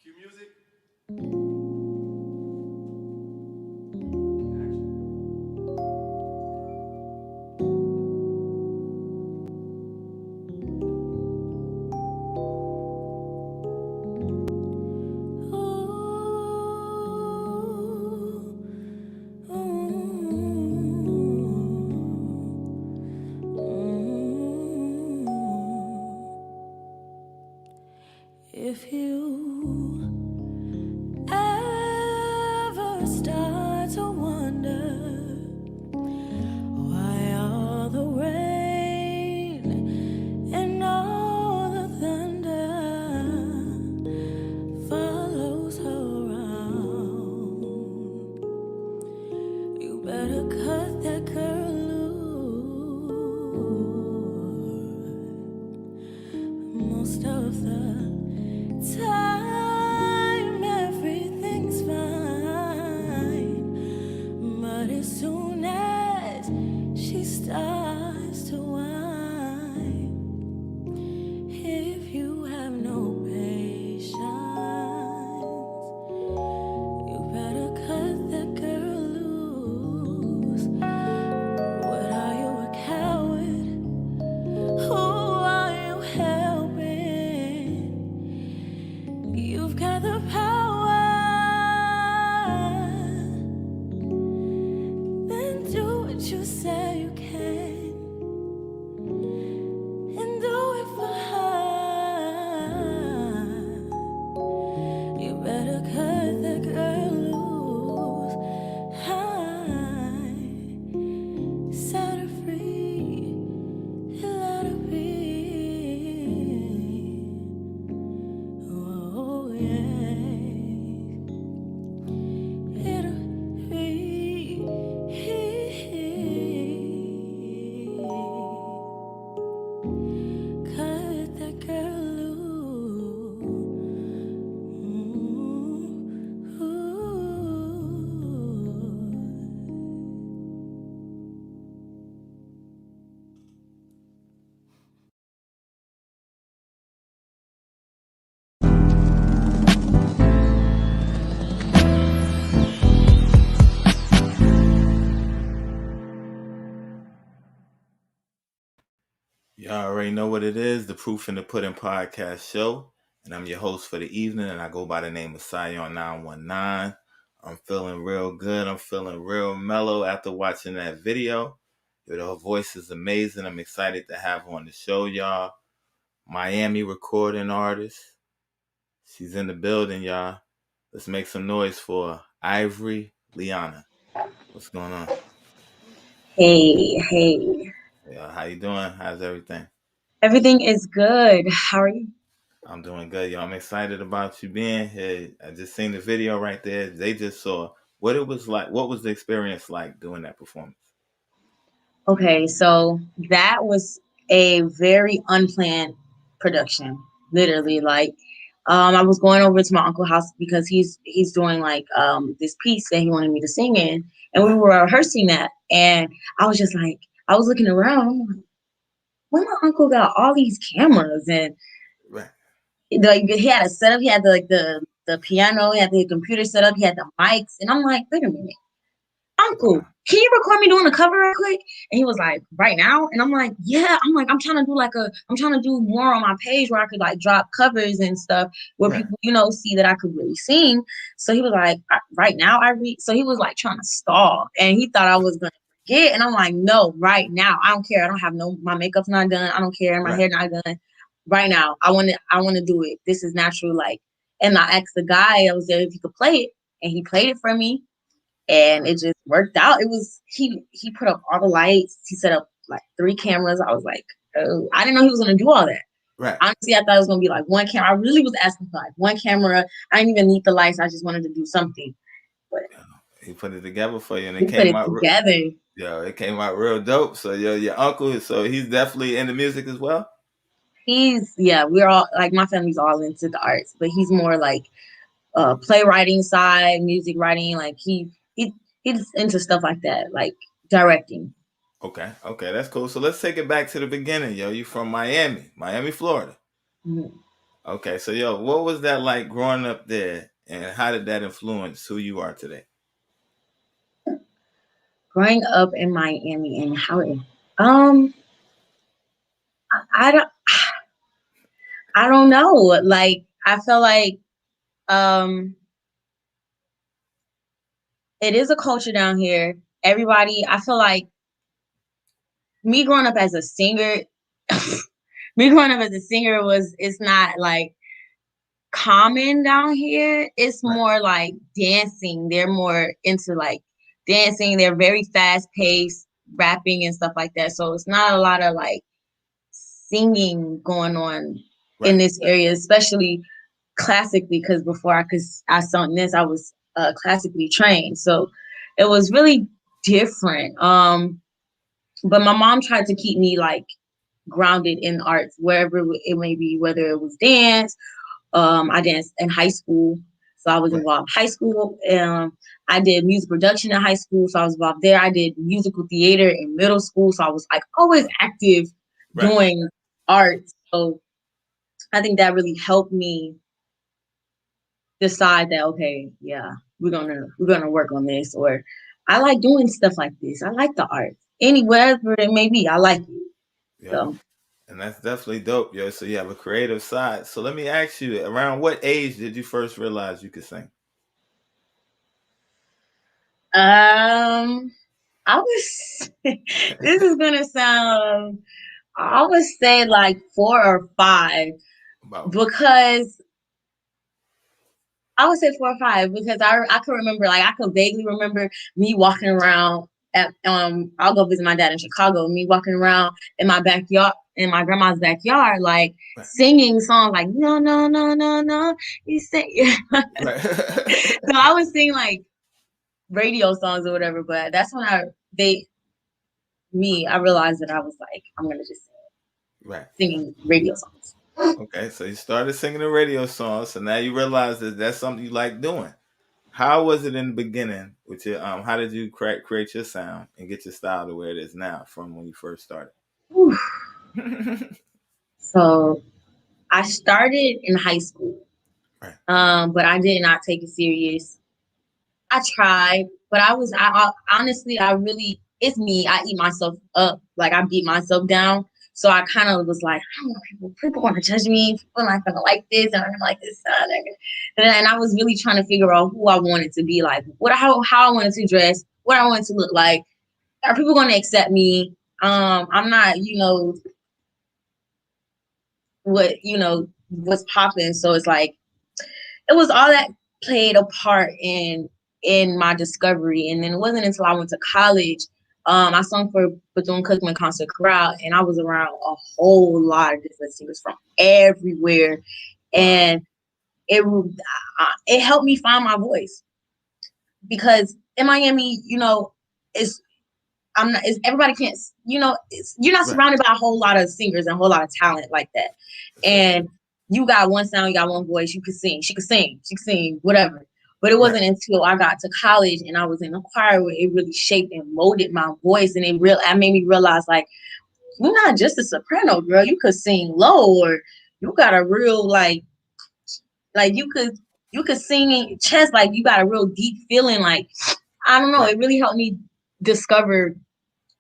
Cue music. If you ever start to wonder why all the rain and all the thunder follows her around, you better cut that girl loose. Most of the time everything's fine, but as soon as she starts to whine, if you have no patience, you better cut that girl loose. What are you, a coward? Who are you helping? You've got the power, then do what you say you can, and do it for her. You better cut the girl loose. Set her free, let her be. Oh yeah, it'll be. Cut that girl loose. Y'all already know what it is, the Proof in the Pudding podcast show. And I'm your host for the evening, and I go by the name of Sion 919. I'm feeling real good. I'm feeling real mellow after watching that video. Her voice is amazing. I'm excited to have her on the show, y'all. Miami recording artist. She's in the building, y'all. Let's make some noise for Ivory Liana. What's going on? Hey. Yeah, how you doing? How's everything? Everything is good. How are you? I'm doing good, y'all. I'm excited about you being here. I just seen the video right there. They just saw what it was like. What was the experience like doing that performance? Okay, so that was a very unplanned production. Literally, like I was going over to my uncle's house because he's doing like this piece that he wanted me to sing in, and we were rehearsing that, and I was just like, I was looking around, I'm like, where my uncle got all these cameras, and Right. like he had a setup, he had the piano, he had the computer set up, he had the mics, and I'm like, wait a minute. Uncle, Wow. can you record me doing a cover real quick? And he was like, right now? And I'm like, yeah. I'm like, I'm trying to do more on my page where I could like drop covers and stuff where Right. people, see that I could really sing. So he was like, right now I read. So he was like trying to stall and he thought I was going to forget. And I'm like, no, right now. I don't care. I don't have my makeup's not done. I don't care. My Right. hair not done. Right now. I want to do it. This is natural. Like, and I asked the guy I was there if he could play it and he played it for me. And it just worked out. It was he put up all the lights. He set up like 3 cameras. I was like, oh, I didn't know he was gonna do all that. Right. Honestly, I thought it was gonna be like one camera. I really was asking for like one camera. I didn't even need the lights. I just wanted to do something. But he put it together for you, and he it put came it out. together. It came out real dope. So your uncle, so he's definitely into music as well. We're all like my family's all into the arts, but he's more like playwriting side, music writing. Like he's into stuff like that, like directing. Okay, that's cool. So let's take it back to the beginning, yo. You from Miami, Florida. Mm-hmm. Okay, so yo, what was that like growing up there, and how did that influence who you are today? Growing up in Miami and how it, um, I don't, I don't know. Like, I feel like, um, it is a culture down here. Everybody, I feel like me growing up as a singer, me growing up as a singer was, it's not like common down here. It's Right, more like dancing. They're more into like dancing. They're very fast paced, rapping and stuff like that. So it's not a lot of like singing going on in right, this area, especially classically. Because before I sung this, I was classically trained, so it was really different. But my mom tried to keep me like grounded in arts wherever it may be, whether it was dance. I danced in high school, so I was right, involved in high school. I did music production in high school, so I was involved there. I did musical theater in middle school, so I was like always active right. doing art. So I think that really helped me decide that okay, yeah, we're gonna work on this. Or I like doing stuff like this. I like the art, any wherever it may be. I like it. Yep. So And that's definitely dope, yo. So you have a creative side. So let me ask you, around what age did you first realize you could sing? um, I was. This is gonna sound. I would say like 4 or 5 About because I would say 4 or 5 because I could remember, like I could vaguely remember me walking around at I'll go visit my dad in Chicago, me walking around in my backyard, in my grandma's backyard, like right, singing songs like no no no no no you say. So right, I was singing like radio songs or whatever, but that's when I realized that I was like, I'm gonna just right. singing radio songs. Okay, so you started singing the radio songs, so now you realize that that's something you like doing. How was it in the beginning with your How did you create your sound and get your style to where it is now from when you first started? Whew. Right, So I started in high school, right, but I did not take it serious. I tried, but I honestly, I really, it's me. I eat myself up. Like I beat myself down. So I kind of was like, I don't know, people want to judge me. People are not gonna like this, and I'm gonna like this. And I was really trying to figure out who I wanted to be, like how I wanted to dress, what I wanted to look like. Are people going to accept me? I'm not, what's popping. So it's like it was all that played a part in my discovery. And then it wasn't until I went to college. I sung for Bethune Cookman Concert Chorale, and I was around a whole lot of different singers from everywhere, wow, and it helped me find my voice because in Miami, it's I'm not. It's, everybody can't. You're not right, surrounded by a whole lot of singers and a whole lot of talent like that. for sure, And you got one sound, you got one voice. You could sing. She could sing. She could sing. Whatever. But it right, wasn't until I got to college and I was in a choir where it really shaped and molded my voice, and it made me realize like you're not just a soprano, girl. You could sing low, or you got a real like you could sing in chest, like you got a real deep feeling. Like I don't know. right, It really helped me discover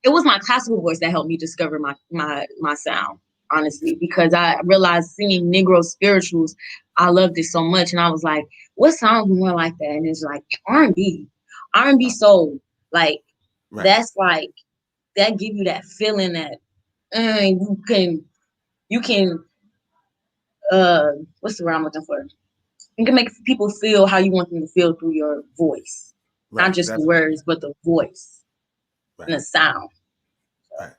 it was my classical voice that helped me discover my sound, honestly, because I realized singing Negro spirituals, I loved it so much, and I was like, what sounds more like that? And it's like R&B soul, like right. that's like that give you that feeling that you can what's the word I'm looking for? You can make people feel how you want them to feel through your voice, not Right, just the definitely. words, but the voice and Right, the sound. right.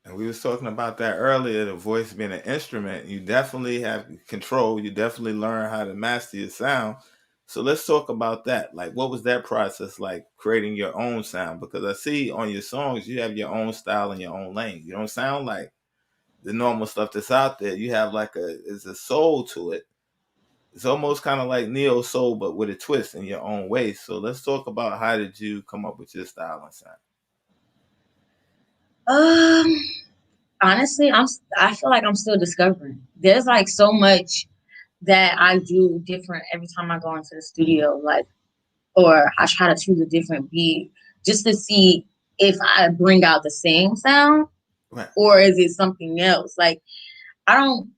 And we was talking about that earlier, the voice being an instrument. You definitely have control. You definitely learn how to master your sound. So let's talk about that. Like, what was that process like creating your own sound? Because I see on your songs, you have your own style and your own lane. You don't sound like the normal stuff that's out there. You have like it's a soul to it. It's almost kind of like neo soul, but with a twist in your own way. So let's talk about how did you come up with your style and sound? Um, Honestly, I feel like I'm still discovering. There's like so much. that I do different every time I go into the studio, like, or I try to choose a different beat just to see if I bring out the same sound Right. or is it something else. Like, I don't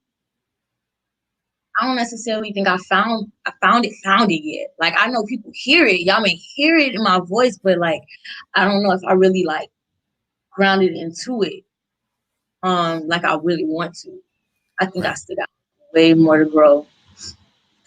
I don't necessarily think I found it yet. Like, I know people hear it. Y'all may hear it in my voice, but like I don't know if I really like grounded into it. Like I really want to. I think I Right. still got way more to grow.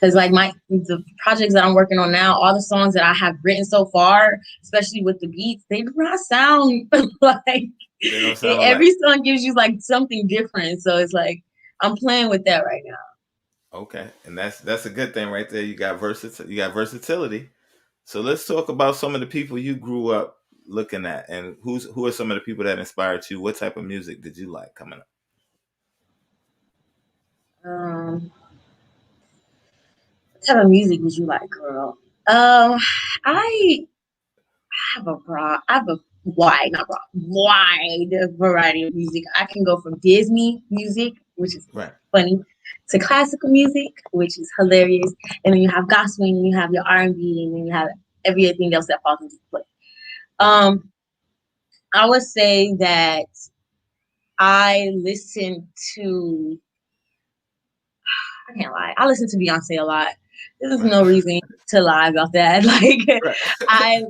Cause like the projects that I'm working on now, all the songs that I have written so far, especially with the beats, they do not sound like They don't sound alike. every song gives you like something different. So it's like I'm playing with that right now. Okay, and that's a good thing right there. You got versatility. So let's talk about some of the people you grew up looking at, and who are some of the people that inspired you. What type of music did you like coming up? Um, what type of music would you like, girl? Um, I have a broad, I have a wide, not broad, wide variety of music. I can go from Disney music, which is Right. funny, to classical music, which is hilarious, and then you have gospel, and you have your R&B, and then you have everything else that falls into place. Right. Um, I would say that I listen to. I can't lie. I listen to Beyonce a lot. There's Right. no reason to lie about that. Like Right. I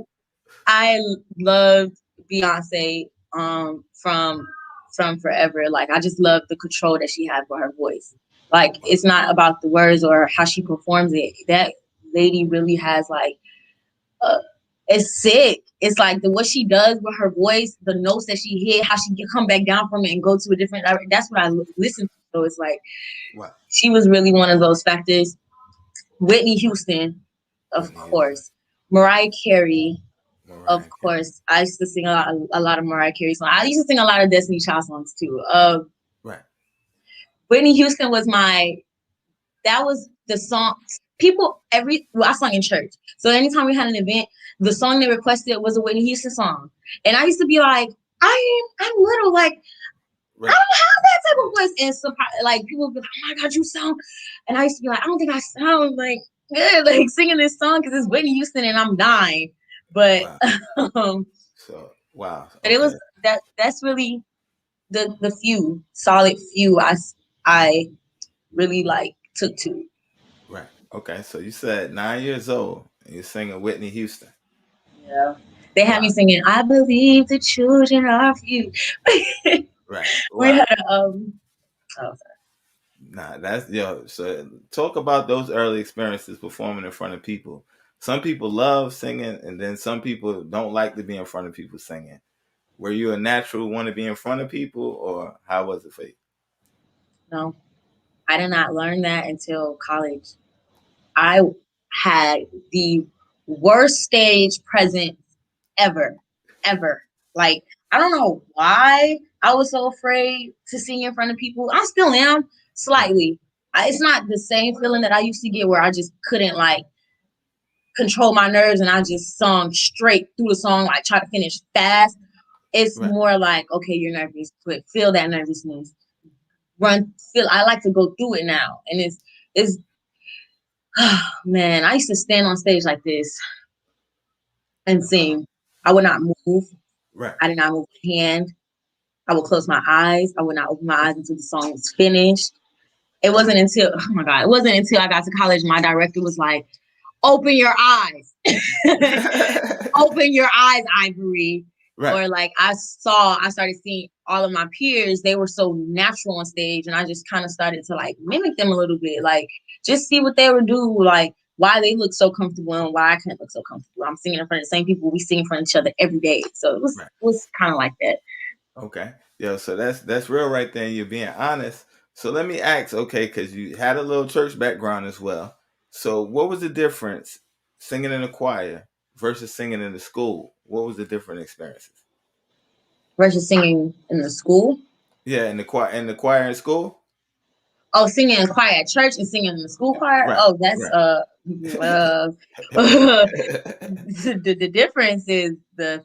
I loved Beyonce from forever. Like I just love the control that she had for her voice. Like it's not about the words or how she performs it. That lady really has like uh, it's sick. It's like the what she does with her voice, the notes that she hit, how she can come back down from it and go to a different. That's what I listen to. So it's like Right. she was really one of those factors. Whitney Houston, of Whitney Houston. course. Mariah Carey, of Mariah Carey. course. I used to sing a lot of Mariah Carey songs. I used to sing a lot of Destiny Child songs too. Right. Whitney Houston was that was the song. I sung in church. So anytime we had an event, the song they requested was a Whitney Houston song. And I used to be like, I'm little, like, I Right. don't have that type of voice. And like people would be like, oh my God, you sound. And I used to be like, I don't think I sound like good, like singing this song because it's Whitney Houston and I'm dying. But Wow. um, So wow. but it Okay. was that's really the few solid few I really like took to. Right. Okay. So you said 9 years old and you're singing Whitney Houston. Yeah. They had me Wow. singing, I believe the children are few. Right. We Wow. had oh, Nah, that's yo. So talk about those early experiences performing in front of people. Some people love singing, and then some people don't like to be in front of people singing. Were you a natural want to be in front of people, or how was it for you? no, I did not learn that until college. Right. I had the worst stage presence ever, ever. Like, I don't know why I was so afraid to sing in front of people. I still am Right. slightly. It's not the same feeling that I used to get where I just couldn't like control my nerves and I just sung straight through the song, like try to finish fast. It's Right. more like, okay, you're nervous, but feel that nervousness. I like to go through it now. And it's man, I used to stand on stage like this and Wow. sing. I would not move. Right. I did not move my hand. I would close my eyes. I would not open my eyes until the song was finished. It Wow. wasn't until, oh my God, it wasn't until I got to college, my director was like, open your eyes. Open your eyes, Ivory. Right. Or like I started seeing all of my peers, they were so natural on stage. And I just kind of started to like mimic them a little bit, like just see what they would do, like why they look so comfortable and why I can't look so comfortable. I'm singing in front of the same people. We sing in front of each other every day. So it was, Right. it was kind of like that. Okay. Yeah. So that's real right there. And you're being honest. So let me ask. Okay, because you had a little church background as well. So what was the difference singing in a choir versus singing in the school? What was the different experiences? Versus singing in the school. Yeah, in the choir in school. Oh, singing in choir at church and singing in the school choir. Right, Oh, that's right. the difference is the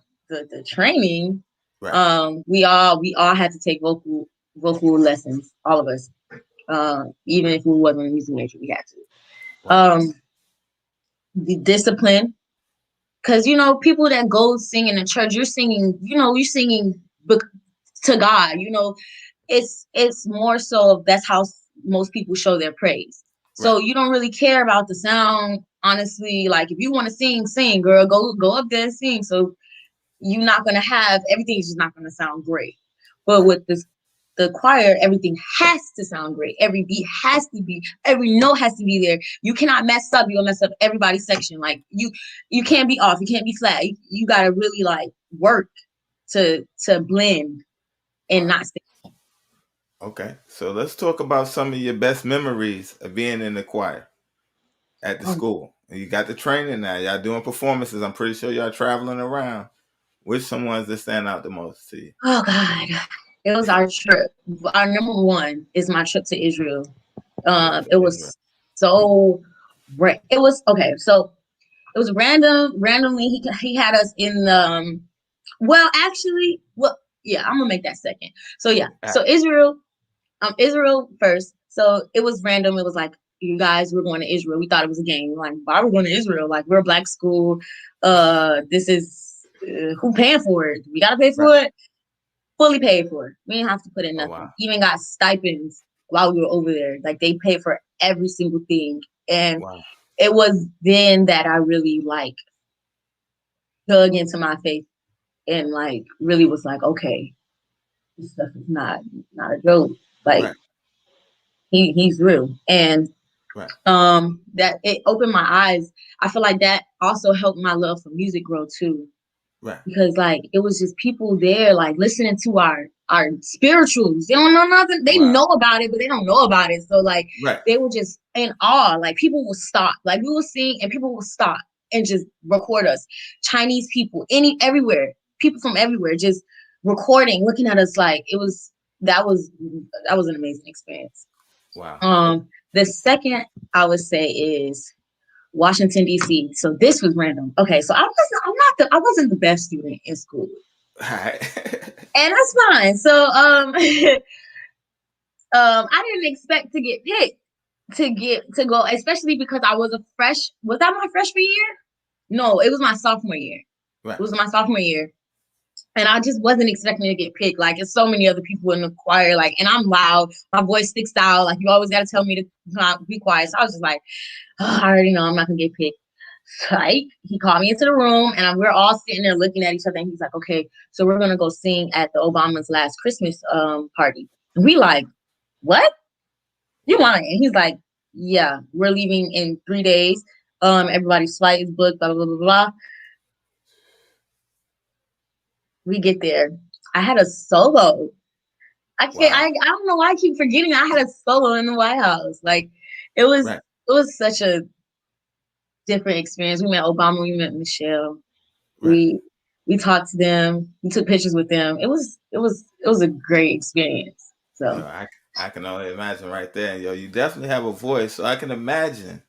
training. Right, We all had to take vocal lessons, all of us. Even if we wasn't a music major, we had to. Wow. The discipline, because people that go sing in the church, you're singing, you're singing to God. It's more so that's how most people show their praise. Right. So you don't really care about the sound, honestly. Like if you want to sing, girl, go up there and sing. So you're not gonna have everything's just not gonna sound great. But Right. with the choir, everything has to sound great. Every beat has to be, every note has to be there. You cannot mess up. You'll mess up everybody's section. Like you Right. can't be off. You can't be flat. You gotta really like work to blend and Wow. not stay. Okay. So let's talk about some of your best memories of being in the choir at the Oh, school. You got the training now. Y'all doing performances. I'm pretty sure y'all traveling around. Which some ones that stand out the most to you? oh God. It was our trip. Our number one is my trip to Israel. Trip to It Israel. was so it was okay. So it was randomly he had us in the well, actually, well, yeah, I'm gonna make that second. So yeah, All so right. Israel first. So it was random. It was like, you guys, we're going to Israel. We thought it was a game. Like, why are we going to Israel? Like, we're a black school. This is who paying for it? We gotta pay Right. for it. Fully paid for. We didn't have to put in Oh nothing. wow. Even got stipends while we were over there. Like they paid for every single thing. And Wow. it was then that I really like dug into my faith and like really was like, okay, this stuff is not a joke. Like Right. he's real. And Right. that it opened my eyes. I feel like that also helped my love for music grow too. Right. Because like it was just people there like listening to our spirituals. They don't know nothing. They Wow. know about it, but they don't know about it. So like Right. they were just in awe. Like people will stop. Like we will sing and people will stop and just record us. Chinese people, everywhere, people from everywhere, just recording, looking at us like that was that was an amazing experience. Wow. The second I would say is Washington D.C. So this was random. Okay, so I wasn't the best student in school, All right. and that's fine. So I didn't expect to get picked to go, especially because I was a fresh. Was that my freshman year? No, it was my sophomore year. Right. It was my sophomore year. And I just wasn't expecting to get picked. Like, there's so many other people in the choir, like, and I'm loud. My voice sticks out. Like, you always got to tell me to not be quiet. So I was just like, oh, I already know I'm not gonna get picked. Like he called me into the room and we're all sitting there looking at each other and he's like, okay, so we're gonna go sing at the Obama's last Christmas party. And we like, what? You Wow. lying? And he's like, yeah, we're leaving in 3 days. Everybody's flight is booked, blah blah blah blah. We get there. I had a solo. Wow. I don't know why I keep forgetting I had a solo in the White House. Like it was Right. it was such a different experience. We met Obama, we met Michelle. Right. We we talked to them. We took pictures with them. It was a great experience. Yo, So I can only imagine right there. Yo, you definitely have a voice, so I can imagine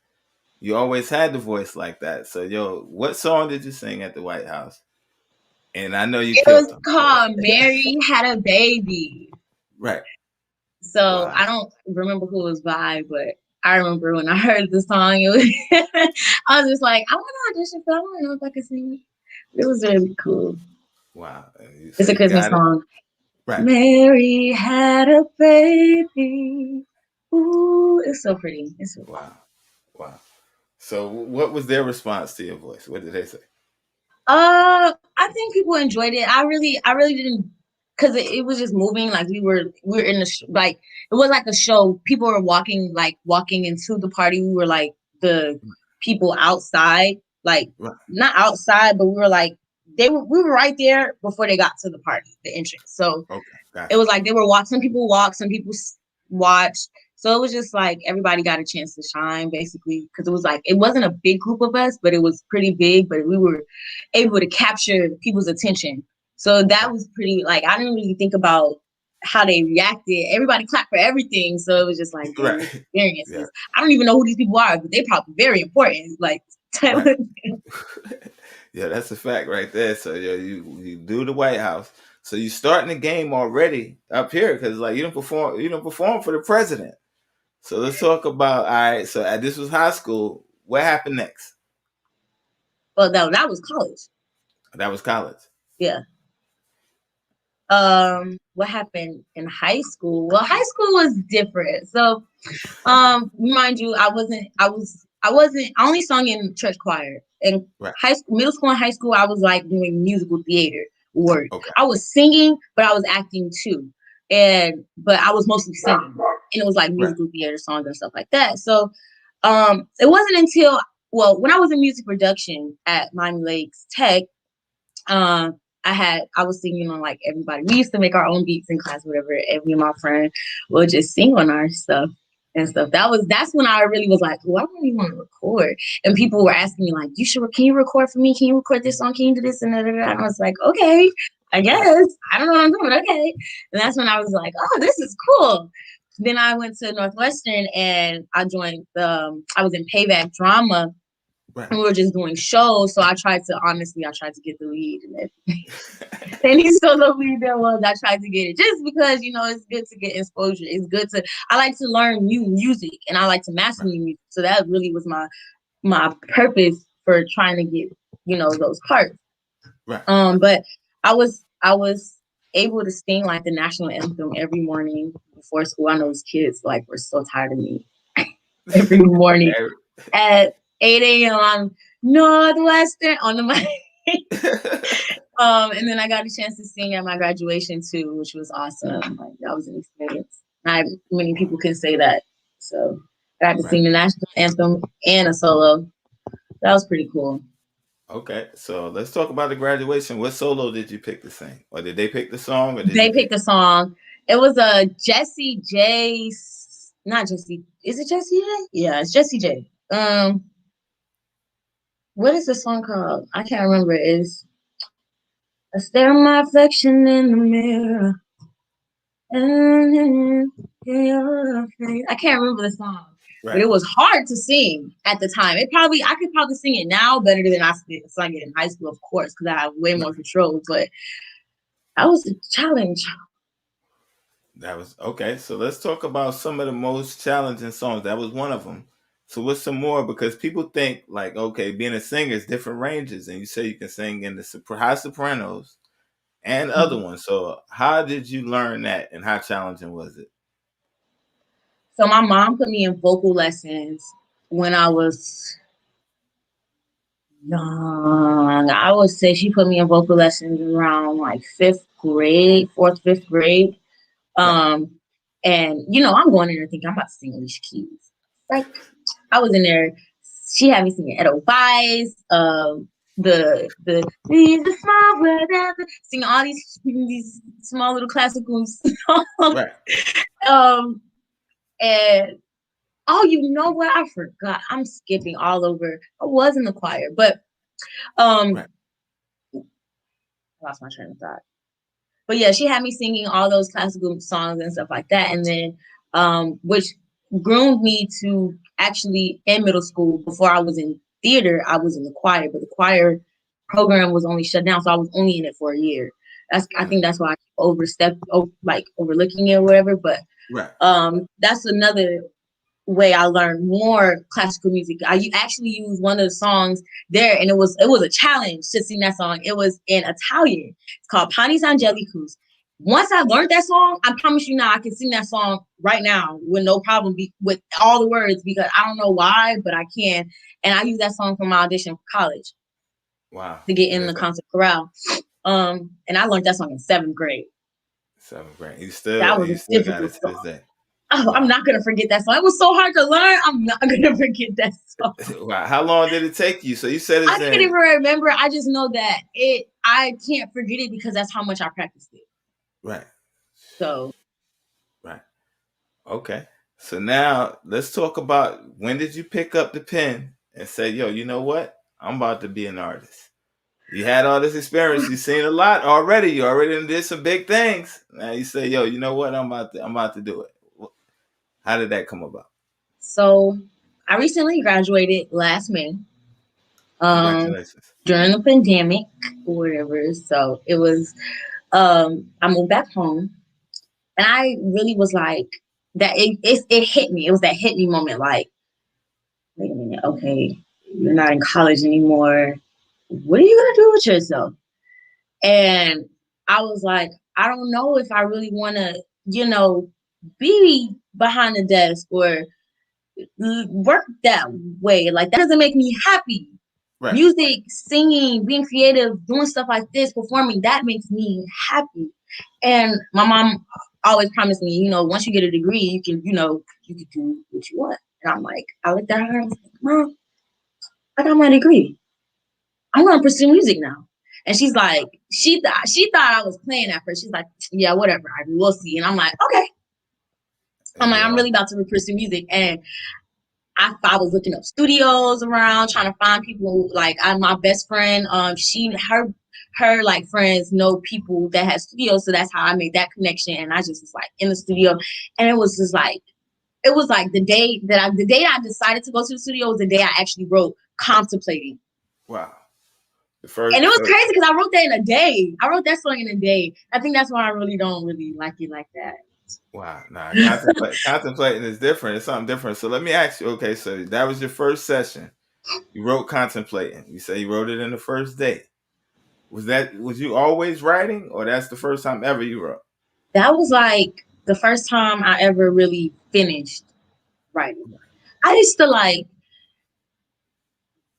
you always had the voice like that. So, yo, what song did you sing at the White House? And I know you it killed was them. called Mary Had a Baby. Right. So Wow. I don't remember who it was by, but I remember when I heard the song, it was I was just like, I want to audition, but I don't know if I can sing it. It was really cool. Wow. And so It's a you Christmas got it. song. Right. Mary had a baby. Ooh, it's so pretty. It's so pretty. Wow. Wow. So, what was their response to your voice? What did they say? I think people enjoyed it. I really didn't, because it was just moving. Like we were in the like it was like a show. People were walking into the party. We were like the people outside, like Right. not outside, but we were like we were right there before they got to the party, the entrance. So Okay. it Gotcha. was like they were walk. Some people walked, some people watched. So it was just like everybody got a chance to shine, basically, because it was like it wasn't a big group of us, but it was pretty big. But we were able to capture people's attention. So that Right. was pretty. Like I didn't really think about how they reacted. Everybody clapped for everything, so it was just like, damn, this Right. experience Yeah. is. I don't even know who these people are, but they probably very important. Like, Right. Yeah, that's a fact right there. So yeah, you do the White House. So you starting the game already up here because like you don't perform for the president. So let's talk about. All right. So this was high school. What happened next? Well, that was college. That was college. Yeah. What happened in high school? Well, high school was different. So, mind you, I only sung in church choir. In Right. high school, middle school and high school, I was like doing musical theater work. Okay. I was singing, but I was acting too. But I was mostly singing. And it was like Right. musical theater songs and stuff like that. So, it wasn't until, well, when I was in music production at Miami Lakes Tech, um, I was singing on like everybody. We used to make our own beats in class, whatever, and me and my friend would just sing on our stuff and stuff. That's when I really was like, oh, I really want to record. And people were asking me like, can you record for me? Can you record this song? Can you do this? And, and I was like, okay, I Right. guess. I don't know what I'm doing, but okay. And that's when I was like, oh, this is cool. Then I went to Northwestern and I was in payback drama, Right. and we were just doing shows. So I tried to get the lead and everything. Any solo lead there was, I tried to get it just because, it's good to get exposure. I like to learn new music and I like to master Right. new music. So that really was my purpose for trying to get, those parts. Right. But I was able to sing like the national anthem every morning before school. I know those kids like were so tired of me every morning at 8 a.m. on Northwestern on the mic. And then I got a chance to sing at my graduation too, which was awesome. Like that was an experience. Not many people can say that. So I got to Right. sing the national anthem and a solo. That was pretty cool. Okay. So let's talk about the graduation. What solo did you pick to sing, or did they pick the song, or did you They pick picked a song. It was a Jesse J. Not Jesse. Is it Jesse J? Yeah, it's Jesse J. What is the song called? I can't remember. It's I stare at my reflection in the mirror. I can't remember the song, but right? it was hard to sing at the time. I could probably sing it now better than I sang it in high school, of course, because I have way more Right. control. But that was a challenge. That was okay. So let's talk about some of the most challenging songs. That was one of them. So what's some more? Because people think like, okay, being a singer is different ranges, and you say you can sing in the high sopranos and other ones. So how did you learn that, and how challenging was it? So my mom put me in vocal lessons when I was young. I would say she put me in vocal lessons around like fifth grade, fourth, fifth grade. Right. Um, and I'm going in there thinking I'm about to sing Alicia Keys. Like I was in there. She had me singing Edelweiss, the small whatever, singing all these small little classical songs. Right. um, and oh, you know what? I forgot. I'm skipping all over. I was in the choir, but um, Right. I lost my train of thought. But yeah, she had me singing all those classical songs and stuff like that, and then which groomed me to actually in middle school. Before I was in theater, I was in the choir, but the choir program was only shut down, so I was only in it for a year. I think that's why I overlooking it or whatever. But Right. that's another way I learned more classical music. I actually used one of the songs there, and it was a challenge to sing that song. It was in Italian. It's called Panis Angelicus. Once I learned that song, I promise you now I can sing that song right now with no problem with all the words, because I don't know why, but I can. And I used that song for my audition for college Wow. to get in the That's concert chorale. And I learned that song in seventh grade. seventh grade. That was You a still got it difficult to song. this day. Oh, I'm Wow. not gonna forget that song. It was so hard to learn. I'm not gonna forget that song. Wow. How long did it take you? So you said I it's can't even in remember. I just know that I can't forget it because that's how much I practiced it. right. So Right. Okay. So now let's talk about when did you pick up the pen and say, yo, you know what? I'm about to be an artist. You had all this experience. You've seen a lot already. You already did some big things. Now you say, yo, you know what? I'm about to do it. How did that come about? so I recently graduated last May. Um Congratulations. During the pandemic or whatever. So it was I moved back home, and I really was like that it hit me. It was that hit me moment. Like, wait a minute, okay, you're not in college anymore. What are you gonna do with yourself? And I was like, I don't know if I really want to, be behind the desk or work that way. Like, that doesn't make me happy. Right. Music, singing, being creative, doing stuff like this, performing, that makes me happy. And my mom always promised me, once you get a degree, you can do what you want. And I'm like, I looked at her and was like, Mom, I got my degree. I'm gonna pursue music now. And she's like, she thought I was playing at first. She's like, yeah, whatever, we'll see. And I'm like, okay. I'm And like, you I'm are. really about to pursue music. And I was looking up studios around, trying to find people. Like, my best friend, her like friends know people that had studios, so that's how I made that connection. And I just was like in the studio, and it was like the day I decided to go to the studio was the day I actually wrote Contemplating. Wow. The And it first, was first. crazy because I wrote that in a day. I wrote that song in a day. I think that's why I really don't really like it like that. Wow. Nah, contemplating is different. It's something different. So let me ask you. Okay, so that was your first session. You wrote contemplating. You say you wrote it in the first day. Was you always writing, or that's the first time ever you wrote? That was like the first time I ever really finished writing. I used to like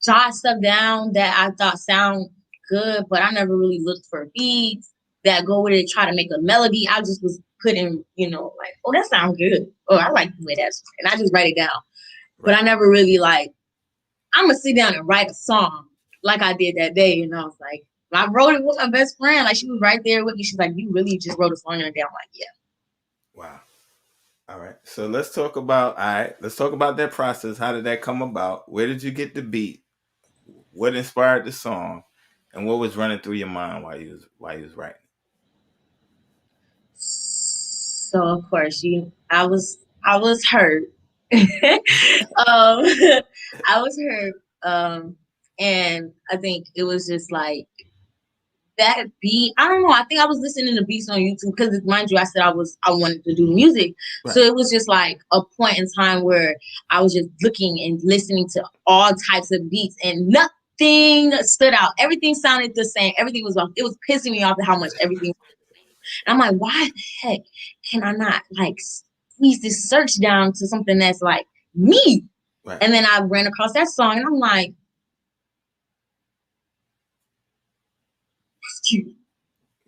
jot stuff down that I thought sound good, but I never really looked for beats that go with it, try to make a melody. I just was putting, like, oh, that sounds good. Oh, I like the way that's, and I just write it down. But Right. I never really like, I'm gonna sit down and write a song like I did that day. And I was like, I wrote it with my best friend. Like, she was right there with me. She's like, you really just wrote a song in a day? I'm like, yeah. Wow. All right. So let's talk about. All right. Let's talk about that process. How did that come about? Where did you get the beat? What inspired the song? And what was running through your mind while you was writing? So of course, I was hurt. I was hurt. And I think it was just like that beat. I don't know. I think I was listening to beats on YouTube because, mind you, I wanted to do music. So Right. it was just like a point in time where I was just looking and listening to all types of beats, and nothing stood out. Everything sounded the same. Everything was off. It was pissing me off at how much everything. And I'm like, why the heck can I not like squeeze this search down to something that's like me? Right. And then I ran across that song, and I'm like, that's cute.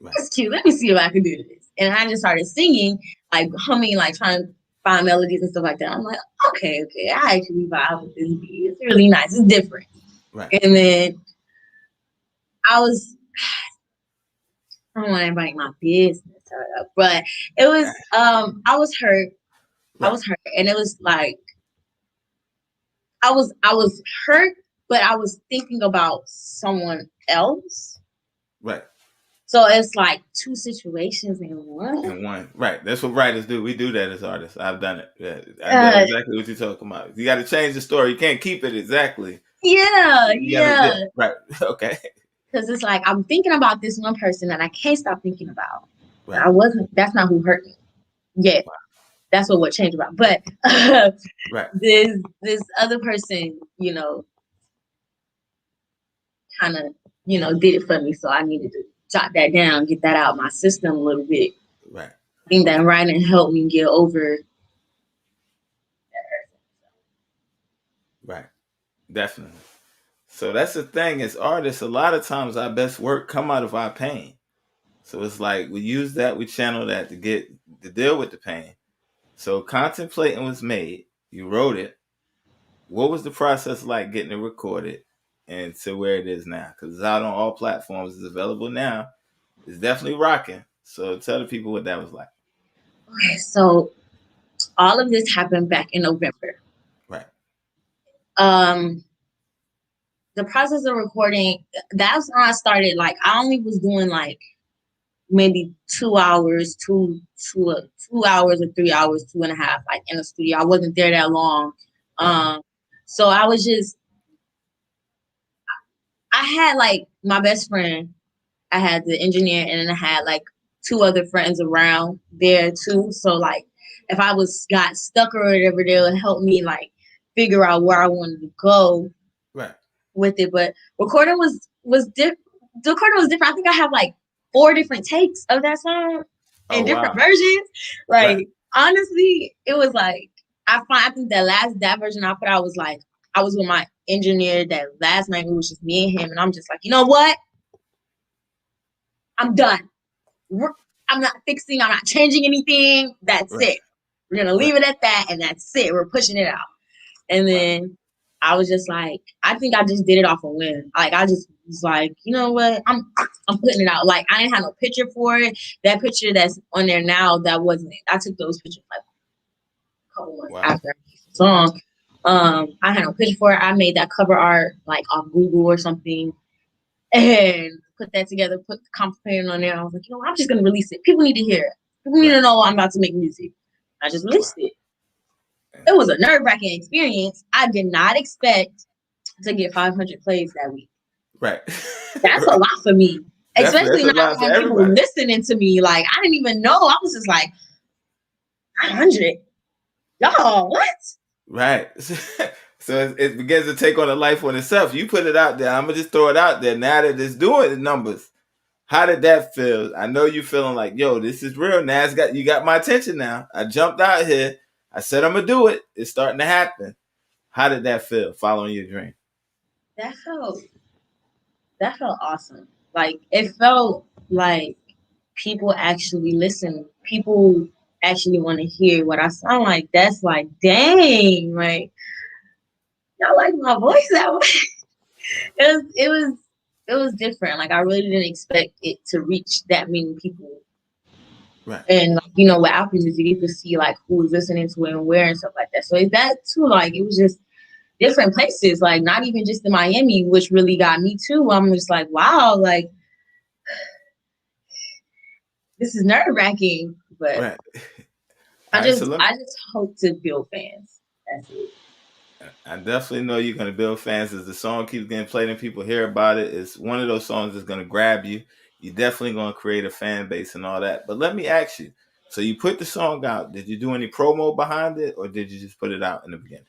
Right. That's cute. Let me see if I can do this. And I just started singing, like humming, like trying to find melodies and stuff like that. I'm like, okay, I actually vibe with this beat. It's really nice. It's different. Right. And then I was, I don't want to invite my business, but it was, I was hurt. I Right. was hurt, and it was like I was hurt, but I was thinking about someone else. Right. So it's like two situations in one. And one. Right. That's what writers do. We do that as artists. I've done it. Yeah. I know Uh, exactly what you're talking about. You got to change the story. You can't keep it exactly. yeah, You got to. yeah. Yeah. Right. Okay. Because it's like I'm thinking about this one person that I can't stop thinking about. But Right. I wasn't. That's not who hurt me. Yeah, that's what changed about. But Right. this other person, kind of, did it for me. So I needed to jot that down, get that out of my system a little bit. Right. I think Okay. that writing helped me get over. Right. Definitely. So that's the thing as artists, a lot of times our best work come out of our pain. So it's like we use that, we channel that to deal with the pain. So contemplating was made. You wrote it. What was the process like getting it recorded and to where it is now? Because it's out on all platforms. It's available now. It's definitely rocking. So tell the people what that was like. Okay, so all of this happened back in November. Right. Um, the process of recording, that's when I started. Like, I only was doing like maybe 2 hours, 2 hours or 3 hours, 2.5, like in the studio. I wasn't there that long. Right. So I was just, I had like my best friend, I had the engineer, and then I had like two other friends around there too. So like if I was got stuck or whatever, they'll help me like figure out where I wanted to go Right. with it. But the recording was different. I think I have like 4 different takes of that song Oh in different wow. versions. Right. Like honestly, it was like I think that version I put out was like I was with my engineer that last night. It was just me and him, and I'm just like, you know what? I'm done. I'm not fixing. I'm not changing anything. That's Right. it. We're gonna Right. leave it at that, and that's it. We're pushing it out. And Wow. then I was just like, I think I just did it off a whim. Like I just was like, you know what? I'm putting it out. Like I didn't have no picture for it. That picture that's on there now, that wasn't it. I took those pictures like a couple months Wow. after I released the song. I had no picture for it. I made that cover art like on Google or something and put that together, put the complicated on there. I was like, you know what? I'm just gonna release it. People need to hear it. People need Right. to know I'm about to make music. I just released Wow. it. It was a nerve-wracking experience. I did not expect to get 500 plays that week. Right. That's a lot for me, Definitely, especially that's a not lot for when people everybody. listening to me. Like I didn't even know. I was just like 500. Y'all, what? Right. So it begins to take on a life on itself. You put it out there. I'm gonna just throw it out there. Now that it's doing the numbers, how did that feel? I know you feeling like, yo, this is real. Now you got my attention. Now I jumped out here. I said I'm gonna do it. It's starting to happen. How did that feel? Following your dream. That felt awesome. Like it felt like people actually listen. People actually want to hear what I sound like. That's like, dang, like y'all like my voice that way. It was different. Like I really didn't expect it to reach that many people. Right. And like, with Apple Music, you could see like who's listening to it and where and stuff like that. So that too, like it was just different places, like not even just in Miami, which really got me too. I'm just like, wow, like this is nerve wracking, but Right. I All right. just I just hope to build fans. That's it. I definitely know you're going to build fans as the song keeps getting played and people hear about it. It's one of those songs that's going to grab you. You're definitely going to create a fan base and all that. But let me ask you. So you put the song out. Did you do any promo behind it or did you just put it out in the beginning?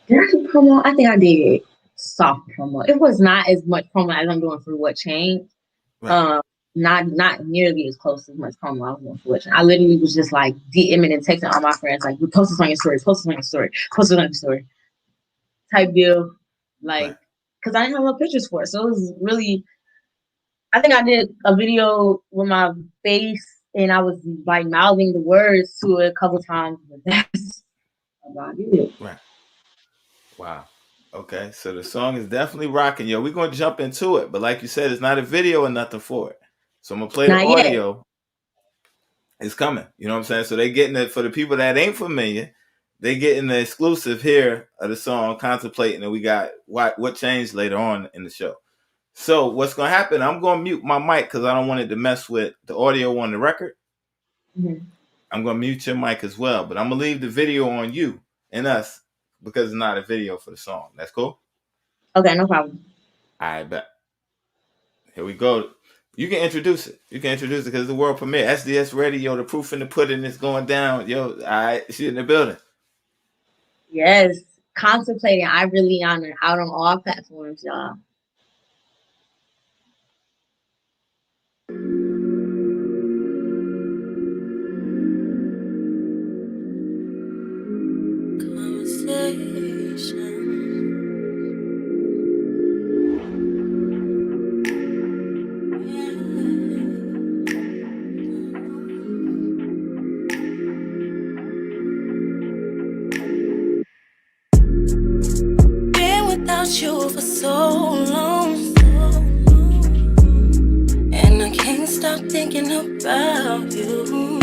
Did I do promo? I think I did soft promo. It was not as much promo as I'm doing for What Changed. Right. Not nearly as close as much promo I was doing for What Changed. I literally was just like DMing and texting all my friends, like, post this on your story, post this on your story, post it on your story type deal. Like, Right. because I didn't have no pictures for it. So it was really, I think I did a video with my face and I was like mouthing the words to it a couple times, but that's about it. Right. Wow. Okay. So the song is definitely rocking, yo. We're going to jump into it. But like you said, it's not a video or nothing for it. So I'm going to play the Not yet. audio. It's coming. You know what I'm saying? So they getting it for the people that ain't familiar. They getting the exclusive here of the song Contemplating, and we got what changed later on in the show. So what's gonna happen? I'm gonna mute my mic because I don't want it to mess with the audio on the record. Mm-hmm. I'm gonna mute your mic as well, but I'm gonna leave the video on you and us because it's not a video for the song. That's cool? Okay, no problem. I bet. Here we go. You can introduce it. You can introduce it because it's the world premiere. SDS Radio, the proof in the pudding is going down. Yo, all right, she's in the building. Yes. Contemplating Ivory Liana out on all platforms, y'all. Been without you for so long, and I can't stop thinking about you.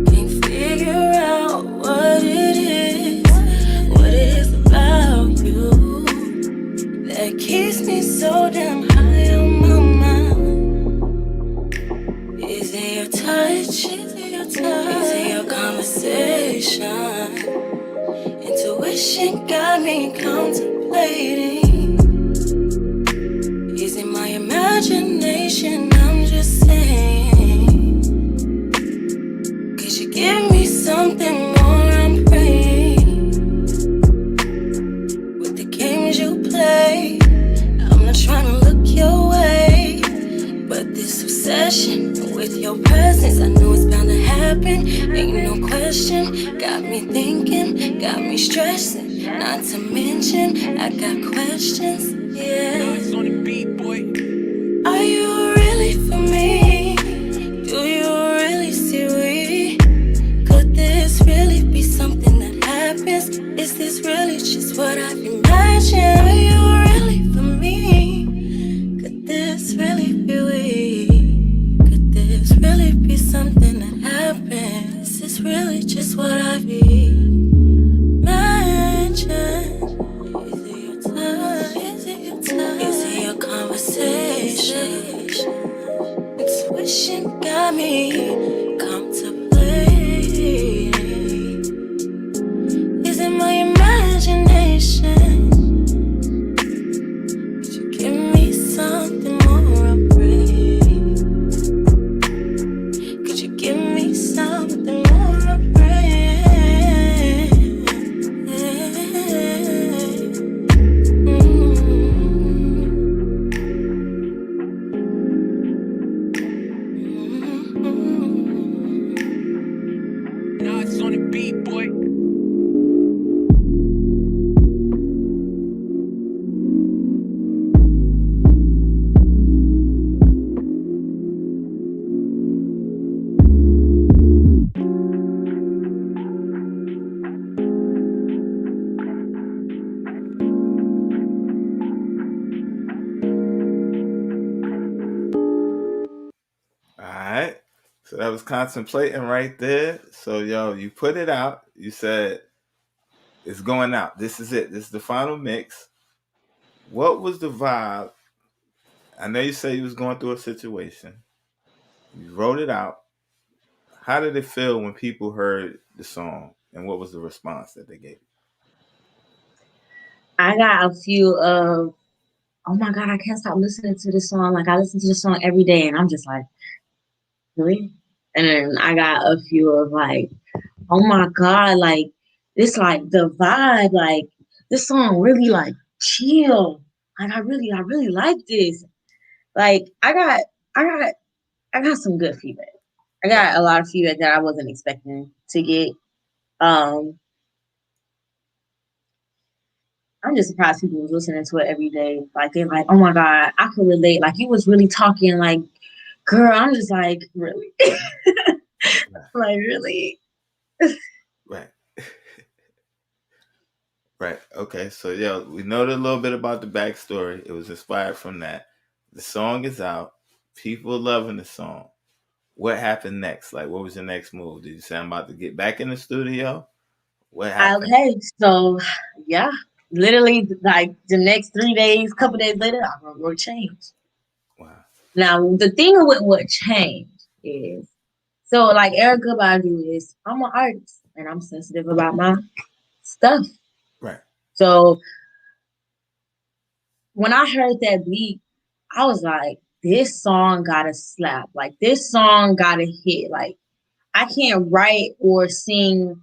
Can't figure out what it is about you that keeps me so damn high on my mind. Is it your touch? Is it your conversation? Intuition got me contemplating. Is it my imagination? I'm just saying. possession. With your presence, I know it's bound to happen. Ain't no question. Got me thinking, got me stressing. Not to mention, I got questions. Yeah. Are you really for me? Do you really see we? Could this really be something that happens? Is this really just what I've imagined? Are you really for me? Could this really be we? Could this really be something that happens? Is this really just what I've imagined? Is it your time? Is it your time? Is it your conversation? Intuition got me contemplating. Is it my imagination? Could you give me something more? I pray. Could you give me something more? I pray. Now it's on the beat, boy. Alright. So that was contemplating right there. So yo, you put it out. You said it's going out. This is it. This is the final mix. What was the vibe? I know you say you was going through a situation. You wrote it out. How did it feel when people heard the song? And what was the response that they gave? I got a few of, oh my God, I can't stop listening to this song. Like I listen to this song every day and I'm just like, really? And then I got a few of like, oh my God, like this like the vibe, like this song really like chill. Like I really like this. Like I got some good feedback. I Right. got a lot of feedback that I wasn't expecting to get. Um I'm just surprised people was listening to it every day. Like they're like, oh my God, I could relate. Like you was really talking like, girl, I'm just like, really? Right. Like really? Right. Right. Okay. So yeah, we know a little bit about the backstory. It was inspired from that. The song is out. People loving the song. What happened next? Like, what was your next move? Did you say I'm about to get back in the studio? What happened? Okay, so yeah, literally like the next 3 days, couple days later, I wrote change. Wow. Now the thing with what changed is so like Erica Badu is I'm an artist and I'm sensitive about my stuff. Right. So when I heard that beat, I was like, this song gotta slap. Like this song gotta hit. Like I can't write or sing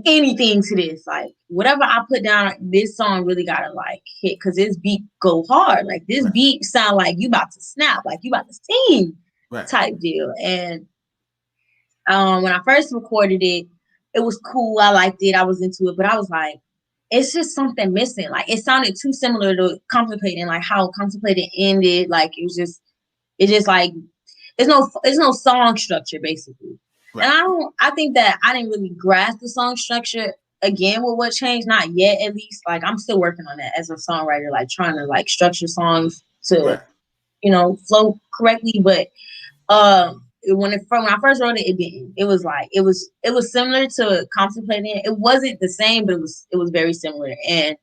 anything to this. Like whatever I put down, this song really gotta like hit because this beat go hard. Like this Right. beat sound like you about to snap, like you about to sing Right. type deal. And when I first recorded it, it was cool. I liked it. I was into it, but I was like, it's just something missing. Like it sounded too similar to Contemplating, like how Contemplated ended. Like it's just like it's no song structure basically. Right. And I think that I didn't really grasp the song structure again with what changed, not yet at least. Like I'm still working on that as a songwriter, like trying to like structure songs to, Right. flow correctly. But when I first wrote it, it didn't. It was like it was similar to Contemplating. It wasn't the same, but it was very similar. And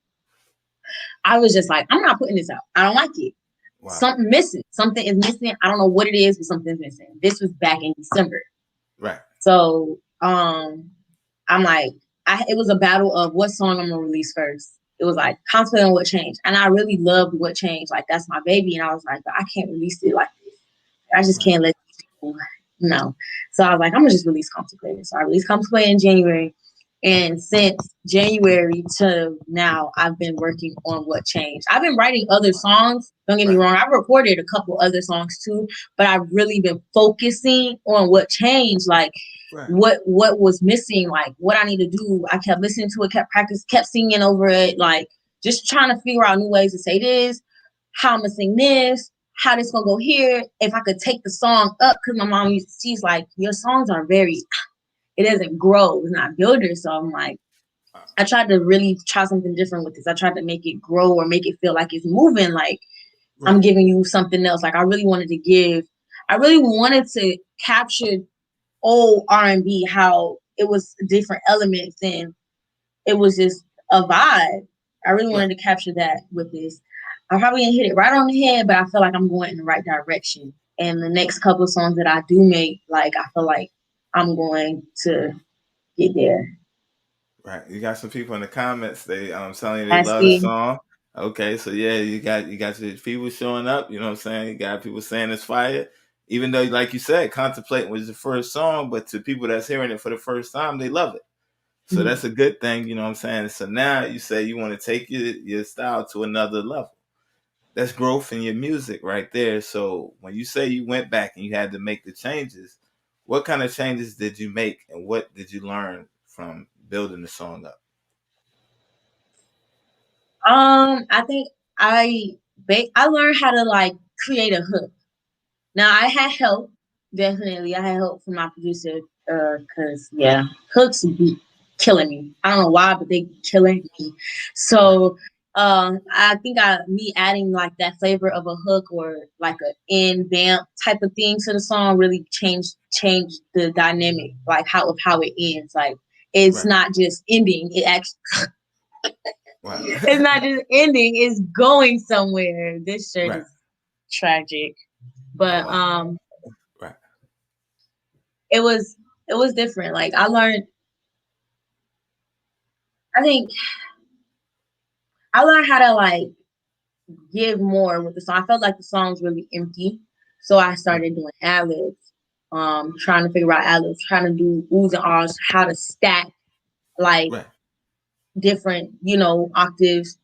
I was just like, I'm not putting this out. I don't like it. Wow. Something missing. Something is missing. I don't know what it is, but something's missing. This was back in December. Right. So I'm like, it was a battle of what song I'm gonna release first. It was like Contemplating What Changed. And I really loved What Changed. Like that's my baby. And I was like, but I can't release it like this. I just Right. can't let these people know. So I was like, I'm gonna just release Contemplating. So I released Contemplating in January. And since January to now, I've been working on what changed. I've been writing other songs. Don't get me Right. wrong. I've recorded a couple other songs too, but I've really been focusing on what changed. Like Right. what was missing, like what I need to do. I kept listening to it, kept practice, kept singing over it, like just trying to figure out new ways to say this, how I'm gonna sing this, how this gonna go here. If I could take the song up, because my mom she's like, your songs are very, it doesn't grow, it's not builder. So I'm like, I tried to really try something different with this. I tried to make it grow or make it feel like it's moving, like I'm Right. giving you something else. Like I really wanted to capture old R&B, how it was different elements and it was just a vibe. I really Right. wanted to capture that with this. I probably didn't hit it right on the head, but I feel like I'm going in the right direction. And the next couple of songs that I do make, like I feel like I'm going to get there. Right. You got some people in the comments. They telling you they I love the see. song. Okay, so yeah, you got your people showing up. You know what I'm saying? You got people saying it's fire. Even though, like you said, "Contemplate" was the first song, but to people that's hearing it for the first time, they love it. So Mhm. that's a good thing. You know what I'm saying? So now you say you want to take your style to another level. That's growth in your music right there. So when you say you went back and you had to make the changes, what kind of changes did you make, and what did you learn from building the song up? I think I I learned how to like create a hook. Now I had help, definitely. I had help from my producer, cause yeah, hooks be killing me. I don't know why, but they be killing me. Right. So, I think me adding like that flavor of a hook or like a in vamp type of thing to the song really changed the dynamic, like how it ends. Like it's Right. not just ending; it actually Wow. it's not just ending; it's going somewhere. This shirt Right. is tragic, Oh but wow. Right. it was it was different. Like I think I learned how to like give more with the song. I felt like the song was really empty. So I Right. started doing ad libs, trying to figure out ad libs, trying to do oohs and ahs, how to stack like Right. different, octaves,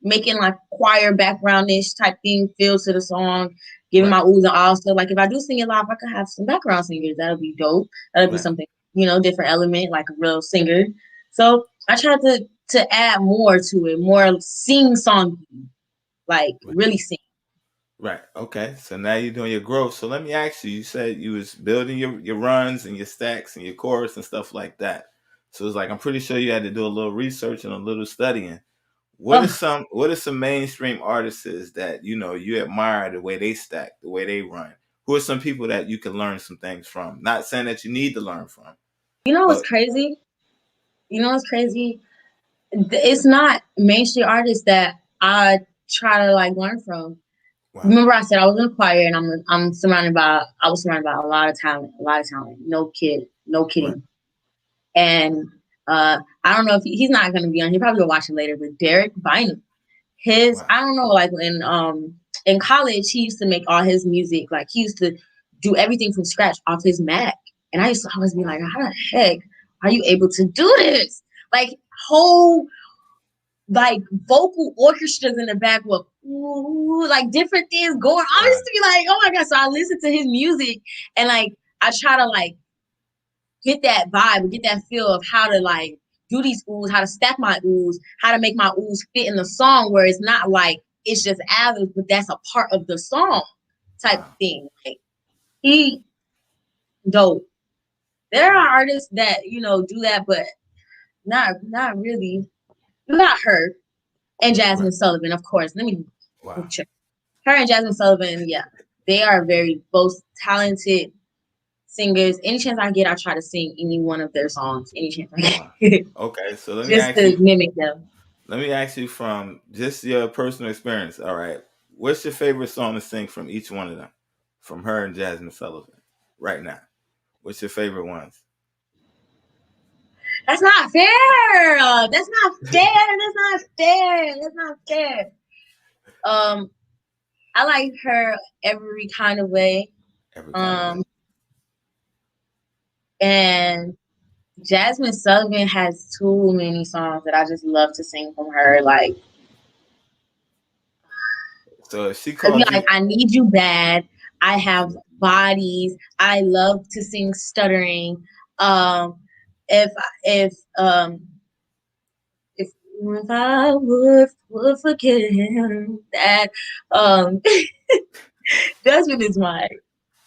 making like choir backgroundish type thing feel to the song, giving Right. my oohs and ahs. So like if I do sing it live, I could have some background singers. That'll be dope. That'll be Right. something, different element, like a real singer. So I tried to add more to it, more sing song, like Right. really sing. Right. Okay. So now you're doing your growth. So let me ask you. You said you was building your runs and your stacks and your chorus and stuff like that. So it's like I'm pretty sure you had to do a little research and a little studying. Oh, What are some mainstream artists that you admire the way they stack, the way they run? Who are some people that you can learn some things from? Not saying that you need to learn from, you know what's but crazy? You know what's crazy? It's not mainstream artists that I try to like learn from. wow, Remember, I said I was in a choir, and I was surrounded by a lot of talent. No right, kidding. And I don't know if he's not going to be on. He probably will watch it later. But Derek Bynum, wow, I don't know, like in college, he used to make all his music. Like he used to do everything from scratch off his Mac, and I used to always be like, how the heck are you able to do this? Like whole like vocal orchestras in the back with ooh, like different things going on. I wow, used to be like, oh my god. So I listen to his music and like I try to like get that vibe, get that feel of how to like do these oohs, how to stack my oohs, how to make my oohs fit in the song where it's not like it's just average, but that's a part of the song type wow, thing. Like he dope. There wow, are artists that, do that, but not really. You got her and right, Jasmine Sullivan, of course. Let me wow, check. Her and Jasmine Sullivan, yeah. They are very both talented singers. Any chance I get, I try to sing any one of their songs. Any chance I wow. get. Okay, so let me Just ask to you. mimic them. Let me ask you from just your personal experience. All right, what's your favorite song to sing from each one of them, from her and Jasmine Sullivan, right now? What's your favorite ones? That's not fair. That's not fair. That's not fair. That's not fair. Um, I like her every kind of way. Every kind of way. Um, and Jasmine Sullivan has too many songs that I just love to sing from her. Like, So if she called you, I need you bad. I have bodies. I love to sing stuttering. Um, if if um if if I would forget him, that um Jasmine is my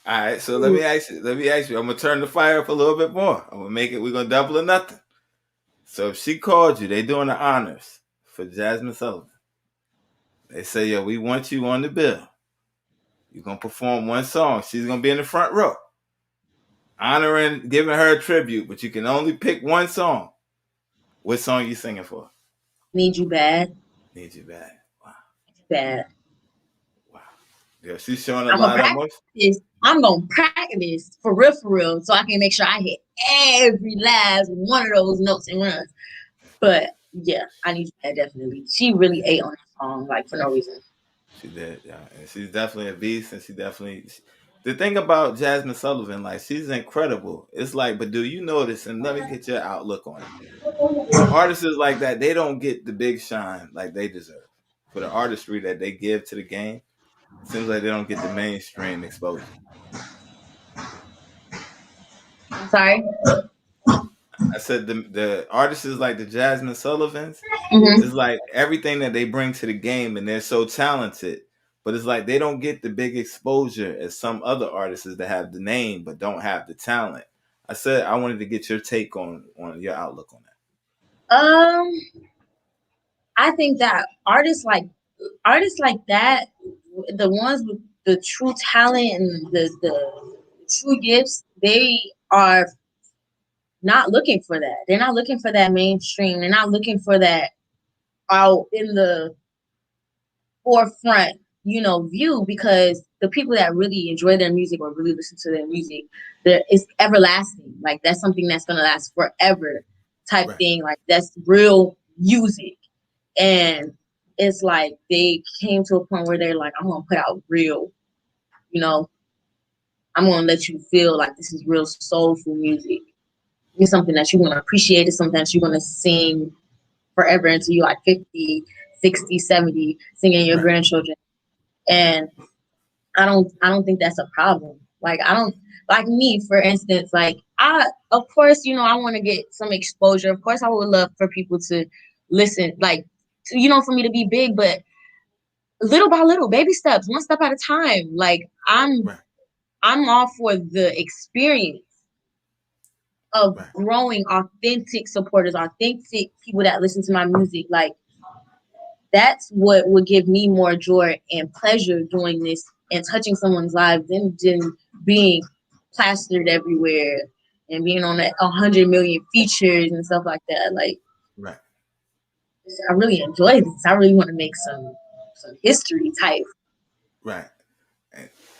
all right. So let me ask you. Let me ask you. I'm gonna turn the fire up a little bit more. I'm gonna make it. We're gonna double or nothing. So if she called you, they doing the honors for Jasmine Sullivan. They say, yo, we want you on the bill. You're gonna perform one song. She's gonna be in the front row, honoring, giving her a tribute. But you can only pick one song. What song you singing for? need you bad, Need you bad. Wow, bad. wow. Yeah, she's showing a I'm gonna lot of emotion. practice. I'm gonna practice for real, so I can make sure I hit every last one of those notes and runs. But yeah, I need that definitely. She really ate on that song like for no reason. She did, yeah, and she's definitely a beast, and she definitely. The thing about Jasmine Sullivan, like she's incredible. It's like, but do you notice? And let me get your outlook on it. For artists like that, they don't get the big shine like they deserve. For the artistry that they give to the game, it seems like they don't get the mainstream exposure. I'm sorry. I said the artists like the Jasmine Sullivans Mm-hmm. is like everything that they bring to the game, and they're so talented. But it's like they don't get the big exposure as some other artists that have the name but don't have the talent. I said I wanted to get your take on your outlook on that. Um, I think that artists like that, the ones with the true talent and the true gifts, they are not looking for that. They're not looking for that mainstream. They're not looking for that out in the forefront, view, because the people that really enjoy their music or really listen to their music, it's everlasting. Like that's something that's gonna last forever, type Right, thing. Like that's real music, and it's like they came to a point where they're like, I'm gonna put out real, you know, I'm gonna let you feel like this is real soulful music. It's something that you're gonna appreciate. It's something that you're gonna sing forever until you're like 50, 60, 70, singing your right, grandchildren. And I don't think that's a problem. Like I don't like me, for instance, like I of course, I want to get some exposure. Of course I would love for people to listen, like for me to be big, but little by little, baby steps, one step at a time. Like right, I'm all for the experience of right, growing authentic supporters, authentic people that listen to my music. Like that's what would give me more joy and pleasure doing this and touching someone's lives than being plastered everywhere and being on 100 million features and stuff like that. Like right, I really enjoy this. I really want to make some history type. right.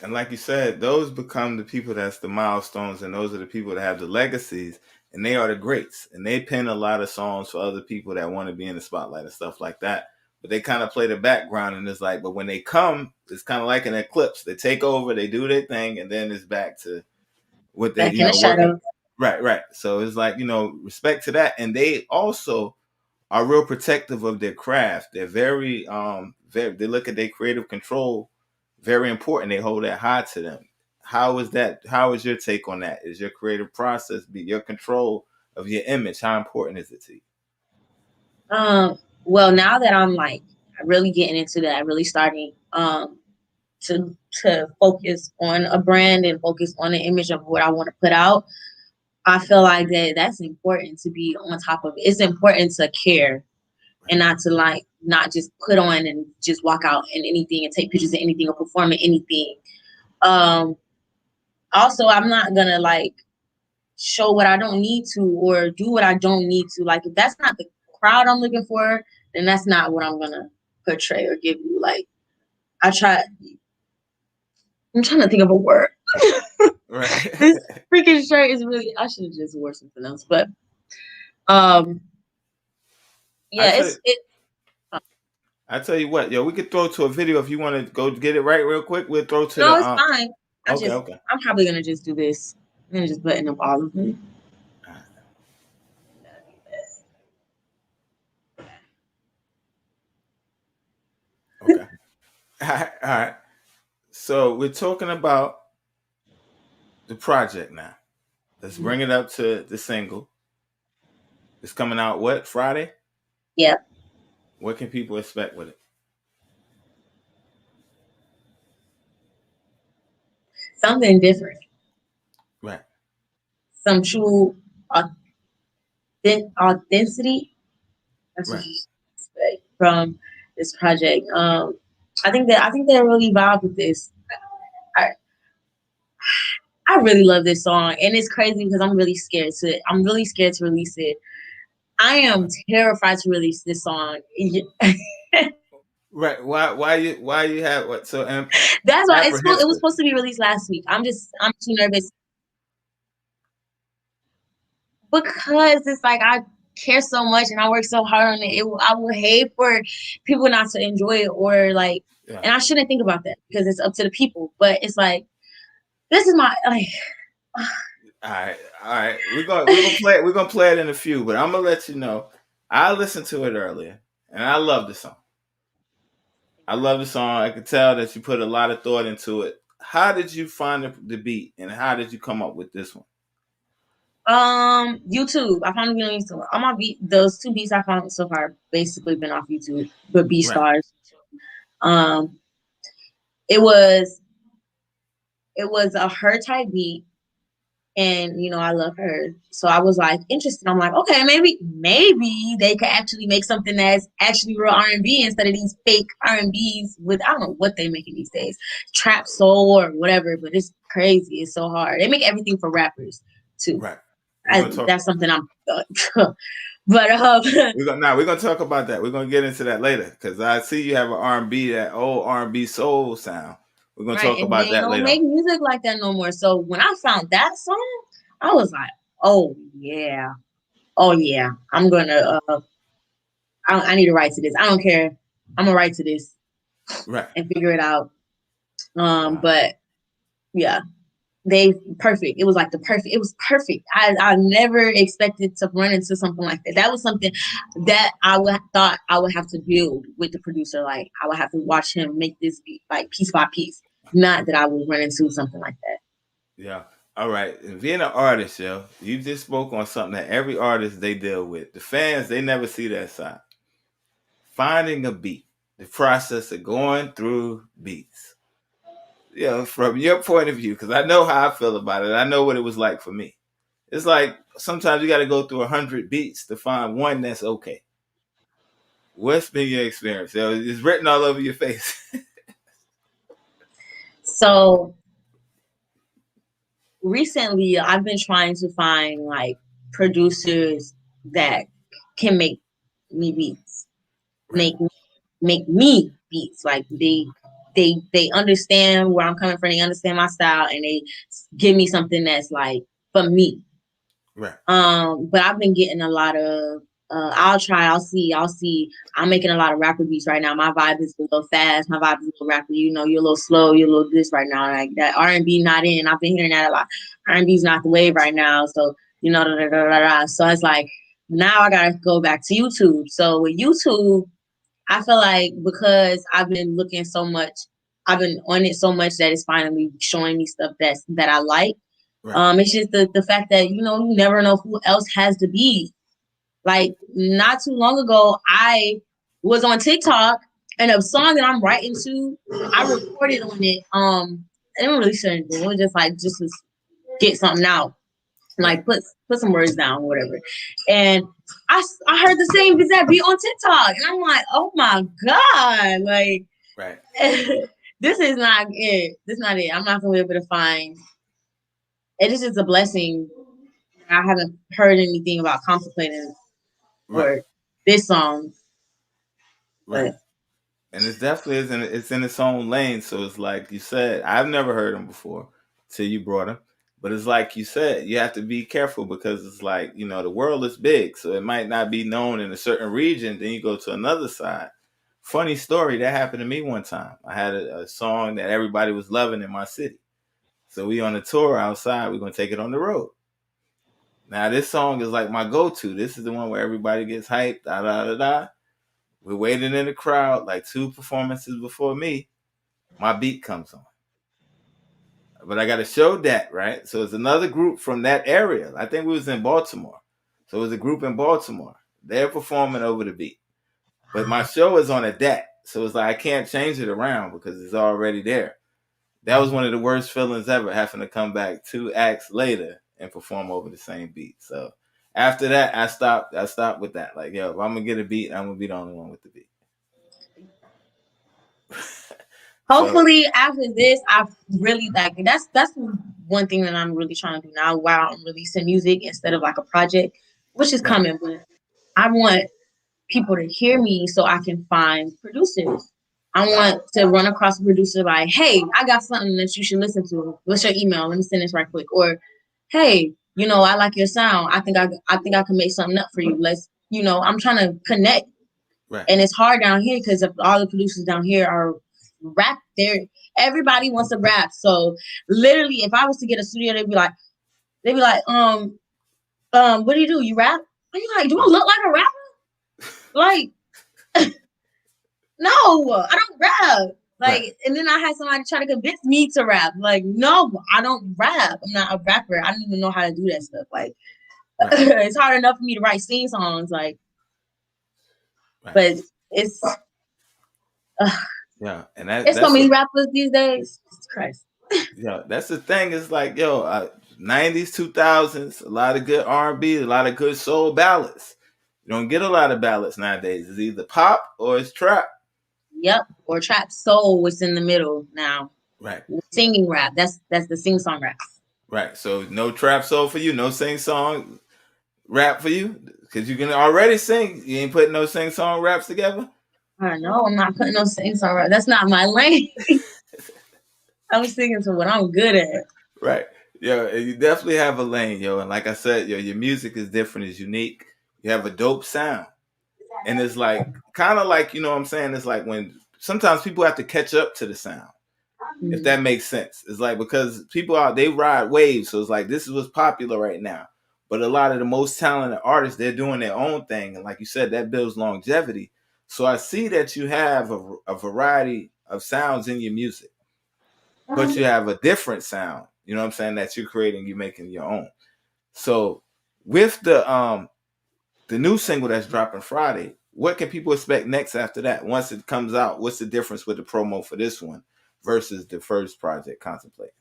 And like you said, those become the people that's the milestones, and those are the people that have the legacies, and they are the greats. And they pen a lot of songs for other people that want to be in the spotlight and stuff like that. But they kind of play the background, and it's like, but when they come, it's kind of like an eclipse. They take over, they do their thing, and then it's back to what they, Back in the working. shadow. Right, right. So it's like, respect to that. And they also are real protective of their craft. They're they look at their creative control very important. They hold that high to them. How is that? How is your take on that? Is your creative process, be your control of your image? How important is it to you? Well, now that I'm like really getting into that, really starting to focus on a brand and focus on the image of what I want to put out, I feel like that's important to be on top of it. It's important to care and not to not just put on and just walk out in anything and take pictures of anything or perform in anything. Um, Also, I'm not gonna show what I don't need to or do what I don't need to. Like if that's not the crowd I'm looking for, then that's not what I'm gonna portray or give you. Like I try. I'm trying to think of a word. Right. This freaking shirt is really. I should have just wore something else, but um, I yeah, tell you, it. I tell you what, yo, we could throw to a video if you want to go get it right real quick. We'll throw to No, the it's fine. Okay, okay. I'm probably gonna just do this. I'm gonna just button up all of them. All right. All right. So we're talking about the project now. Let's bring it up to the single. It's coming out what, Friday? Yeah, What can people expect with it? something different, Right. some true authenticity. That's what Right. you expect from this project. I think they really vibe with this. I I really love this song, and it's crazy because I'm really scared to release it. I am Right. terrified to release this song. Right. Why you have what so That's why it was apprehensive? supposed to be released last week. I'm too nervous because it's like I care so much and I work so hard on it. I would hate for people not to enjoy it or like, Yeah. and I shouldn't think about that because it's up to the people. But it's like this is my like. All right. All right. We're gonna play it in a few, but I'm gonna let you know. I listened to it earlier and I love the song. I love the song. I could tell that you put a lot of thought into it. How did you find the beat and how did you come up with this one? YouTube. I found a video on YouTube. All my those two beats I found so far basically been off YouTube, but B Right. stars. Um, it was it was a her type beat, and I love her, so I was like interested. I'm like, okay, maybe they could actually make something that's actually real R&B instead of these fake R&Bs with I don't know what they making these days, trap soul or whatever. But it's crazy. It's so hard. They make everything for rappers too. Right. We're gonna talk. That's something I'm. But We're gonna talk about that. We're gonna get into that later because I see you have an R&B, that old R&B soul sound. We're gonna right, talk and about they that don't later on. make music like that no more. So when I found that song, I was like, oh yeah, I'm gonna. I need to write to this. I don't care. I'm gonna write to this Right. and figure it out. Wow. But yeah, they perfect. It was like it was perfect. I never expected to run into something like that. That was something that I would thought I would have to build with the producer. Like I would have to watch him make this beat like piece by piece. Not that I would run into something like that. Yeah. All right. And being an artist, yo, you just spoke on something that every artist they deal with. The fans, they never see that side. Finding a beat, the process of going through beats. From your point of view, because I know how I feel about it. I know what it was like for me. It's like sometimes you got to go through 100 beats to find one that's okay. What's been your experience? It's written all over your face. So recently, I've been trying to find like producers that can make me beats, Right, make me beats. Like they understand where I'm coming from. They understand my style, and they give me something that's like for me. right, But I've been getting a lot of. I'll see. I'm making a lot of rapper beats right now. My vibe is a little fast. My vibe is a little rapper. You're a little slow. You're a little this right now. Like that R&B not in. I've been hearing that a lot. R&B's not the wave right now. So da, da, da, da, da. So it's like now I gotta go back to YouTube. So with YouTube, I feel like because I've been on it so much that it's finally showing me stuff that I like. right, It's just the fact that you never know who else has the beat. Like right, not too long ago, I was on TikTok and a song that I'm writing to, I recorded on it. I didn't really say anything. It was just like just to get something out, right, like put some words down, whatever. And I heard the same exact beat on TikTok, and I'm like, oh my god, like right, this is not it. This is not it. I'm not gonna be able to find. It is just a blessing. I haven't heard anything about contemplating right, or this song, right. but And it's definitely it's in its own lane. So it's like you said, I've never heard him before till you brought him. But it's like you said, you have to be careful because it's like, the world is big. So it might not be known in a certain region. Then you go to another side. Funny story, that happened to me one time. I had a song that everybody was loving in my city. So we on a tour outside, we're gonna take it on the road. Now this song is like my go-to. This is the one where everybody gets hyped, da da da da. We're waiting in the crowd like two performances before me. my beat comes on. But I got to show that, right? So it's another group from that area. I think we was in Baltimore. So it was a group in Baltimore. They're performing over the beat. But my show is on a DAT. So it's like I can't change it around because it's already there. That was one of the worst feelings ever, having to come back 2 acts later and perform over the same beat. So after that, I stopped with that. Like, yo, if I'm gonna get a beat, I'm gonna be the only one with the beat. So Hopefully after this, I really like that's one thing that I'm really trying to do now while I'm releasing music instead of like a project, which is right, coming, but I want people to hear me so I can find producers. I right, want to run across a producer like, hey, I got something that you should listen to. What's your email? Let me send this right quick. Or, hey, I like your sound. I think I can make something up for you. I'm trying to connect. right, And it's hard down here because all the producers down here are rap. Everybody wants to rap. So literally, if I was to get a studio, they'd be like, what do you do? You rap? Are you like, do I right, look like a rapper? Like, no, I don't rap. right, Like, and then I had somebody try to convince me to rap. Like, no, I don't rap. I'm not a rapper. I don't even know how to do that stuff. Like, right, it's hard enough for me to write sing songs. Like, right. but it's uh, Yeah, and there's so that's many rappers these days. Jesus Christ. yeah, that's the thing. It's like, yo, 90s, 2000s, a lot of good R&B, a lot of good soul ballads. You don't get a lot of ballads nowadays. It's either pop or it's trap. Yep. Or trap soul was in the middle now. Right, Singing rap. That's the sing song rap. right. So no trap soul for you, no sing song rap for you, because you can already sing. You ain't putting no sing song raps together. I don't know. I'm not putting no sing song rap. That's not my lane. I'm singing to what I'm good at. Right. Yo, and you definitely have a lane, yo. And like I said, yo, your music is different, it's unique. You have a dope sound. And it's like kind of like, you know what I'm saying? It's like when sometimes people have to catch up to the sound, if Mm. that makes sense. It's like because people out they ride waves, so it's like this is what's popular right now. But a lot of the most talented artists, they're doing their own thing, and like you said, that builds longevity. So I see that you have a variety of sounds in your music, but you have a different sound. You know what I'm saying, that you're creating, you're making your own. So with the new single that's dropping Friday, what can people expect next after that? Once it comes out, what's the difference with the promo for this one versus the first project, Contemplate?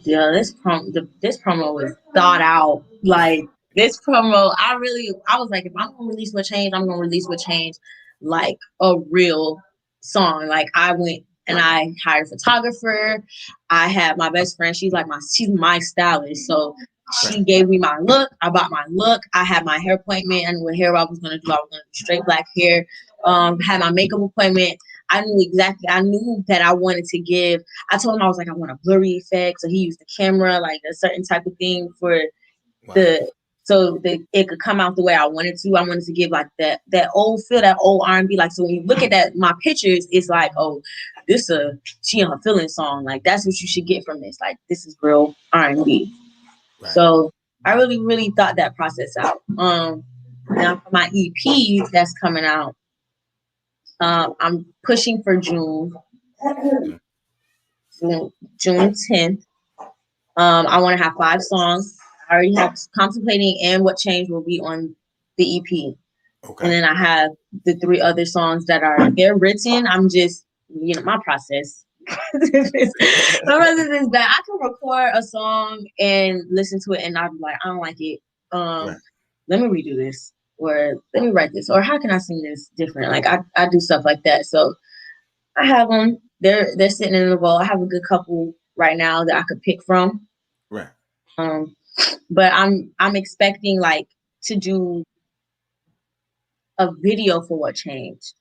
Yeah, this promo was thought out. Like this promo, I was like, if I'm gonna release what change, I'm gonna release what change, like a real song. Like I went and I hired a photographer. I had my best friend. She's my stylist. So Right, she gave me my look. I bought my look. I had my hair appointment and what hair I was gonna do. I was gonna do straight black hair. Had my makeup appointment. I knew that I wanted to give. I told him I was like, I want a blurry effect. So he used the camera, like a certain type of thing for wow, the so that it could come out the way I wanted to. I wanted to give like that old feel, that old R&B. Like so when you look at that my pictures, it's like, oh, this she and her feeling song. Like that's what you should get from this. Like this is real R&B. right, So I really, really thought that process out. Now for my EP that's coming out, I'm pushing for mm, June 10th. I want to have 5 songs. I already have Contemplating and What Change will be on the EP. And okay, then I have the 3 other songs they're written. I'm just, my process. My process is that I can record a song and listen to it and I'll be like, I don't like it. right, Let me redo this. Or let me write this. Or how can I sing this different? Like I do stuff like that. So I have them. They're sitting in the vault. I have a good couple right now that I could pick from. right, Um, but I'm expecting like to do a video for What Changed.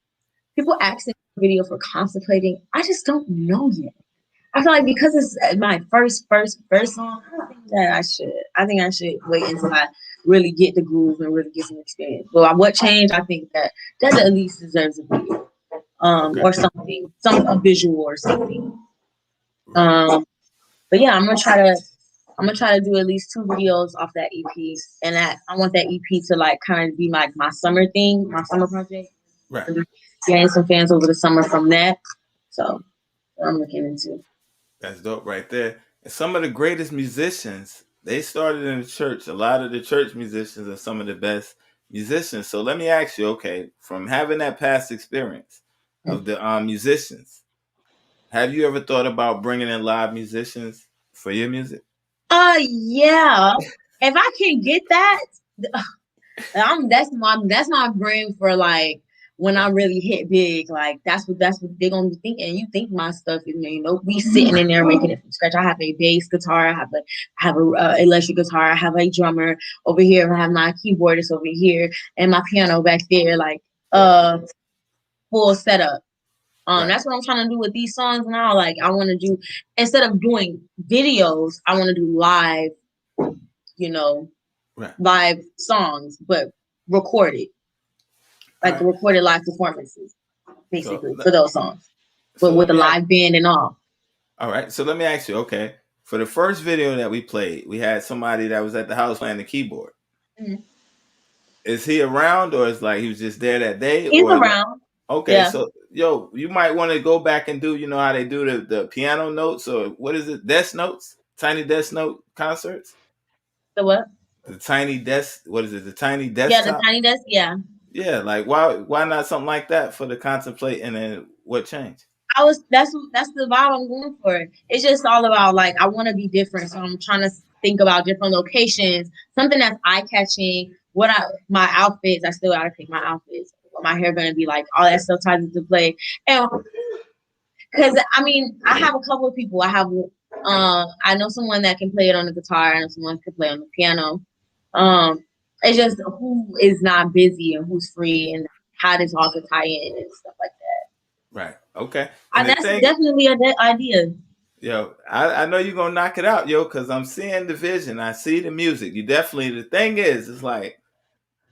People oh, asking for a video for Contemplating. I just don't know yet. I feel like because it's my first song, I don't think that I should. I think I should wait until I really get the groove and really get some experience. But What Changed, I think that at least deserves a video. okay, Or something, a visual or something. right, But yeah, I'm gonna try to do at least 2 videos off that EP, and that I want that EP to like kind of be like my summer thing, my summer project. right, Gain some fans over the summer from that. So I'm looking into. That's dope right there. And some of the greatest musicians, they started in the church. A lot of the church musicians are some of the best musicians. So let me ask you, okay, from having that past experience of the musicians, have you ever thought about bringing in live musicians for your music? Yeah. If I can get that, that's my brain for like when I Right, really hit big. Like that's what they're gonna be thinking. You think my stuff is, we sitting in there making it from scratch. I have a bass guitar. I have a electric guitar. I have a drummer over here. I have my keyboardist over here, and my piano back there. Like full setup. right, That's what I'm trying to do with these songs now. Like I want to do, instead of doing videos, I want to do live, you know, right. live songs, but recorded, All like right. recorded live performances, So, basically for those songs, but so let with a me ask. live band and all. All right. So let me ask you. Okay, for the first video that we played, we had somebody that was at the house playing the keyboard. Mhm. Is he around, or is like he was just there that day, He's or like, around. okay? Yeah. So yo, you might want to go back and do, you know how they do the piano notes, or what is it, desk notes, tiny desk note concerts, The what? the tiny desk. What is it? The tiny Yeah, the desktop. tiny desk. Yeah. Yeah, like why not something like that for the contemplate, and then what changed? That's the vibe I'm going for. It's just all about like I want to be different, so I'm trying to think about different locations, something that's eye catching. My outfits, I still gotta pick my outfits. What my hair gonna be like, all that stuff ties into play. And because I mean, I have a couple of people. I know someone that can play it on the guitar, and someone can play on the piano. Um, it's just who is not busy and who's free, and how this all could tie in and stuff like that. Right. Okay. And the That's thing, definitely a idea. yo, I know you're gonna knock it out, yo, because I'm seeing the vision. I see the music. You definitely. The thing is, it's like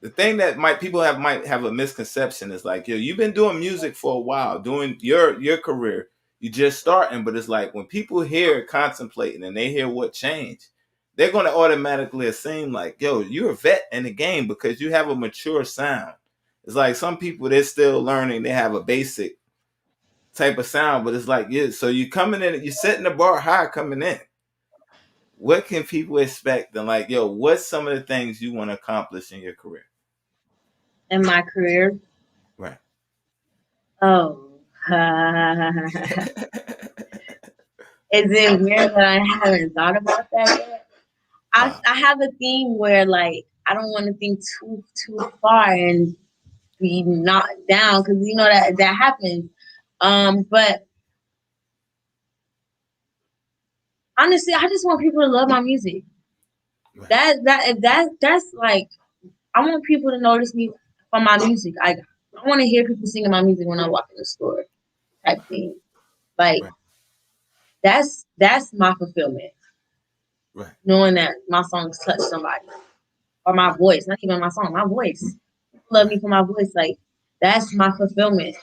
the thing that might have a misconception is like, yo, you've been doing music for a while, doing your career. You just starting, but it's like when people hear contemplating and they hear what changed, they're gonna automatically assume like, yo, you're a vet in the game because you have a mature sound. It's like some people they're still learning. They have a basic type of sound, but it's like, yeah, so you coming in, you're setting the bar high coming in. What can people expect? And like, yo, what's some of the things you want to accomplish in your career? In my career. Right. Oh, is it weird that I haven't thought about that yet? Wow. I have a thing where like I don't want to think too far and be knocked down because that happens. But honestly, I just want people to love my music. Right. That's like I want people to notice me for my music. I want to hear people singing my music when I walk in the store, type thing. Like Right. that's my fulfillment, Right. knowing that my songs touch somebody or my Right. voice, not even my song, my voice. Love Right. me for my voice, like that's my fulfillment.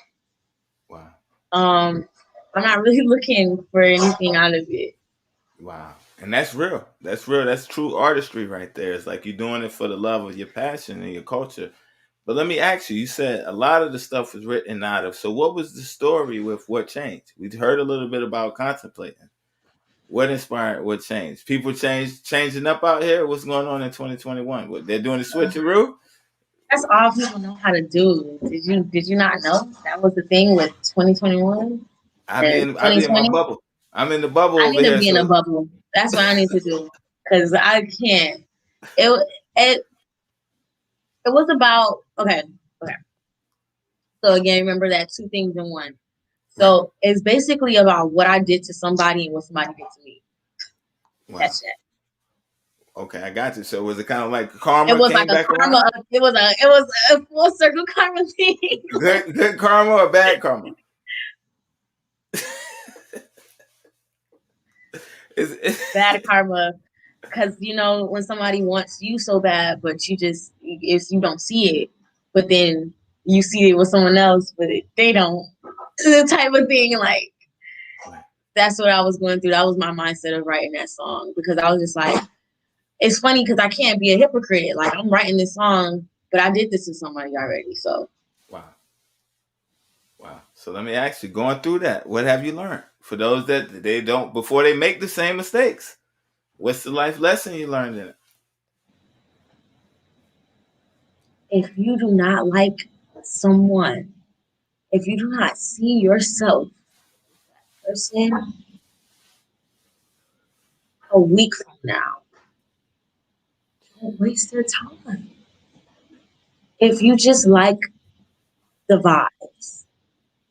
Wow. I'm not really looking for anything out of it. Wow. And that's real. That's real. That's true artistry right there. It's like you're doing it for the love of your passion and your culture. But let me ask you, you said a lot of the stuff was written out of. So what was the story with what changed? We heard a little bit about contemplating. What inspired what changed? People changing up out here? What's going on in 2021? What they're doing the switcheroo? That's all people know how to do. Did you not know that was the thing with 2021 and I be in my 2020? bubble. I'm in the bubble I over need to here. be in a So bubble. That's what I need to do because I can't. It it it was about okay. So again, remember that two things in one. right. So it's basically about what I did to somebody and what somebody did to me. Wow. That's it. Okay, I got you. So was it kind of like It karma was like came a back karma. around? It was a full circle karma thing. Good karma or bad karma? Bad karma, because when somebody wants you so bad, but you don't see it, but then you see it with someone else, but they don't. The type of thing, like Right. that's what I was going through. That was my mindset of writing that song because I was just like, it's funny because I can't be a hypocrite. Like I'm writing this song, but I did this to somebody already. So Wow. Wow. So let me ask you, going through that, what have you learned? For those that they don't, before they make the same mistakes, what's the life lesson you learned in it? If you do not like someone, if you do not see yourself person a week from now, don't waste their time. If you just like the vibes,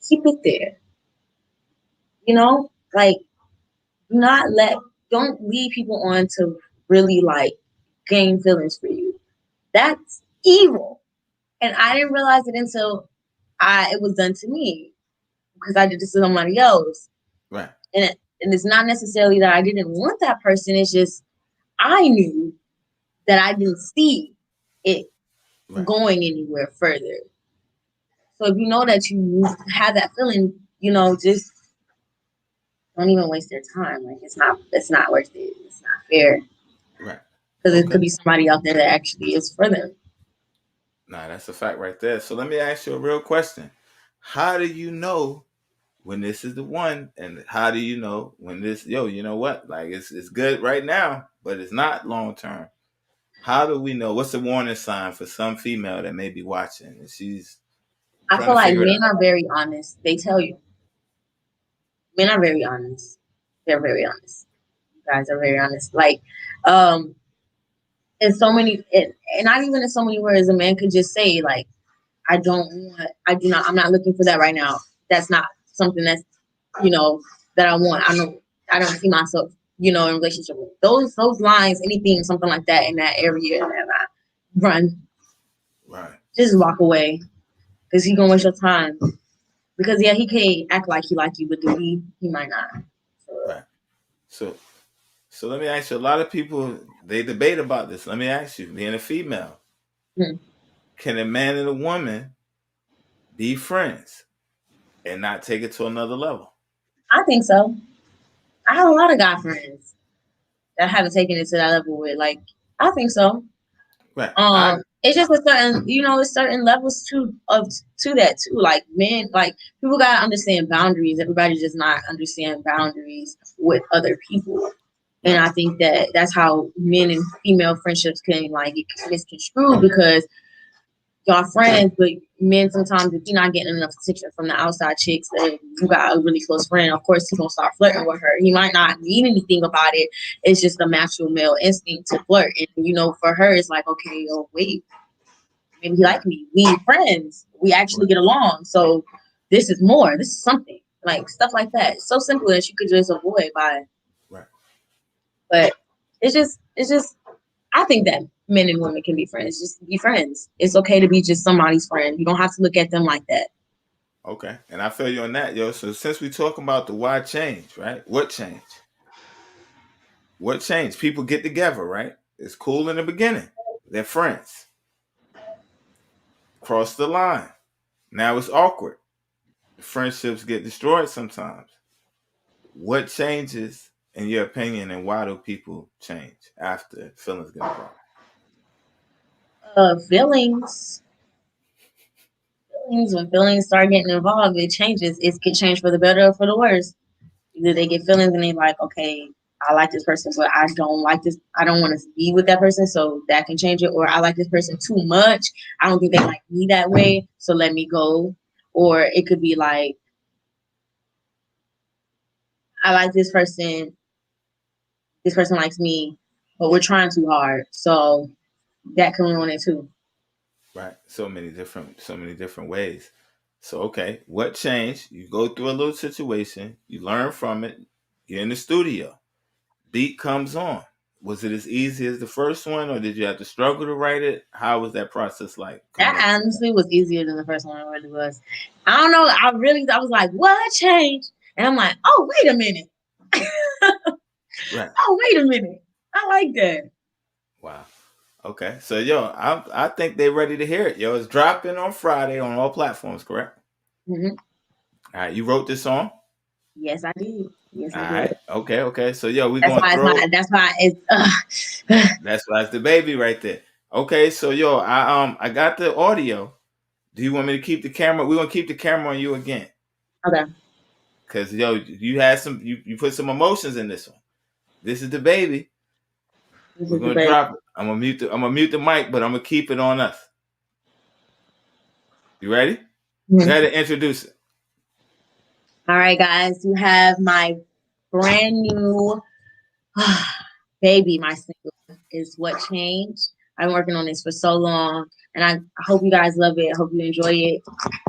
keep it there. You know, like do not let don't lead people on to really like gain feelings for you. That's evil. And I didn't realize it until I it was done to me because I did this to somebody else. Right, And it's not necessarily that I didn't want that person. It's just I knew that I didn't see it right, going anywhere further. So if you know that you have that feeling, you know, just don't even waste their time. Like it's not worth it. It's not fair right. because it Okay. could be somebody out there that actually is for them. Nah, that's a fact right there. So let me ask you a real question. How do you know when this is the one, and how do you know when this, yo, you know what? Like it's good right now, but it's not long term. How do we know? What's the warning sign for some female that may be watching and she's I trying feel to like figure it men out? are very honest. They tell you. Men are very honest. They're very honest. You guys are very honest. Like, um, in so many, and not even in so many words, a man could just say like, I do not, I'm not looking for that right now. That's not something that's, you know, that I want. I don't see myself, you know, in a relationship with those lines, anything, something like that in that area, and I run, Right, just walk away because he gonna waste your time. Because yeah, he can act like he like you, but do he might not. So, right. So so let me ask you, a lot of people they debate about this. Let me ask you, being a female, hmm, can a man and a woman be friends and not take it to another level? I think so. I have a lot of guy friends that I haven't taken it to that level with. Like, I think so. Right. I It's just a certain, you know, it's certain levels to that too. Like men, like people gotta understand boundaries. Everybody does not understand boundaries with other people. And right, I think that that's how men and female friendships can like get misconstrued because y'all friends, but men sometimes if you're not getting enough attention from the outside chicks, and you got a really close friend, of course he's gonna start flirting with her. He might not mean anything about it. It's just a natural male instinct to flirt. And you know, for her it's like, okay, oh wait, maybe he right, like me. We friends. We actually right, get along. So this is more. This is something. Like stuff like that. It's so simple that you could just avoid by right. but it's just I think that men and women can be friends. Just be friends. It's okay to be just somebody's friend. You don't have to look at them like that. Okay. And I feel you on that, yo. So since we talking about the why change, right? What change? What changed? People get together, right? It's cool in the beginning. They're friends. Cross the line. Now it's awkward. Friendships get destroyed sometimes. What changes, in your opinion, and why do people change after feelings get involved? Feelings. Feelings when feelings start getting involved, it changes. It can change for the better or for the worse. Either they get feelings and they like, okay, I like this person, but I don't like this. I don't want to be with that person, so that can change it. Or I like this person too much. I don't think they like me that way, so let me go. Or it could be like, I like this person. This person likes me, but we're trying too hard, so that can ruin it too. Right. So many different ways. So okay, what changed? You go through a little situation, you learn from it, you're in the studio. Beat comes on. Was it as easy as the first one, or did you have to struggle to write it? How was that process like coming up? That honestly was easier than the first one. It really was. I don't know. I was like, what changed? And I'm like, oh wait a minute. Right. Oh wait a minute. I like that. Wow. Okay. So yo, I think they're ready to hear it. Yo, it's dropping on Friday on all platforms, correct? Hmm. All right. You wrote this song? Yes, I did. Yes, All I did. right. Okay. Okay. So yo, we're That's gonna why it's throw. my. That's why it's. That's why it's the baby right there. Okay. So yo, I got the audio. Do you want me to keep the camera? We're gonna keep the camera on you again. Okay. Cause yo, you had some you put some emotions in this one. This is the baby. This We're is the gonna base. drop it. I'm gonna mute the mic, but I'm gonna keep it on us. You ready? Go ahead and introduce it. All right, guys. You have my brand new baby. My single is What Changed. I've been working on this for so long, and I hope you guys love it. I hope you enjoy it.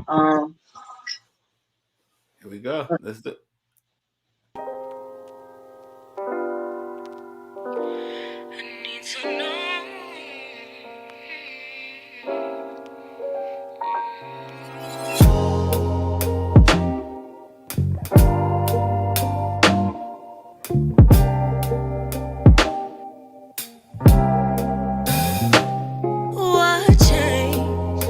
Um, Here we go. Let's do. I need to know what changed.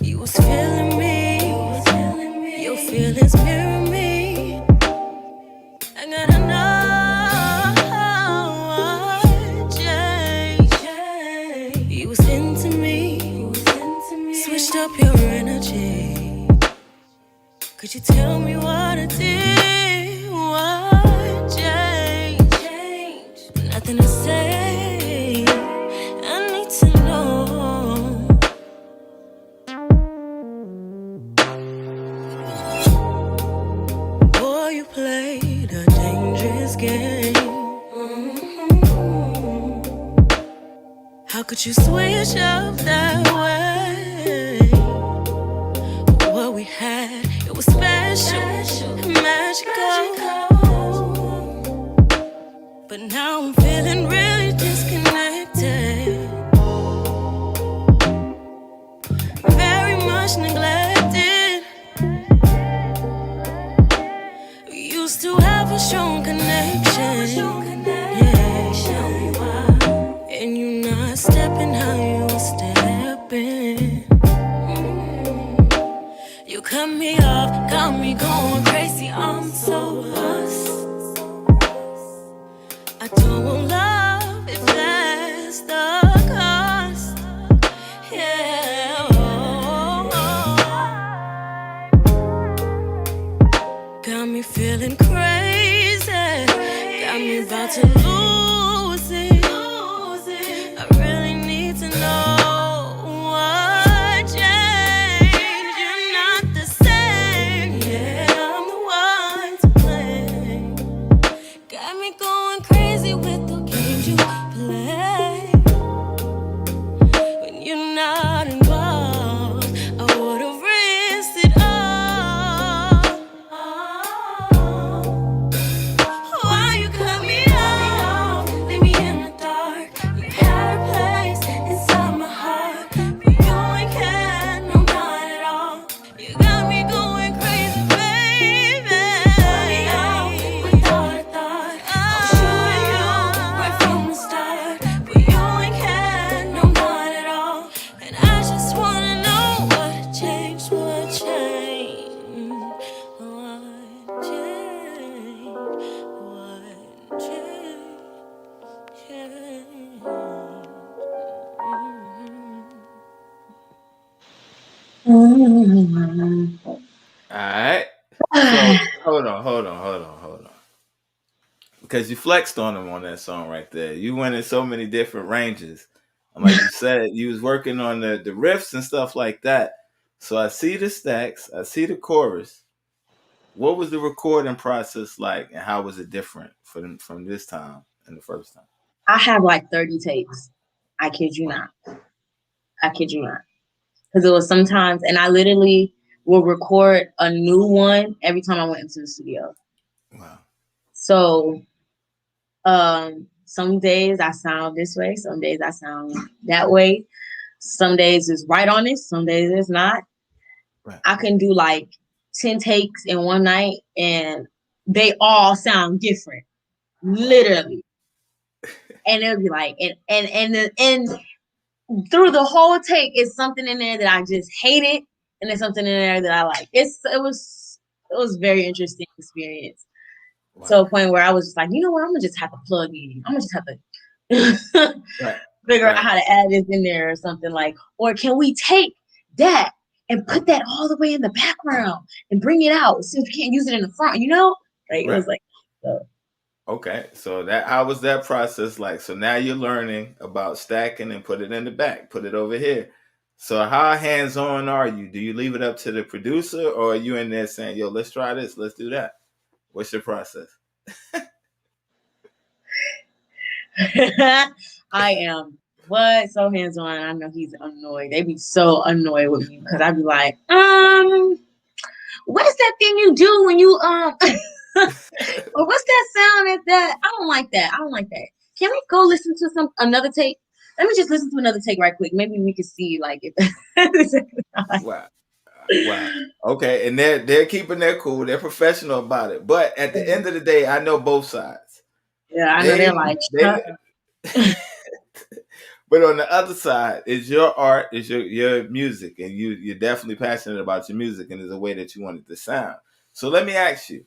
You was feeling me, your feelings mirror me. I gotta know what changed. You was into me, switched up your energy. Could you tell me what I did? What changed? Nothing to say. I need to know. Boy, you played a dangerous game. How could you switch up that way? What we had, it was special, magical. But now I'm feeling really disconnected, very much neglected. We used to have a strong connection, yeah. And you not stepping how you were stepping. You cut me off, got me going crazy. I'm so lost. I don't want love if that's the cost. Yeah. Got me feeling crazy. Got me about to lose it. I really need to know what changed. You're not the same. Yeah, I'm the one to blame. Got me going crazy with the games you play. When you're not involved, I would've risked it all. Why you cut me off? Leave me in the dark. You had a place inside my heart, but you ain't care, no, not at all. You got me going crazy, baby. Cut me off without a thought. I was shooting you right from the start, but you ain't care, no, not at all. And I just wanna know what changed, what changed, what changed, what changed. All right. So hold on. Because you flexed on him on that song right there. You went in so many different ranges. And like you said, you was working on the riffs and stuff like that. So I see the stacks, I see the chorus. What was the recording process like, and how was it different from this time and the first time? I have like 30 takes. I kid you not. I kid you not. Because it was sometimes, and I literally will record a new one every time I went into the studio. Wow. So some days I sound this way, some days I sound that way. Some days it's right on it, some days it's not. Right. I can do like 10 takes in one night and they all sound different. Literally. And it'll be like and through the whole take is something in there that I just hated and there's something in there that I like. It was very interesting experience. Wow. To a point where I was just like, you know what, I'm gonna just have to plug in. I'm gonna just have to figure out how to add this in there or something like, or can we take that and put that all the way in the background and bring it out since we can't use it in the front, you know? Like it Right. was like so. Okay. So that how was that process like? So now you're learning about stacking and put it in the back, put it over here. So how hands on are you? Do you leave it up to the producer or are you in there saying, yo, let's try this, let's do that? What's your process? I am what so hands on. I know he's annoyed. They be so annoyed with me because I be like, what is that thing you do when you or what's that sound at that? I don't like that. I don't like that. Can we go listen to some another take? Let me just listen to another take right quick. Maybe we can see like if Wow. Wow. Okay. And they're keeping their cool. They're professional about it. But at the end of the day, I know both sides. yeah, I know They they're like, they but on the other side is your art, is your music, and you're definitely passionate about your music, and there's a way that you want it to sound. So let me ask you,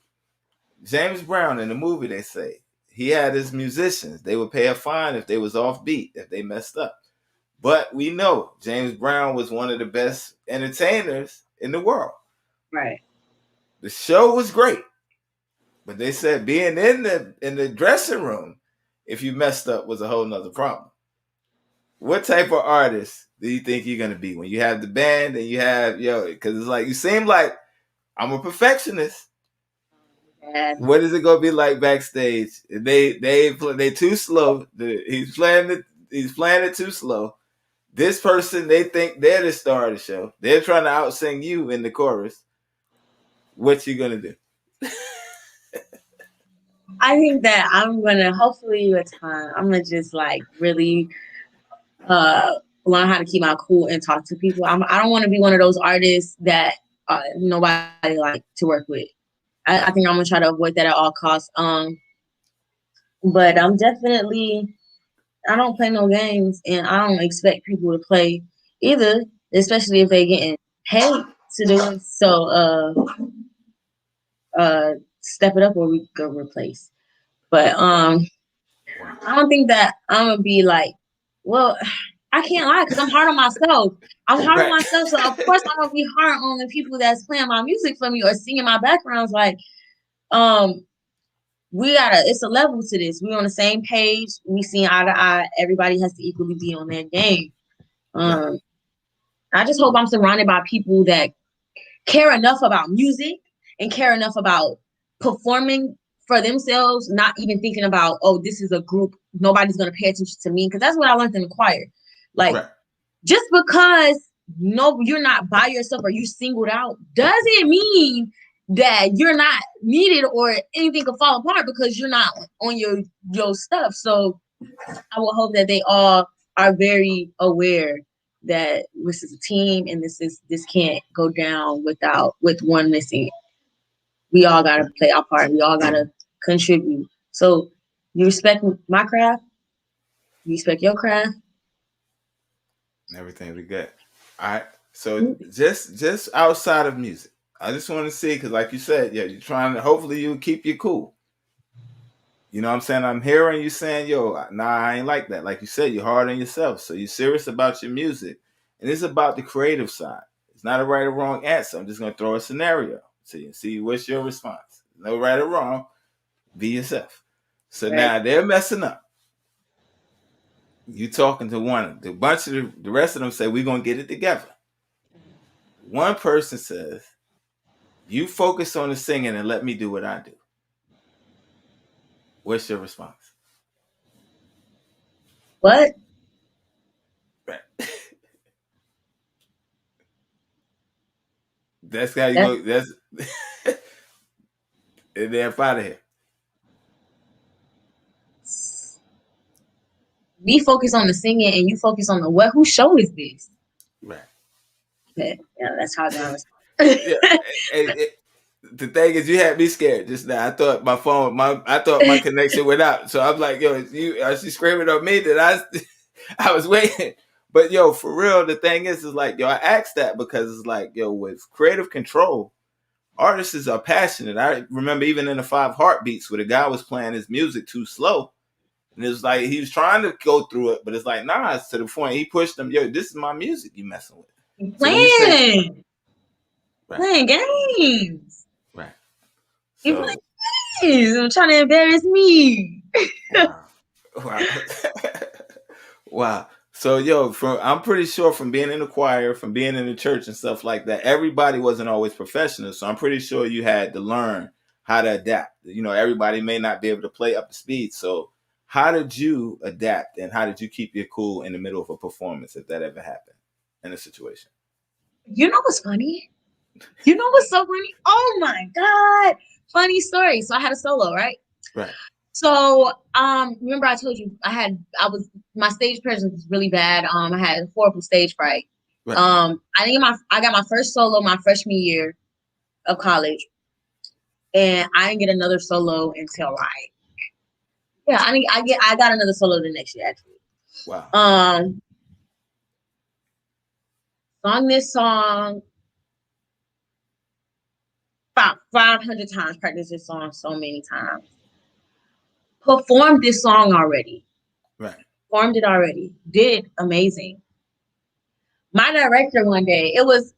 James Brown in the movie, they say he had his musicians. They would pay a fine if they was off beat, if they messed up. But we know James Brown was one of the best entertainers in the world. right. The show was great, but they said being in the dressing room, if you messed up, was a whole nother problem. What type of artist do you think you're gonna be when you have the band and you have because it's like you seem like I'm a perfectionist. And What is it gonna be like backstage? They too slow. He's playing it too slow. This person, they think they're the star of the show. They're trying to outsing you in the chorus. What you gonna do? I think that I'm gonna hopefully with time I'm gonna just like really uh learn how to keep my cool and talk to people. I don't want to be one of those artists that nobody like to work with. I think I'm gonna try to avoid that at all costs. But I'm definitely I don't play no games and I don't expect people to play either, especially if they getting paid to do it. So step it up or we go replace. But Wow. I don't think that I'm gonna be like, well, I can't lie because I'm hard on myself. I'm hard on Right. myself, so of course I'm gonna be hard on the people that's playing my music for me or singing my backgrounds. Like, um, we gotta. It's a level to this. We're on the same page. We see eye to eye. Everybody has to equally be on their game. Right. Um, I just hope I'm surrounded by people that care enough about music and care enough about performing for themselves, not even thinking about, oh, this is a group, nobody's gonna pay attention to me. Because that's what I learned in the choir. Like, Right. just because no, you're not by yourself or you singled out, doesn't mean that you're not needed or anything could fall apart because you're not on your stuff. So I will hope that they all are very aware that this is a team and this can't go down with one missing. We all gotta play our part. We all gotta contribute. So you respect my craft, you respect your craft. Everything we got. All right. So just outside of music, I just want to see because, like you said, yeah, you're trying to. Hopefully, you keep you cool. You know what I'm saying? I'm hearing you saying, yo, nah, I ain't like that. Like you said, you're hard on yourself. So you're serious about your music. And it's about the creative side. It's not a right or wrong answer. I'm just going to throw a scenario to you and see what's your response. No right or wrong. Be yourself. So Right. now they're messing up. You talking to one. The bunch of the rest of them say, we're going to get it together. One person says, you focus on the singing and let me do what I do. What's your response? What? Right. That's how you That's go. That's and they're out of here. we focus on the singing and you focus on the what? Whose show is this? Right. Okay. Yeah, that's how I Yeah. respond. The thing is, you had me scared just now. I thought I thought my connection went out. So I'm like, yo, are she screaming at me that I was waiting? But yo, for real, the thing is like, yo, I asked that because it's like, yo, with creative control, artists are passionate. I remember even in the Five Heartbeats where the guy was playing his music too slow. And it was like he was trying to go through it, but it's like, nah, it's to the point he pushed them, yo, this is my music you messing with. So when you say Playing. Right. Playing games. Right. You So playing games. I'm trying to embarrass me. wow. Wow. Wow. So yo, from I'm pretty sure from being in the choir, from being in the church and stuff like that, everybody wasn't always professional. So I'm pretty sure you had to learn how to adapt. You know, everybody may not be able to play up to speed. So how did you adapt and how did you keep your cool in the middle of a performance if that ever happened in a situation? You know what's funny? You know what's so funny? Oh my God. Funny story. So I had a solo, right? Right. So, remember I told you my stage presence was really bad. I had horrible stage fright. Right. I got my first solo my freshman year of college, and I didn't get another solo until like, yeah, I got another solo the next year actually. Wow. Um, Sung this song about 500 times, practiced this song so many times, performed this song already, Right. performed it already, did amazing. My director one day, I was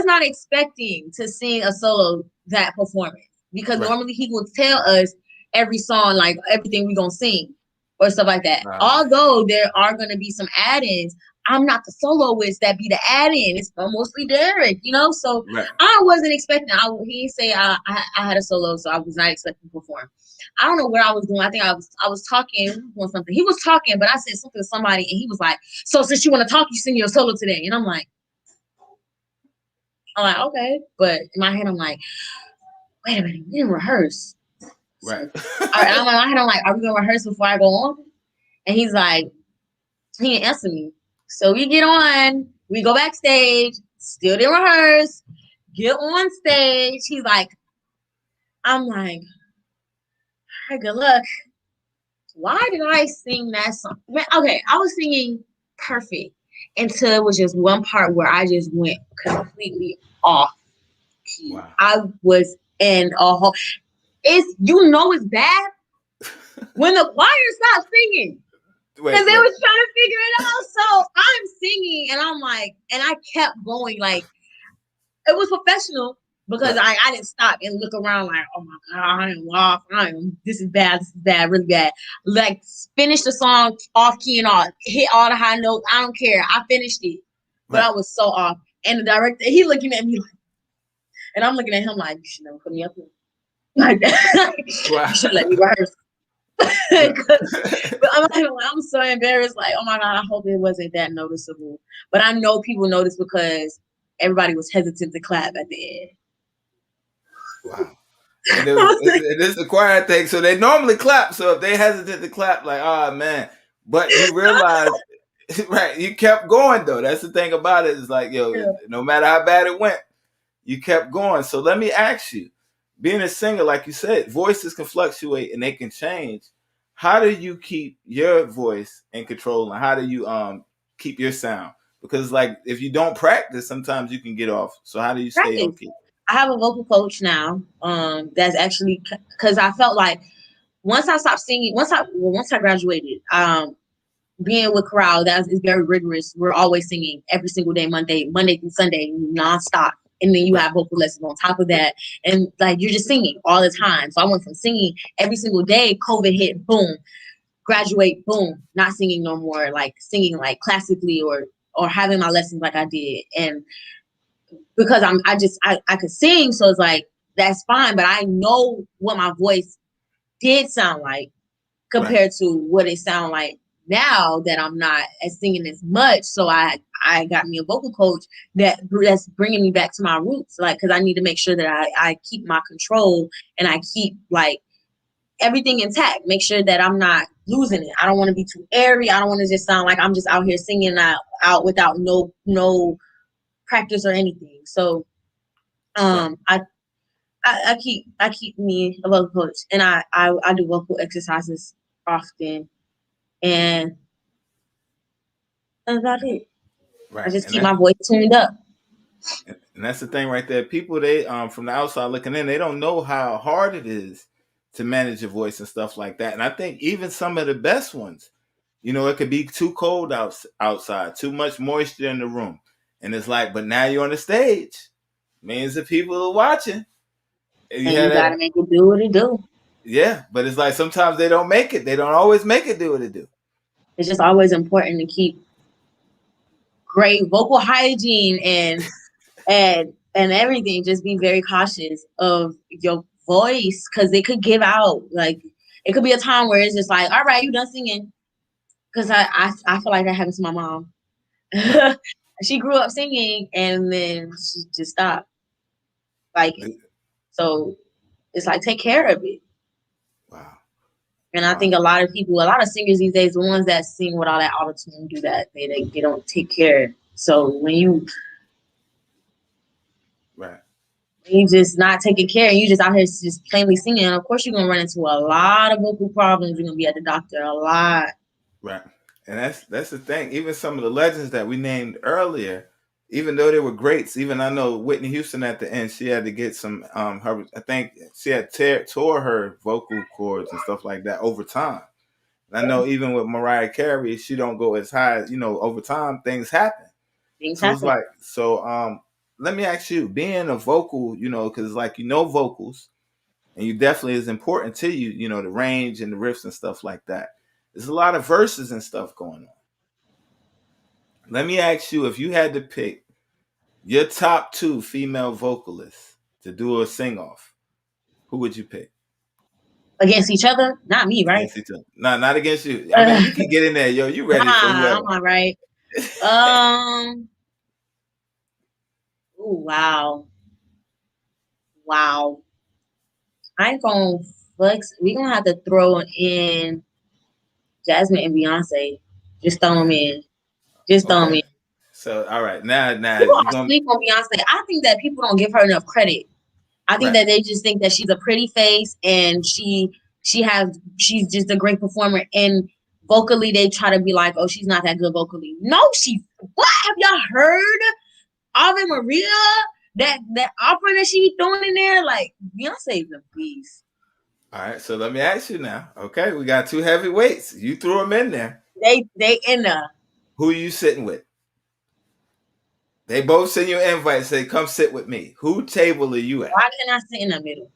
not expecting to sing a solo that performance because Right. normally he would tell us every song, like everything we gonna sing or stuff like that. Right. Although there are gonna be some add-ins, I'm not the soloist that be the add-in. It's mostly Derek, you know. So Right. I wasn't expecting. He didn't say I had a solo, so I was not expecting to perform. I don't know where I was going. I think I was talking on something. He was talking, but I said something to somebody, and he was like, "So since you want to talk, you sing your solo today." And I'm like, okay. But in my head, I'm like, wait a minute, we didn't rehearse. So, Right. all right, I'm in my head, I'm like, are we gonna rehearse before I go on? And he's like, he didn't answer me. So we get on, we go backstage, still didn't rehearse, get on stage. He's like, I'm like, all right, good luck. Why did I sing that song? Man, okay, I was singing perfect until it was just one part where I just went completely off key. Wow. I was in a whole. It's bad when the choir stopped singing because Wait, they wait. was trying to figure it out. So I'm singing and I'm like, and I kept going like it was professional because Right. I didn't stop and look around like, oh my God, I am off. This is bad, really bad. Like finish the song off key and all, hit all the high notes. I don't care. I finished it, but Right. I was so off. And the director, he looking at me like, and I'm looking at him like, you should never put me up here like that. Wow. You should let me rehearse. But I'm so embarrassed. Like, oh my God, I hope it wasn't that noticeable. But I know people noticed because everybody was hesitant to clap at the end. Wow. And it I was was like, it is the choir thing. So they normally clap. So if they hesitate to clap, like, oh man. But you realize, right, you kept going though. That's the thing about it. Is like, yo, yeah. no matter how bad it went, you kept going. So let me ask you, being a singer, like you said, voices can fluctuate and they can change. How do you keep your voice in control and how do you keep your sound? Because like if you don't practice, sometimes you can get off. So how do you stay on Practice. key? I have a vocal coach now. That's actually because I felt like once I stopped singing, once I graduated, being with chorale, that is very rigorous. We're always singing every single day, Monday through Sunday, nonstop. And then you Right. have vocal lessons on top of that. And like you're just singing all the time. So I went from singing every single day, COVID hit, boom, graduate, boom, not singing no more, like singing like classically or having my lessons like I did. And because I could sing, so it's like that's fine, but I know what my voice did sound like Right. compared to what it sound like now that I'm not as singing as much. So I got me a vocal coach that's bringing me back to my roots, like because I need to make sure that I keep my control and I keep like everything intact. Make sure that I'm not losing it. I don't want to be too airy. I don't want to just sound like I'm just out here singing out without no practice or anything. So Right. I keep me a vocal coach and I do vocal exercises often and that's about it. I Right. just keep my voice tuned up. And that's the thing right there. People they from the outside looking in, they don't know how hard it is to manage your voice and stuff like that. And I think even some of the best ones, you know, it could be too cold outside, too much moisture in the room. And it's like, but now you're on the stage, millions of people are watching. And you And had you that, gotta make it do what it do. yeah. But it's like sometimes they don't make it. They don't always make it do what it do. It's just always important to keep great vocal hygiene and everything. Just be very cautious of your voice because it could give out. Like it could be a time where it's just like, all right, you done singing. Because I feel like that happened to my mom. Right. She grew up singing and then she just stopped. Like so, it's like take care of it. Wow. And I Wow. think a lot of people, a lot of singers these days, the ones that sing with all that auto tune do that. They don't take care. So Right. when you just not taking care and you just out here just plainly singing, of course you're gonna run into a lot of vocal problems. You're gonna be at the doctor a lot. Right. And that's the thing. Even some of the legends that we named earlier, even though they were greats, even I know Whitney Houston at the end, she had to get some her I think she had tore her vocal cords and stuff like that over time. And I know even with Mariah Carey, she don't go as high, over time things happen. Things So it's happen. like let me ask you, being a vocal, because like vocals, and you definitely is important to you, the range and the riffs and stuff like that. There's a lot of verses and stuff going on. Let me ask you, if you had to pick your top two female vocalists to do a sing off, who would you pick? Against each other, not me, right? Against each other. No, not against you. I mean, you can get in there, yo. You Nah, ready for I'm whoever. all right. Um. Ooh, wow. Wow. I ain't gonna flex. We gonna have to throw in Jasmine and Beyonce. Just throw them in. Just throw them Okay. in. So all right. Now People you're are gonna sleep on Beyonce. I think that people don't give her enough credit. I think right, that they just think that she's a pretty face and she's just a great performer. And vocally, they try to be like, oh, she's not that good vocally. No, she's what? Have y'all heard Ave Maria? That opera that she be throwing in there, like Beyonce's a beast. all right. So let me ask you now. Okay, we got two heavyweights. You threw them in there. They in there. Who are you sitting with? They both send you an invite and say, come sit with me. Who table are you at? Why can't I sit in the middle?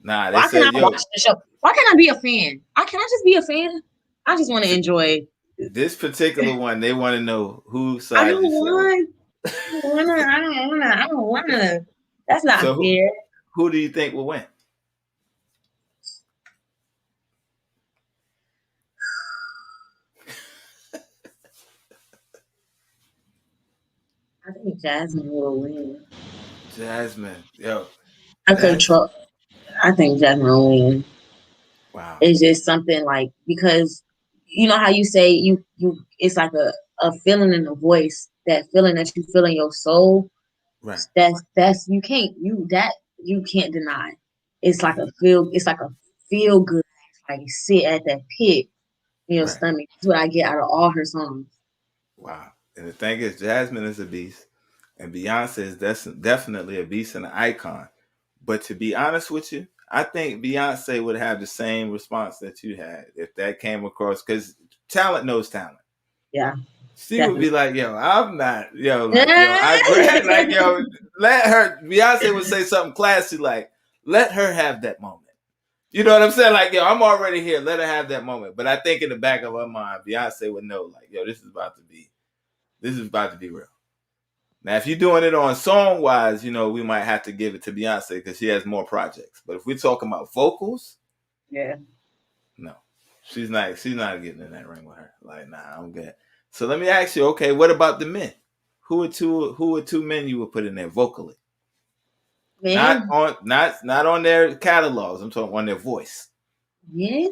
Nah, they Why can't I said, yo, watch the show? Why can't I be a fan? Can I just be a fan? I just want to enjoy. this particular one, they want to know whose I side don't you sit on. want. I don't wanna. That's not So fair. who do you think will win? I think Jasmine will win. Jasmine. Yo, I that's control. I think Jasmine will win. wow. It's just something like because you know how you say you it's like a feeling in the voice, that feeling that you feel in your soul. Right. That's you can't deny. It's like Okay. a feel. It's like a feel good. Like sit at that pit in your Right. stomach. That's what I get out of all her songs. Wow. And the thing is, Jasmine is a beast, and Beyonce is definitely a beast and an icon. But to be honest with you, I think Beyonce would have the same response that you had if that came across, because talent knows talent. Yeah, She would definitely. be like, yo, I'm not, I agree. Like, yo, let her, Beyonce would say something classy like, let her have that moment. You know what I'm saying? Like, yo, I'm already here. Let her have that moment. But I think in the back of her mind, Beyonce would know, like, yo, this is about to be real. Now, if you're doing it on song wise, we might have to give it to Beyonce because she has more projects. But if we're talking about vocals, Yeah. no, she's not. She's not getting in that ring with her. Like, nah, I'm good. So let me ask you, okay, what about the men? Who are two men you would put in there vocally? Not Man, on not on their catalogs. I'm talking on their voice. yeah.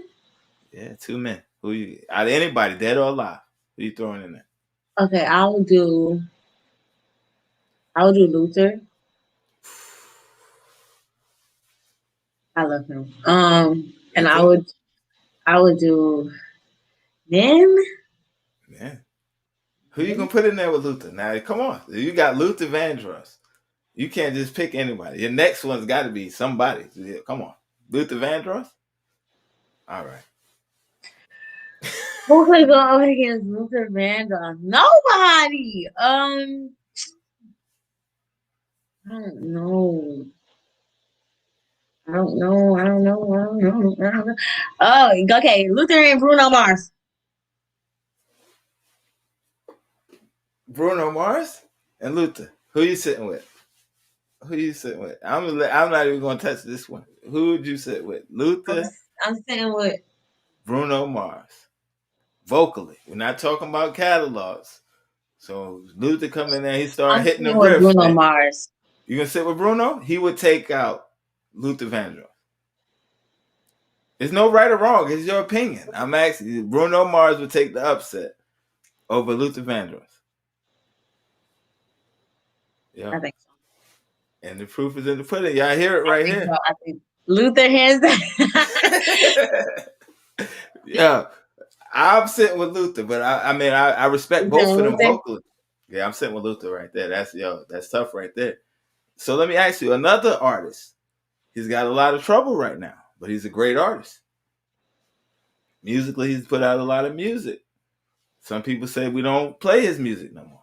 Yeah, two men. Who you out of anybody, dead or alive? Who you throwing in there? Okay, I will do Luther. I love him. Me And too. I would do them. Man. Who you gonna put in there with Luther? Now come on. You got Luther Vandross. You can't just pick anybody. Your next one's gotta be somebody. Yeah, come on. Luther Vandross? All right. Who could go up against Luther Vandross? Nobody. I don't know. I don't know. I don't know. I don't know. I don't know. Oh, okay. Luther and Bruno Mars. Bruno Mars and Luther. Who you sitting with? Who you sitting with? I'm not even gonna touch this one. Who would you sit with? I'm, Luther, I'm sitting with. Bruno Mars. Vocally, we're not talking about catalogs. So Luther come in there, he started I'm hitting the sitting with riff, Bruno man. Mars. You gonna sit with Bruno? He would take out Luther Vandross. There's no right or wrong. It's your opinion. I'm asking. Bruno Mars would take the upset over Luther Vandross. Yeah. I think so. And the proof is in the pudding. Y'all hear it I right think so. here. I think Luther hands down. Yeah. I'm sitting with Luther, but I respect both of them Luther. vocally. Yeah, I'm sitting with Luther right there. That's tough right there. So let me ask you, another artist. He's got a lot of trouble right now, but he's a great artist. Musically, he's put out a lot of music. Some people say we don't play his music no more.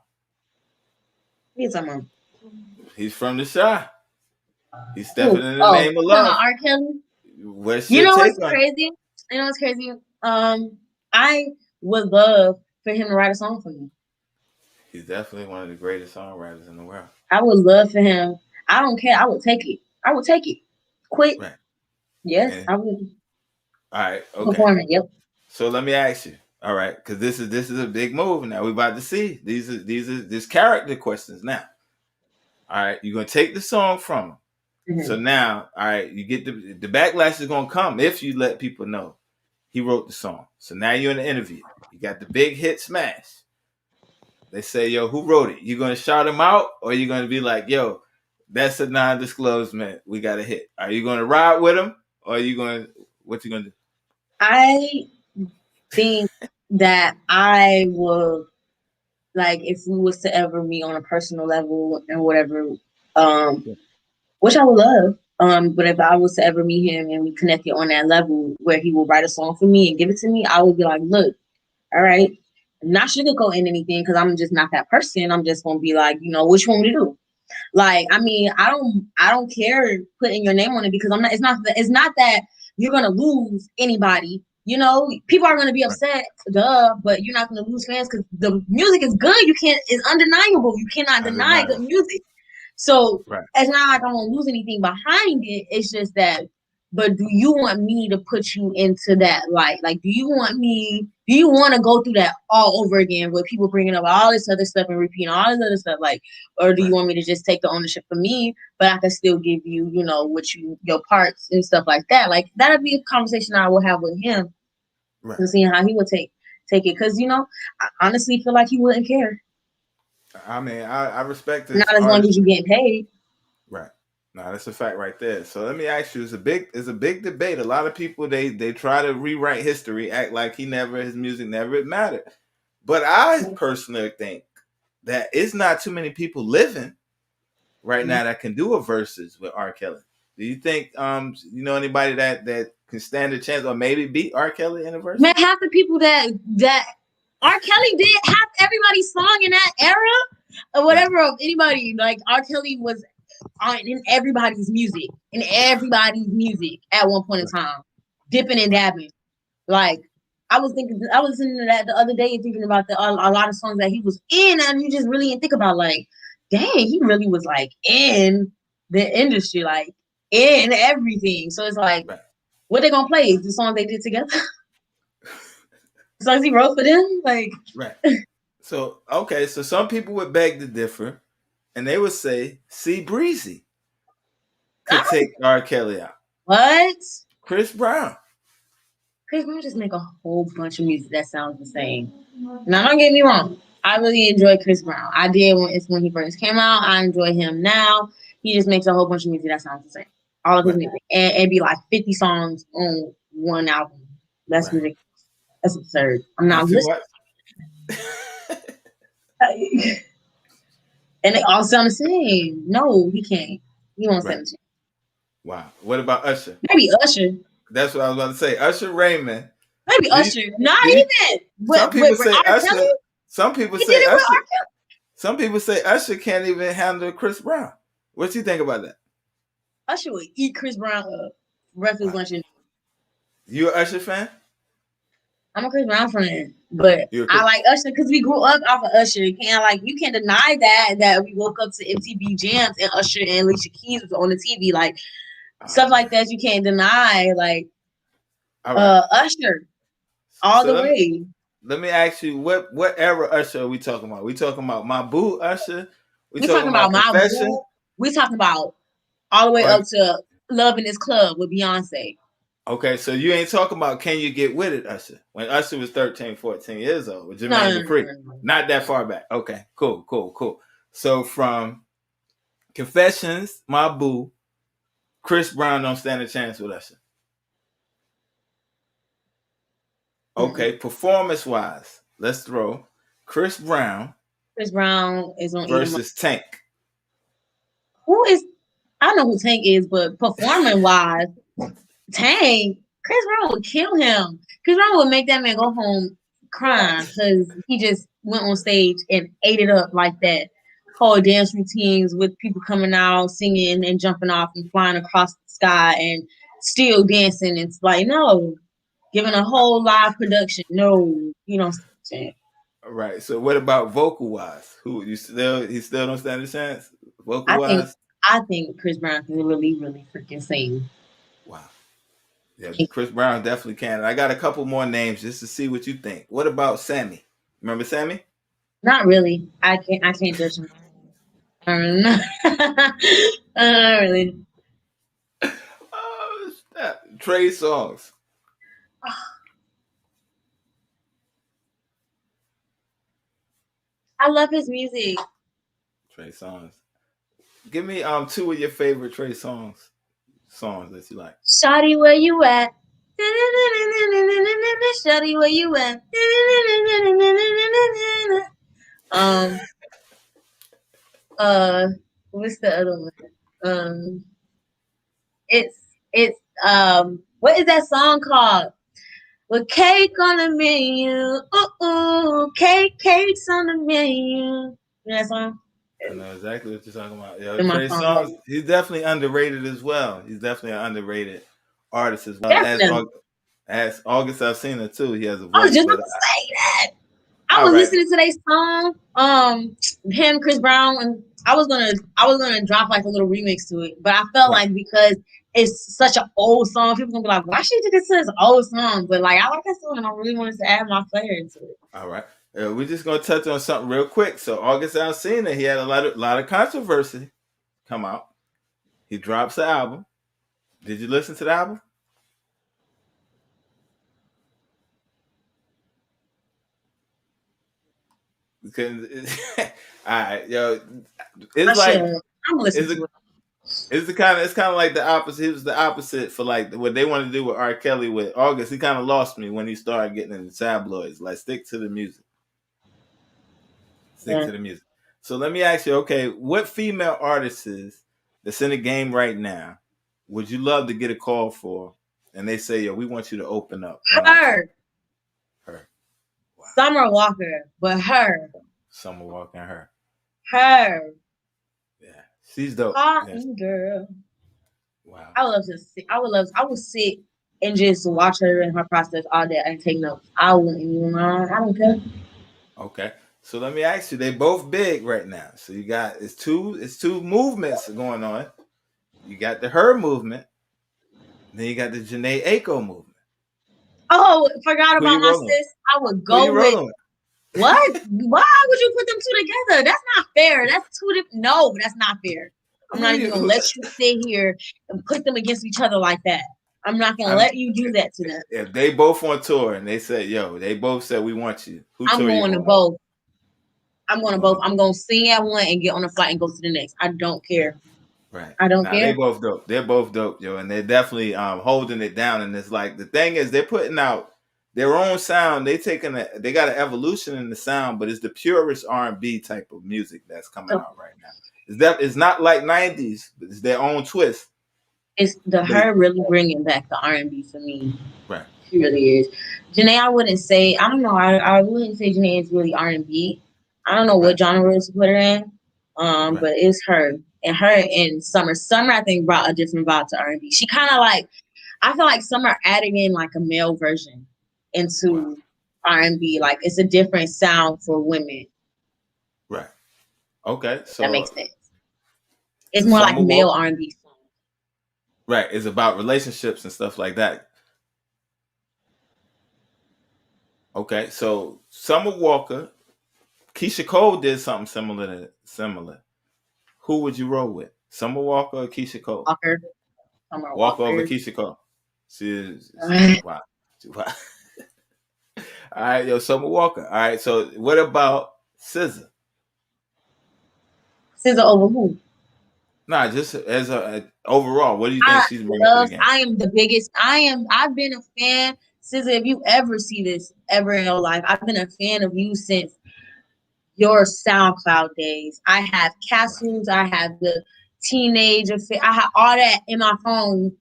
He's someone. He's from the Shy. He's stepping Who? in the Oh, name of you talking about love. R. Kelly? What's You your know take what's on it? crazy? You know what's crazy? I would love for him to write a song for me. He's definitely one of the greatest songwriters in the world. I would love for him. I don't care. I would take it. I would take it. Quit. Right. Yes, And, I would all right. Okay. perform it. Yep. So let me ask you. All right, because this is a big move now. We're about to see these character questions now. All right, you're gonna take the song from him. Mm-hmm. So now, all right, you get the backlash is gonna come if you let people know he wrote the song. So now you're in the interview. You got the big hit smash. They say, yo, who wrote it? You gonna shout him out, or you gonna be like, yo, that's a non-disclosement. We got a hit. Are you gonna ride with him, or are you gonna what you gonna do? I think that I will, like, if we was to ever meet on a personal level and whatever, which I would love. But if I was to ever meet him and we connected on that level where he will write a song for me and give it to me, I would be like, look, all right, I'm not sugarcoating anything because I'm just not that person. I'm just gonna be like, what you want me to do? Like, I mean, I don't care putting your name on it because I'm not. It's not that you're gonna lose anybody. People are gonna be upset, duh, but you're not gonna lose fans because the music is good. It's undeniable. You cannot deny good Undeniable. music. So Right. it's not like I won't lose anything behind it. It's just that. But do you want me to put you into that light? Like, do you want to go through that all over again with people bringing up all this other stuff and repeating all this other stuff? Like, or do you want me to just take the ownership for me, but I can still give you, your parts and stuff like that? Like, that'd be a conversation I will have with him Right. and seeing how he would take it. Because, I honestly feel like he wouldn't care. I mean, I respect this. Not as long as you're getting paid. Right. No, that's a fact right there. So let me ask you: it's a big debate. A lot of people they try to rewrite history, act like his music never mattered. But I personally think that it's not too many people living right now that can do a verses with R. Kelly. Do you think you know anybody that can stand a chance or maybe beat R. Kelly in a verse? Man, half the people that R. Kelly did, half everybody's song in that era or whatever of anybody, like R. Kelly was in everybody's music, at one point in time, dipping and dabbing. Like, I was listening to that the other day and thinking about a lot of songs that he was in, and you just really think about, like, dang, he really was like in the industry, like in everything. So it's like, what they gonna play? The songs they did together, the songs he wrote for them, like. Right. So okay, so some people would beg to differ, and they would say, "See, Breezy could take R. Kelly out." What? Chris Brown just make a whole bunch of music that sounds the same. Now, don't get me wrong. I really enjoy Chris Brown. I did when he first came out. I enjoy him now. He just makes a whole bunch of music that sounds the same. All of his music. And it'd be like 50 songs on one album. That's ridiculous. That's absurd. I'm not listening. And they all sound the same. No, he can't. He won't sound the same. Wow. What about Usher? Maybe Usher. That's what I was about to say. Usher Raymond. Maybe Usher. Not even. Some people say Usher. Some people say Usher. Some people say Usher can't even handle Chris Brown. What you think about that? Usher would eat Chris Brown up. Breakfast, Wow. lunch, and You a Usher fan? I'm a Chris Brown fan, but You a I Chris? like Usher because we grew up off of Usher. You can't deny that we woke up to MTV Jams and Usher and Alicia Keys was on the TV, like Oh stuff like man. that. You can't deny, like All right. Usher all So the way. let me ask you, what era Usher are we talking about? We talking about My Boo Usher? We We talking talking about about my Confession? boo. We talking about all the way Or up to Love in This Club with Beyonce. okay, so you ain't talking about Can You Get With It Usher? When Usher was 13, 14 years old with No, Jermaine no, no, Dupri. no, no. Not that far back. Okay, cool, cool, cool. So from Confessions, My Boo, Chris Brown don't stand a chance with Usher. Mm-mm. Okay, performance wise, let's throw Chris Brown Chris Brown is on either. versus Tank. Who is? I know who Tank is, but performing wise, Tank, Chris Brown would kill him. Chris Brown would make that man go home crying because he just went on stage and ate it up like that. Whole dance routines with people coming out, singing and jumping off and flying across the sky and still dancing. It's like, no, giving a whole live production. No, you don't stand a chance. Right. So what about vocal wise? Who you still he still don't stand a chance? Vocal I think wise? I think Chris Brown can really, really freaking sing. Wow. Yeah, Chris Brown definitely can. I got a couple more names just to see what you think. What about Sammy? Remember Sammy? Not really. I can't judge him. Not really. Oh, snap. Trey Songs. I love his music. Trey Songs. Give me two of your favorite Trey songs that you like. Shawty, where you at? Shawty, where you at? Um, uh, what's the other one? Um, it's what is that song called? With cake on the menu, cake's on the menu. You know that song? I know exactly what you're talking about. Yo, In my Trey phone. Songz, he's definitely underrated as well. He's definitely an underrated artist as well. Definitely. As August Alsina too, he has a I was voice. just about But to say that. I all was right, listening to their song, him, Chris Brown, and I was gonna drop like a little remix to it, but I felt right, like because it's such an old song, people gonna be like, "Why she did this to this old song?" But like, I like that song, and I really wanted to add my flair into it. all right. We're just gonna touch on something real quick. So August Alsina, he had a lot of controversy come out. He drops the album. Did you listen to the album? Because all right, yo, I it's should. like I'm gonna listen it's to it. it's kind of like the opposite. It was the opposite for like what they wanted to do with R. Kelly with August. He kind of lost me when he started getting in the tabloids. Like stick to the music. Stick Yeah. to the music. So let me ask you, okay, what female artists that's in the game right now would you love to get a call for? And they say, yo, we want you to open up on our show. Her, Her. Wow. Summer Walker, but her, Summer Walker and her. her, Yeah. She's dope. Yes. cotton girl. Wow. I would love to sit. I would sit and just watch her and her process all day and take notes. I wouldn't even know. I don't care. Okay. So let me ask you, they both big right now. So you got it's two movements going on. You got the her movement, then you got the Janae Aiko movement. Oh, forgot Who about you my rolling with? sis. I would Who you go with rolling with? what? Why would you put them two together? That's not fair. That's two different. No, that's not fair. I'm not even gonna let you sit here and put them against each other like that. I'm not gonna let you do that to them. If they both on tour and they said, yo, they both said we want you. Who I'm tour you going to going? both. I'm going to You both. going I'm going to sing at one and get on a flight and go to the next. I don't care. right. I don't Nah, they care. both dope. They're both dope, yo, and they're definitely holding it down. And it's like the thing is they're putting out their own sound. They got an evolution in the sound, but it's the purest R&B type of music that's coming out right now. It's not like 90s, but it's their own twist. It's her really bringing back the R&B for me. Right. She really is. Janae, I wouldn't say. I don't know. I wouldn't say Janae is really R&B. I don't know what genre to put her in. Right. But it's her, and her and Summer. Summer, I think, brought a different vibe to R&B. She kind of like, I feel like Summer added in like a male version Wow. into R&B. Like it's a different sound for women. Right. Okay. If that makes sense. It's So more like Summer male Walker. R&B song. Right. It's about relationships and stuff like that. Okay. So Summer Walker, Keisha Cole did something similar. Who would you roll with? Summer Walker or Keisha Cole? Walker, Summer Walker over Walker. Keisha Cole. Wow. Wow. All right, yo, Summer Walker. All right, so what about SZA? SZA over who? Nah, just as a overall, what do you think she's bringing to the game? I am the biggest. I've been a fan. SZA, if you ever see this ever in your life, I've been a fan of you since your SoundCloud days. I have Castles. I have the Teenage. I have all that in my phone.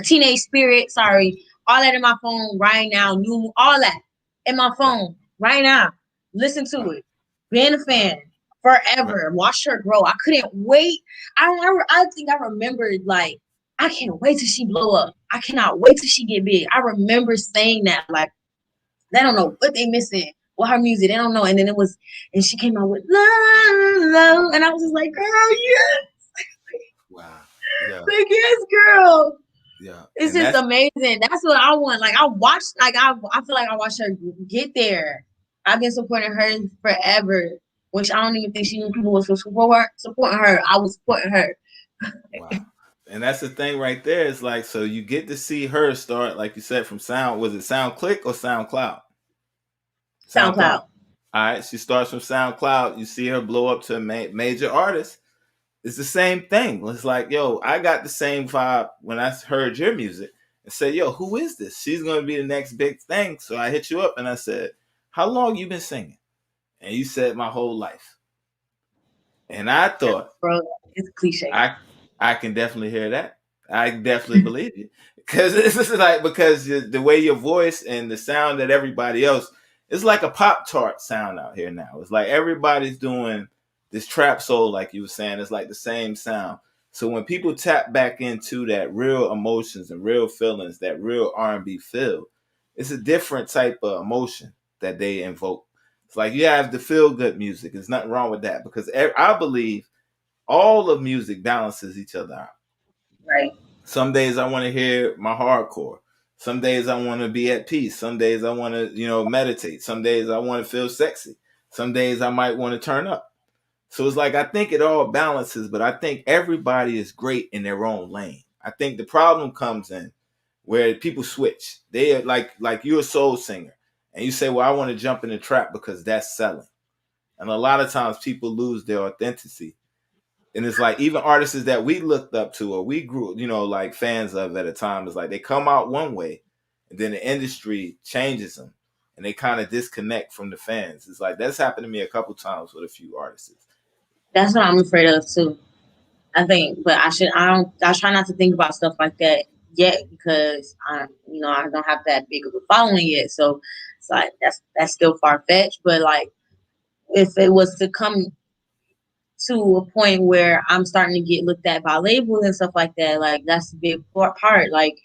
Teenage Spirit. Sorry, all that in my phone right now. New, all that in my Right, phone right now. Listen to right, it. Being a right, fan right. forever. Watch her grow. I couldn't wait. I think I remembered like I can't wait till she blow up. I cannot wait till she get big. I remember saying that like they don't know what they missing with her music. They don't know. And then it was, and she came out with love, love, and I was just like, girl, yes, Wow. Yeah, like yes, girl. yeah. It's And just that's amazing. That's what I want. Like I watched, like I feel like I watched her get there. I've been supporting her forever, which I don't even think she knew people was supporting her. I was supporting her. wow. And that's the thing right there. It's like so you get to see her start, like you said, from Sound. Was it Sound Click or SoundCloud? SoundCloud. SoundCloud. All right, she starts from SoundCloud. You see her blow up to a major artist. It's the same thing. It's like, yo, I got the same vibe when I heard your music and said, yo, who is this? She's gonna be the next big thing. So I hit you up and I said, how long you been singing? And you said my whole life. And I thought, Bro, it's cliche. I can definitely hear that. I definitely believe you because this is like because the way your voice and the sound that everybody else, it's like a pop chart sound out here now. It's like everybody's doing this trap soul, like you were saying. It's like the same sound. So when people tap back into that real emotions and real feelings, that real R&B feel, it's a different type of emotion that they invoke. It's like you have the feel good music. There's nothing wrong with that because I believe all of music balances each other out. Right. Some days I want to hear my hardcore. Some days I want to be at peace. Some days I want to, meditate. Some days I want to feel sexy. Some days I might want to turn up. So it's like I think it all balances, but I think everybody is great in their own lane. I think the problem comes in where people switch. They are like you're a soul singer and you say, well, I want to jump in the trap because that's selling. And a lot of times people lose their authenticity. And it's like even artists that we looked up to or we grew, like fans of at a time, is like they come out one way and then the industry changes them and they kind of disconnect from the fans. It's like that's happened to me a couple times with a few artists. That's what I'm afraid of too. I think, but I try not to think about stuff like that yet because I don't have that big of a following yet. So it's like that's still far fetched. But like, if it was to come to a point where I'm starting to get looked at by labels and stuff like that, like that's a big part. Like,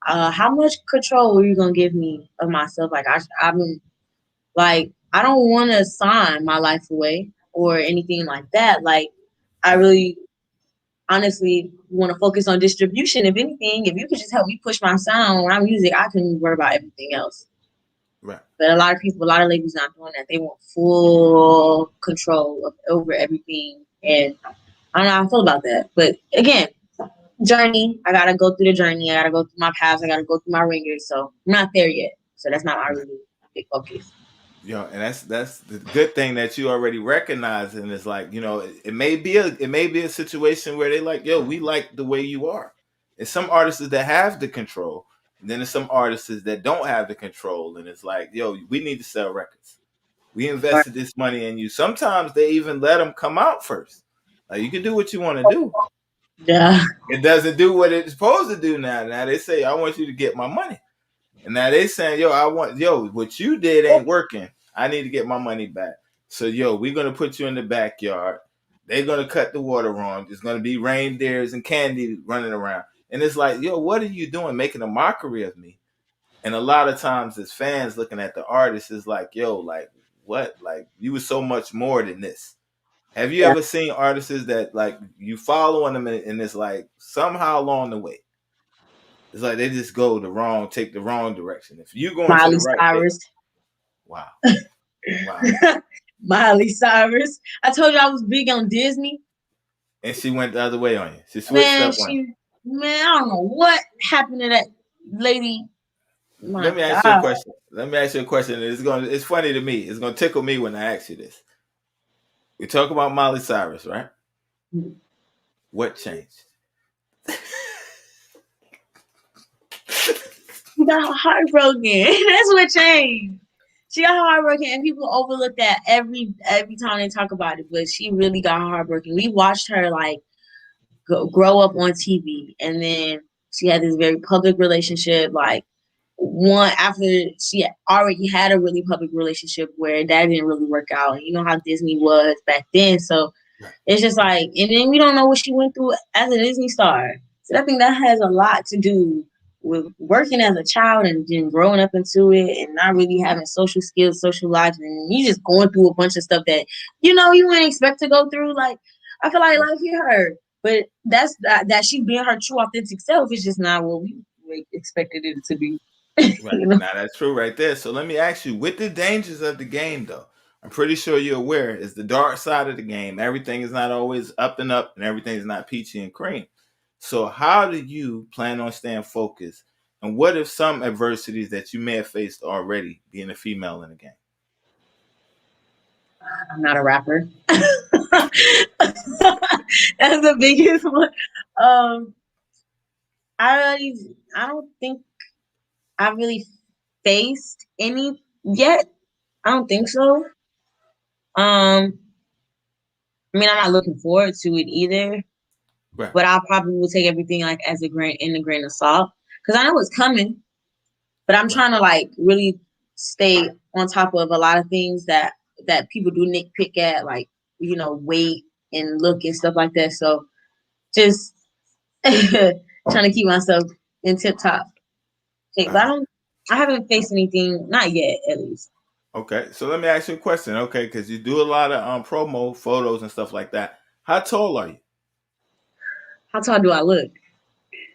how much control are you gonna give me of myself? Like, I'm like, I don't want to sign my life away or anything like that. Like, I Right. really honestly want to focus on distribution. If anything, if you could just help me push my sound, my music, I can worry about everything else. Right. But a lot of labels not doing that. They want full control over everything. And I don't know how I feel about that. But again, journey. I gotta go through the journey. I gotta go through my paths. I gotta go through my ringers. So I'm not there yet. So that's not my Right. really big focus. And that's the good thing that you already recognize, and it's like it may be a situation where they like, yo, we like the way you are. And some artists that have the control, and then there's some artists that don't have the control, and it's like, yo, we need to sell records. We Right. invested this money in you. Sometimes they even let them come out first. Like you can do what you want to do. Yeah. It doesn't do what it's supposed to do now. Now they say, I want you to get my money. And now they saying, what you did ain't working. I need to get my money back. So, we're gonna put you in the backyard. They're gonna cut the water on. There's gonna be reindeers and candy running around, and it's like, yo, what are you doing, making a mockery of me? And a lot of times, as fans looking at the artist, is like, yo, like what? Like you were so much more than this. Have you Yeah. ever seen artists that like you following them and it's like somehow along the way, it's like they just take the wrong direction. If you go into Miley the right, Cyrus. wow, wow. Miley Cyrus. I told you I was big on Disney. And she went the other way on you. She switched Man, up on you. I don't know what happened to that lady. My Let me ask you a God. question. It's funny to me. It's gonna tickle me when I ask you this. We talk about Miley Cyrus, right? What changed? She got heartbroken. That's what changed. She got heartbroken, and people overlook that every time they talk about it. But she really got heartbroken. We watched her like grow up on TV, and then she had this very public relationship. Like one after she already had a really public relationship where that didn't really work out. And you know how Disney was back then, so it's just like, and then we don't know what she went through as a Disney star. So I think that has a lot to do with working as a child and then growing up into it and not really having social skills, social life, and you just going through a bunch of stuff that you wouldn't expect to go through. Like I feel like life hit her, but that she being her true authentic self is just not what we expected it to be. Right. Now that's true right there. So let me ask you, with the dangers of the game though, I'm pretty sure you're aware is the dark side of the game. Everything is not always up and everything is not peachy and cream. So how do you plan on staying focused? And what if some adversities that you may have faced already being a female in the game? I'm not a rapper. That's the biggest one. Um, I don't think I really faced any yet. I don't think so. I mean, I'm not looking forward to it either. Right. But I probably will take everything like as a grain of salt because I know it's coming. But I'm Right. trying to like really stay on top of a lot of things that people do nitpick at, like weight and look and stuff like that. So just trying to keep myself in tip top shape. But Uh-huh. I haven't faced anything, not yet, at least. Okay. So let me ask you a question. Okay, because you do a lot of promo photos and stuff like that. How tall are you? How tall do I look?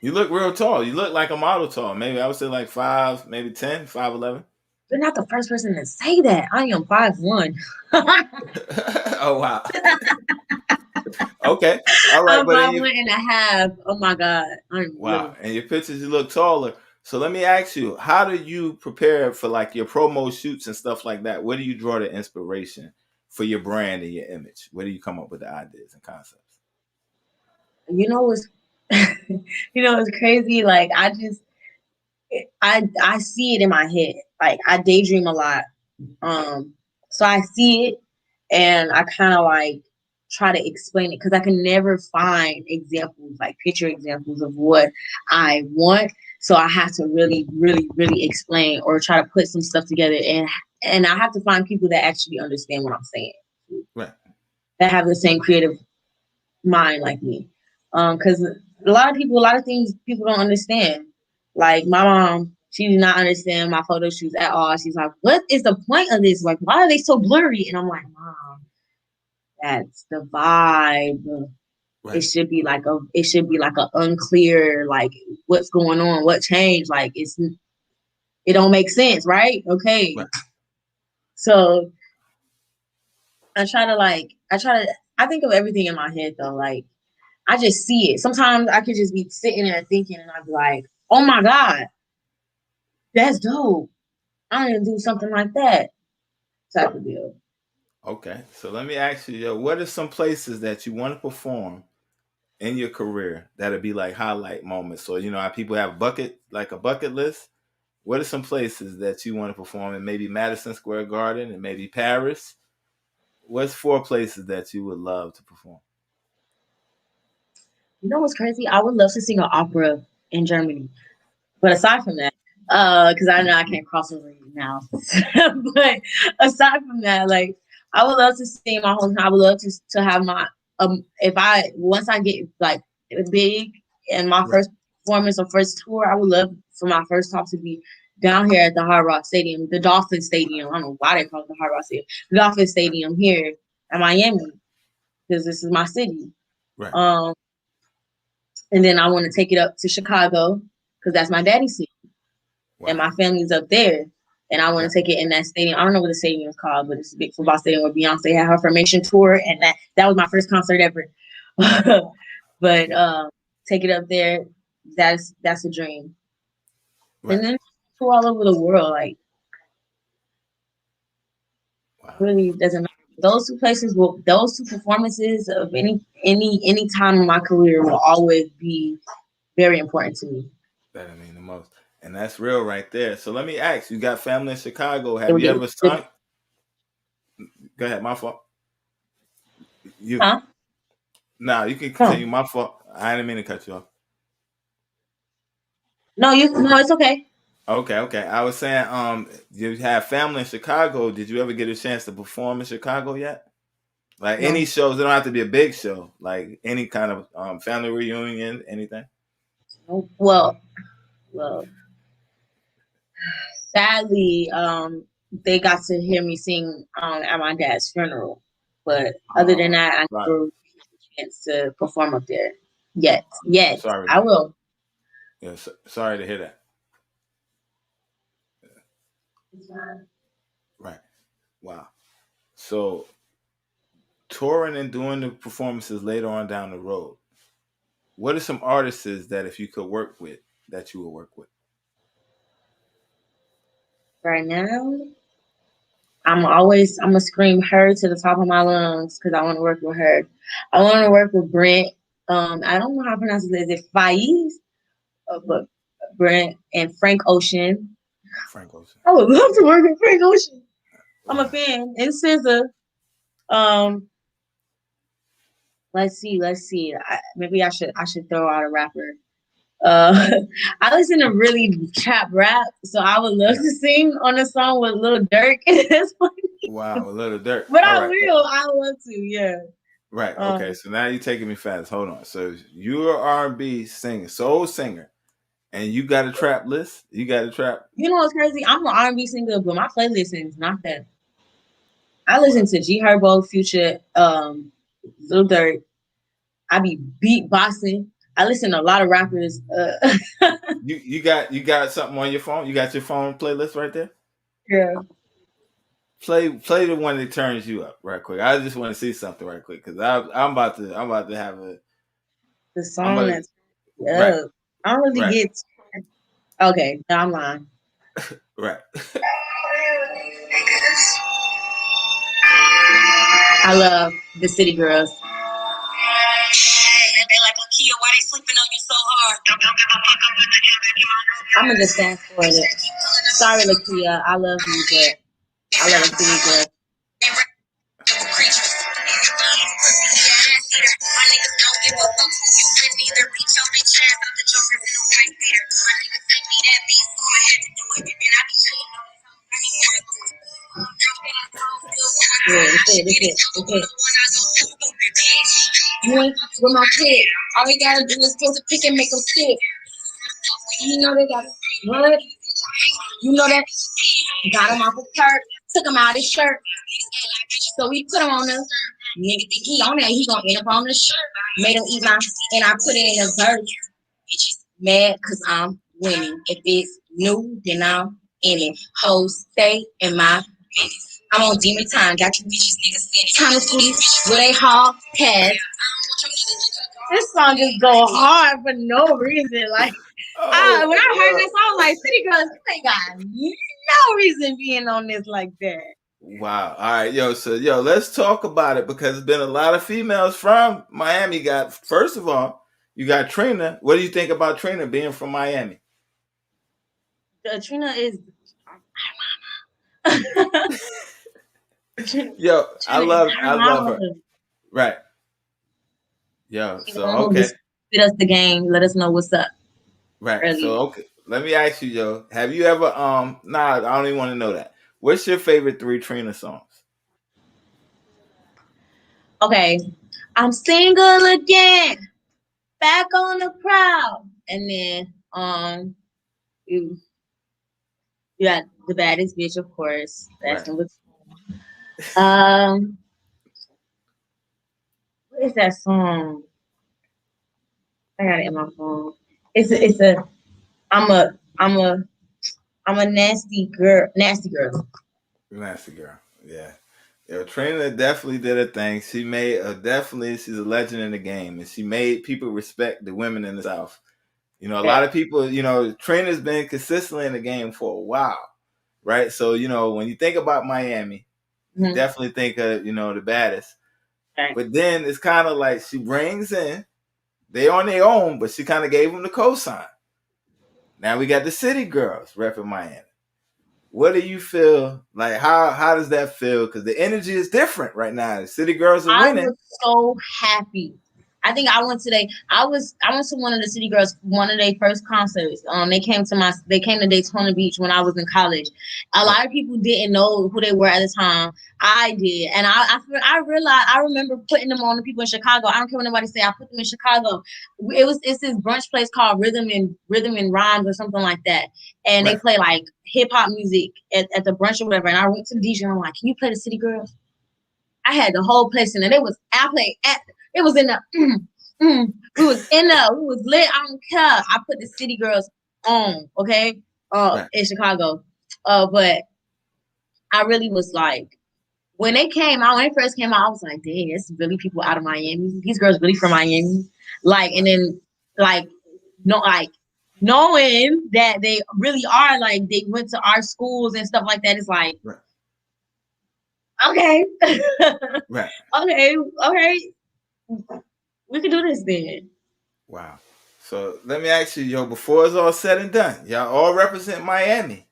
You look real tall. You look like a model tall. Maybe I would say like 5, maybe 10, 5'11". You're not the first person to say that. I am 5'1". Oh wow. Okay. All right. I'm But in 5'1" and a half. Oh my God. I'm wow, little. in your pictures you look taller. So let me ask you, how do you prepare for like your promo shoots and stuff like that? Where do you draw the inspiration for your brand and your image? Where do you come up with the ideas and concepts? You know what's it's crazy? Like I see it in my head. Like I daydream a lot. So I see it and I kind of like try to explain it because I can never find examples, like picture examples of what I want. So I have to really, really, really explain or try to put some stuff together, and I have to find people that actually understand what I'm saying, Right. that have the same creative mind like me. Because a lot of things people don't understand. Like my mom, she did not understand my photo shoots at all. She's like, "What is the point of this? Like, why are they so blurry?" And I'm like, "Mom, that's the vibe. Right. It should be like a unclear, like what's going on, what changed. Like it don't make sense, right? Okay." Right. So I think of everything in my head though. Like I just see it. Sometimes I could just be sitting there thinking, and I'd be like, "Oh my God, that's dope. I'm gonna do something like that." Type of deal. Okay. So let me ask you, yo, what are some places that you want to perform in your career that'll be like highlight moments? So you know how people have a bucket list. What are some places that you want to perform in? Maybe Madison Square Garden and maybe Paris. What's 4 places that you would love to perform? You know what's crazy? I would love to sing an opera in Germany. But aside from that, because I know I can't cross over you now. But aside from that, like I would love to sing my whole time. I would love to have if I once I get like big in my Right. first performance or first tour, I would love for my first stop to be down here at the Hard Rock Stadium, the Dolphin Stadium. I don't know why they call it the Hard Rock Stadium, the Dolphin Stadium here in Miami, because this is my city. Right. Um, and then I want to take it up to Chicago because that's my daddy's city, and Wow. my family's up there. And I want Right. to take it in that stadium. I don't know what the stadium is called, but it's a big football stadium where Beyonce had her formation tour, and that was my first concert ever. But take it up there. That's a dream. And Right. then tour all over the world. Like Wow. really doesn't matter. Those two performances of any time in my career will always be very important to me. That I mean the most. And that's real right there. So let me ask, you got family in Chicago. It Have would you get ever sung? Go ahead, my fault. You huh? Nah, you can No, continue. My fault. I didn't mean to cut you off. no, it's okay. Okay, okay. I was saying, you have family in Chicago. Did you ever get a chance to perform in Chicago yet? Like any No, shows, it don't have to be a big show. Like any kind of family reunion, anything. no. Well, sadly, they got to hear me sing at my dad's funeral. But other than Oh, that, I right. never get a chance to perform up there yet. Yet Sorry to I hear. will. Yeah, sorry to hear that. Right. Wow. So touring and doing the performances later on down the road. What are some artists that if you could work with that you would work with? Right now, I'm gonna scream her to the top of my lungs because I want to work with her. I want to work with Brent. I don't know how to pronounce it. Is it Faiz? But Brent and Frank Ocean. Frank Ocean. I would love to work with Frank Ocean. I'm a Wow. fan. And SZA. Um, let's see. Maybe I should throw out a rapper. Uh, I listen to really trap rap, so I would love to sing on a song with Lil Durk. Wow. A little dirt. But All I right. will. I want to. Yeah. Right. Okay. Um, So now you're taking me fast. Hold on. So you're R&B singer, soul singer, and you got a trap list. You got a trap. you know what's crazy? I'm an R&B singer, but my playlist is not that. I listen Wow. to G Herbo, Future, Lil Durk. I be beatboxing. I listen to a lot of rappers. You got something on your phone? You got your phone playlist right there? Yeah. Play the one that turns you up right quick. I just want to see something right quick because I'm about to have a The I'm song about to, that's right, I don't really right, get. Okay, no, I'm lying. right. I love the City Girls. I'm gonna just dance for it. Sorry, Lakia. I love you, but I love the City Girls. Yeah, that's it. You ain't with my kid. All they gotta do is post a pic and make them sick. You know they got what? You know that got him off his shirt, took him out his shirt. So we put him on the nigga think he on that, he gonna end up on the shirt. Made him eat my and I put it in a verse. Mad cause I'm winning. If it's new, then I'm in it. Hoes stay in my business. I'm on demon time, got you bitches niggas time to school with a hard pass. This song just go hard for no reason. Like Oh, when I heard yo. this song, like City Girls, you ain't got no reason being on this like that. Wow. All right, yo. So, yo, let's talk about it because there's been a lot of females from Miami. Got first of all, you got Trina. What do you think about Trina being from Miami? Trina is Trina Yo, I is love, our I love her. mama. Right. Yo. She's the So one who okay. just fit us the game, let us know what's up Right. So early. okay. Let me ask you, yo. Have you ever Nah, I don't even want to know that. What's your favorite three Trina songs? Okay. I'm single again, back on the prowl. And then you, you got the baddest bitch, of course. That's Right. number two. What is that song? I got it in my phone. It's a I'm a I'm a I'm a nasty girl. Nasty girl. Yeah. Yo, Trina definitely did a thing. She made definitely she's a legend in the game, and she made people respect the women in the South. You know, a lot Yeah. of people, Trina's been consistently in the game for a while, right? So, when you think about Miami, you Mm-hmm. definitely think of, the baddest. Right. But then it's kind of like she brings in, they on their own, but she kind of gave them the cosign. Now we got the city girls repping Miami. What do you feel like? How does that feel? Because the energy is different right now. The city girls are I winning. was so happy. I think I went today. I went to one of the City Girls, one of their first concerts. They came to Daytona Beach when I was in college. A Right, lot of people didn't know who they were at the time. I did, and I realized I remember putting them on the people in Chicago. I don't care what nobody say. I put them in Chicago. It's this brunch place called Rhythm and Rhymes or something like that, and they right, play like hip hop music at the brunch or whatever. And I went to the DJ and I'm like, "Can you play the City Girls?" I had the whole place in there. I played at it was in the we was lit. I don't care. I put the City Girls on, okay? right, In Chicago. But I really was like when they first came out, I was like, dang, it's really people out of Miami. These girls really from Miami. Like and right, then like no like knowing that they really are like they went to our schools and stuff like that, it's like, right, okay. right. Okay, we can do this then. Wow. So let me ask you, before it's all said and done, y'all all represent Miami.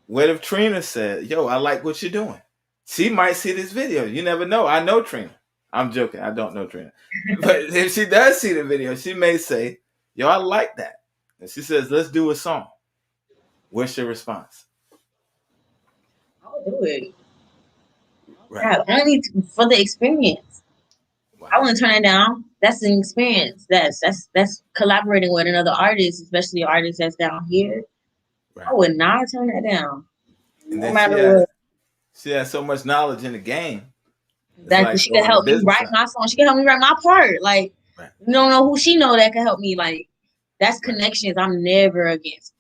What if Trina said, I like what you're doing? She might see this video. You never know. I know Trina. I'm joking. I don't know Trina. But if she does see the video, she may say, I like that. And she says, let's do a song. What's your response? I'll do it. Right. Yeah, only for the experience. I Wow. wouldn't turn it down. That's an experience. That's collaborating with another artist, especially an artist that's down here. I Right. would not turn that down, And no then she matter has what. she has so much knowledge in the game. It's Exactly. like She could on the help me business write side. my song. She could help me write my part. Like Right. you don't know who she know that can help me. Like that's Right. connections. I'm never against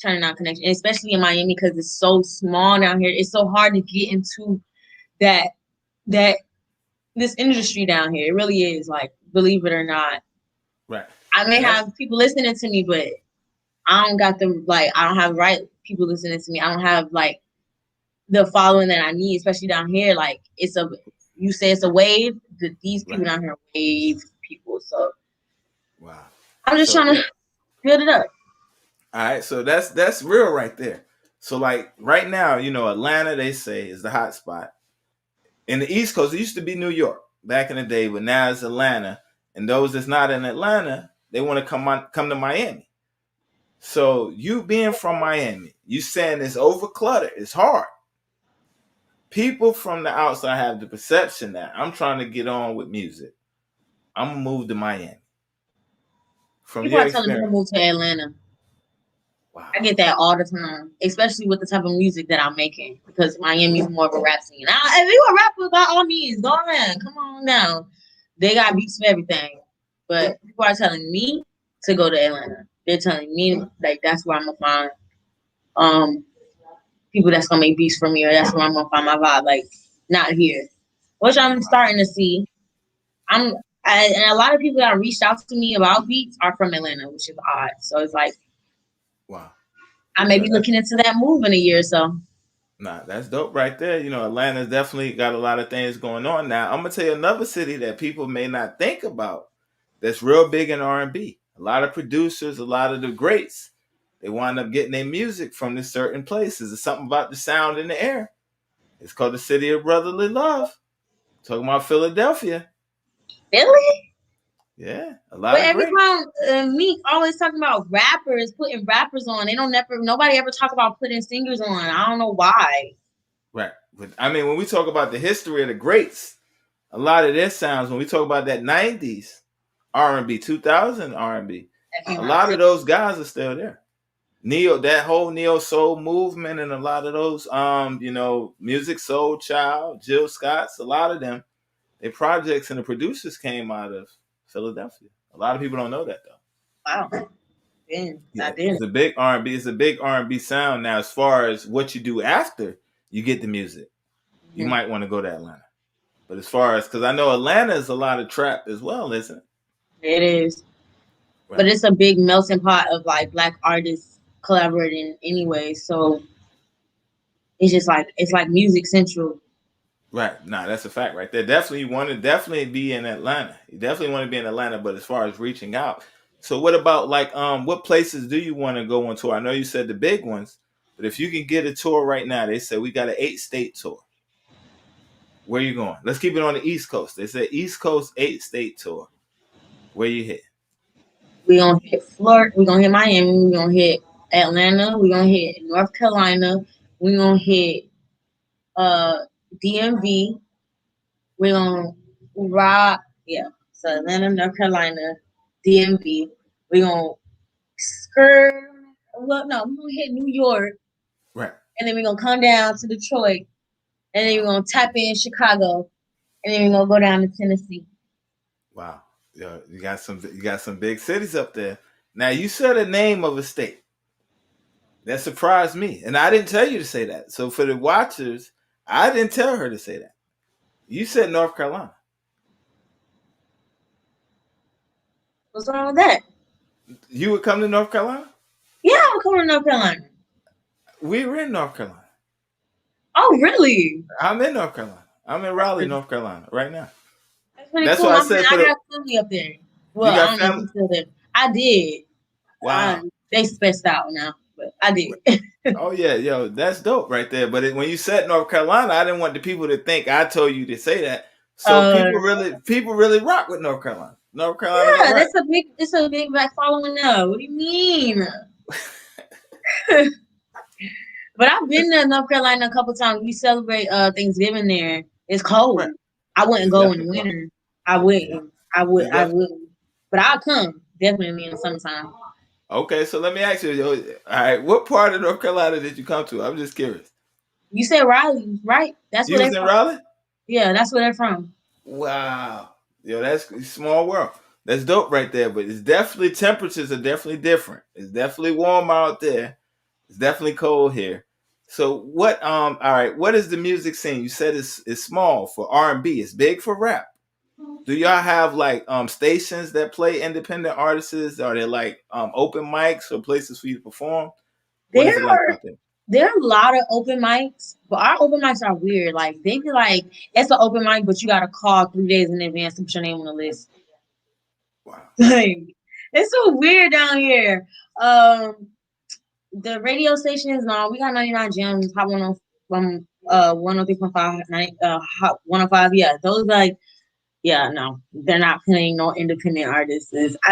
turning on connection, especially in Miami because it's so small down here. It's so hard to get into that that this industry down here. It really is. Like believe it or not. Right. I may And that's have people listening to me, but I don't got the like. I don't have right people listening to me. I don't have like the following that I need, especially down here. Like it's a you say it's a wave. These people right. down here are wave people. So Wow. I'm just So trying to build it up. all right, so that's real right there. So like right now, Atlanta they say is the hot spot. In the East Coast, it used to be New York back in the day, but now it's Atlanta. And those that's not in Atlanta, they want to come to Miami. So you being from Miami, you saying it's over cluttered. It's hard. People from the outside have the perception that I'm trying to get on with music. I'm gonna move to Miami. From People your are telling me to experience, move to Atlanta. I wow, get that all the time, especially with the type of music that I'm making because Miami's more of a rap scene. Now, if you a rapper, by all means, go ahead, come on down. They got beats for everything, but people are telling me to go to Atlanta. They're telling me like that's where I'm gonna find um people that's gonna make beats for me, or that's where I'm gonna find my vibe. Like not here, which I'm wow, starting to see. I'm and a lot of people that reached out to me about beats are from Atlanta, which is odd. So it's like wow. I may Yeah, be that's looking into that move in a year or so. Nah, that's dope right there. Atlanta's definitely got a lot of things going on now. I'm gonna tell you another city that people may not think about that's real big in R&B. A lot of producers, a lot of the greats, they wind up getting their music from this certain places. It's something about the sound in the air. It's called the city of brotherly love. Talking about Philadelphia. Really? Yeah, a But lot of every greats. time Meek always talking about rappers putting rappers on, they don't never nobody ever talk about putting singers on. I don't know why. Right. But I mean, when we talk about the history of the greats, a lot of their sounds when we talk about that '90s R&B, 2000 R&B, That a came out. lot of those guys are still there. Neo, that whole neo soul movement, and a lot of those, music soul child, Jill Scott's, a lot of them, their projects and the producers came out of Philadelphia. A lot of people don't know that though. Wow. I Yeah, didn't. it's a big R&B. It's a big R&B sound now. As far as what you do after you get the music, you Mhm. might want to go to Atlanta. But as far as, because I know Atlanta is a lot of trap as well, isn't it? It is. But Right. it's a big melting pot of like black artists collaborating anyway. So it's just like it's like music central. Right. Nah, that's a fact right there. Definitely you want to definitely be in Atlanta. You definitely want to be in Atlanta, but as far as reaching out. So what about like what places do you want to go on tour? I know you said the big ones, but if you can get a tour right now, they said we got an 8-state tour. Where you going? Let's keep it on the East Coast. They said East Coast 8-state tour. Where you hit? We gonna hit Florida. We gonna hit Miami. We gonna hit Atlanta. We gonna hit North Carolina. We gonna hit uh DMV. We gonna rock. Yeah. So Atlanta, North Carolina, DMV. We gonna skirt. Well, no, we gonna hit New York, Right. and then we gonna come down to Detroit, and then we're Wow. gonna tap in Chicago, and then we're gonna go down to Tennessee. Wow. Yeah, you got some big cities up there. Now you said a name of a state. That surprised me. And I didn't tell you to say that. So for the watchers, I didn't tell her to say that. You said North Carolina. What's wrong with that? You would come to North Carolina? Yeah, I'm coming to North Carolina. We were in North Carolina. Oh, really? I'm in North Carolina. I'm in Raleigh, North Carolina right now. That's pretty That's cool. why I I mean, said I got family up there. you Well, I got don't know if family. you still there. I did. Wow. They spaced out now, but I did. Oh yeah, yo, that's dope right there. But when you said North Carolina, I didn't want the people to think I told you to say that. So uh, people really rock with North Carolina. North Carolina's all yeah, right. it's a big black following now. What do you mean? But I've been to North Carolina a couple times. We celebrate Thanksgiving there. It's Right. cold. I wouldn't It's go in definitely the cool. winter. I Yeah. wouldn't. It's I definitely wouldn't. But I'll come definitely in the summertime. okay. So let me ask you, yo, all right, what part of North Carolina did you come to? I'm just curious. You said Raleigh, right? That's where You they're was in from. Raleigh? Yeah, that's where they're from. Wow. Yo, that's a small world. That's dope right there. But it's definitely temperatures are definitely different. It's definitely warm out there. It's definitely cold here. So what all right, what is the music scene? You said it's small for R&B. It's big for rap. Do y'all have like stations that play independent artists? Are there like open mics or places for you to perform? What There is it like are out there? there are a lot of open mics, but our open mics are weird. Like they be like, it's an open mic, but you gotta call 3 days in advance to put your name on the list. Wow. Like it's so weird down here. Um, the radio stations, no, we got 99 gems, hot 10 from 103.5, hot 105. Yeah, those like yeah, no, they're not playing no independent artists.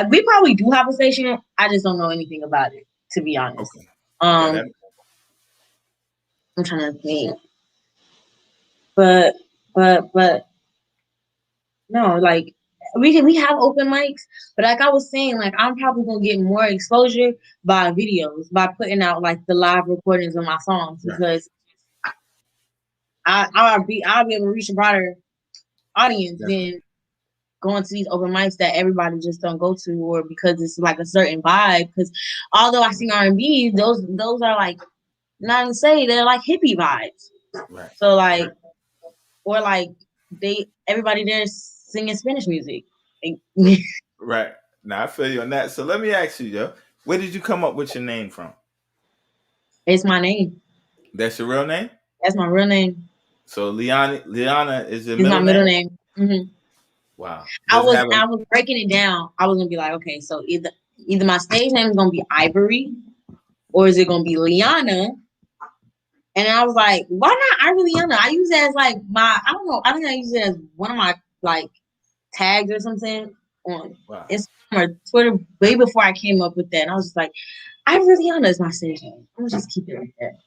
We probably do have a station. I just don't know anything about it, to be honest. Okay. Okay. Um, That I'm trying to think, but but no, like we have open mics, but like I was saying, like I'm probably gonna get more exposure by videos by putting out like the live recordings of my songs right. because I'll be able to reach a broader audience Definitely. than going to these open mics that everybody just don't go to or because it's like a certain vibe. Because although I sing R&B, those are like not to say they're like hippie vibes. Right. So like or like they everybody there is singing Spanish music. Right. Now I feel you on that. So let me ask you, yo, where did you come up with your name from? It's my name. That's your real name? That's my real name. So Liana is your It's my middle middle name? name. Wow. Does it have a I was breaking it down. I was gonna be like, okay, so either my stage name is gonna be Ivory or is it gonna be Liana? And I was like, why not Ivory Liana? I use it as like I don't know. I think I use it as one of my like tags or something on wow. Instagram or Twitter way before I came up with that. And I was just like, Ivory Liana is my stage name. I'm gonna just keep it like that.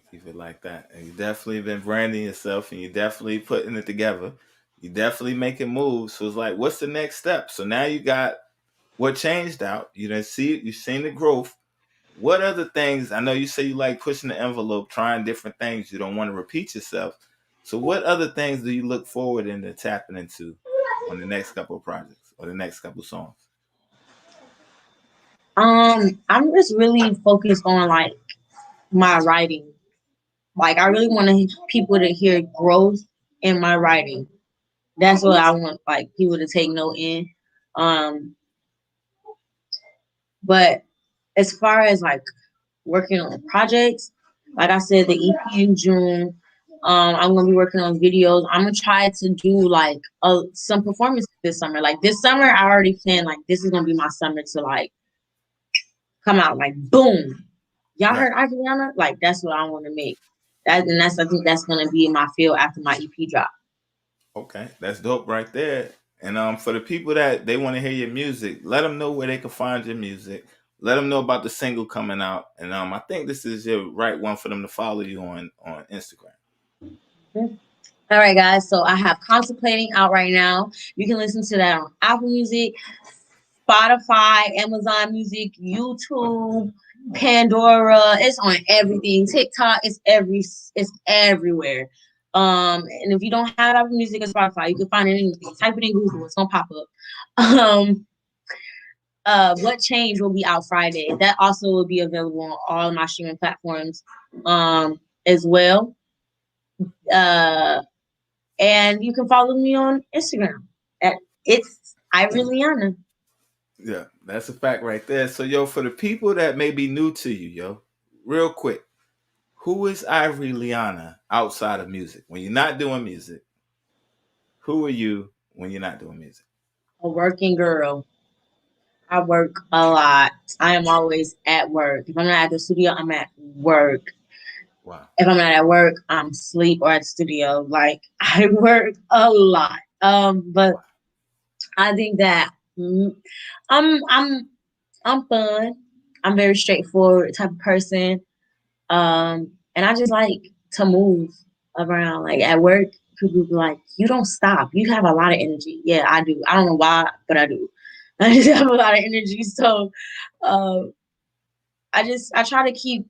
Keep it like that. And you definitely been branding yourself and you definitely putting it together. You definitely making moves. So it's like, what's the next step? So now you got what changed out. You didn't see it. You've seen the growth. What other things? I know you say you like pushing the envelope, trying different things. You don't want to repeat yourself. So what other things do you look forward into tapping into on the next couple of projects or the next couple of songs? I'm just really focused on like my writing. Like I really want people to hear growth in my writing. That's what I want like people to take note in. Um, but as far as like working on projects, like I said, the EP in June. I'm gonna be working on videos. I'm gonna try to do like some performances this summer. Like this summer, I already planned like this is gonna be my summer to like come out like boom. Y'all Right. heard Ivory Liana? Like that's what I want to make. That's I think that's gonna be my feel after my EP drop. Okay, that's dope right there. And for the people that they want to hear your music, let them know where they can find your music. Let them know about the single coming out. And I think this is your right one for them to follow you on Instagram. All right, guys. So I have Contemplating out right now. You can listen to that on Apple Music, Spotify, Amazon Music, YouTube, Pandora. It's on everything. TikTok. It's everywhere. And if you don't have Apple Music or Spotify, you can find it anything. Type it in Google. It's gonna pop up. Um, What Change will be out Friday. That also will be available on all of my streaming platforms as well. Uh, and you can follow me on Instagram at it's Ivory Liana. Yeah, that's a fact right there. So yo, for the people that may be new to you, yo, real quick, who is Ivory Liana outside of music? When you're not doing music, who are you when you're not doing music? A working girl. I work a lot. I am always at work. If I'm not at the studio, I'm at work. Wow. If I'm not at work, I'm asleep or at the studio. Like I work a lot. But Wow. I think that I'm I'm I'm fun. I'm very straightforward type of person. And I just like to move around. Like at work, people be like, "You don't stop. You have a lot of energy." Yeah, I do. I don't know why, but I do. I just have a lot of energy. So, uh, I try to keep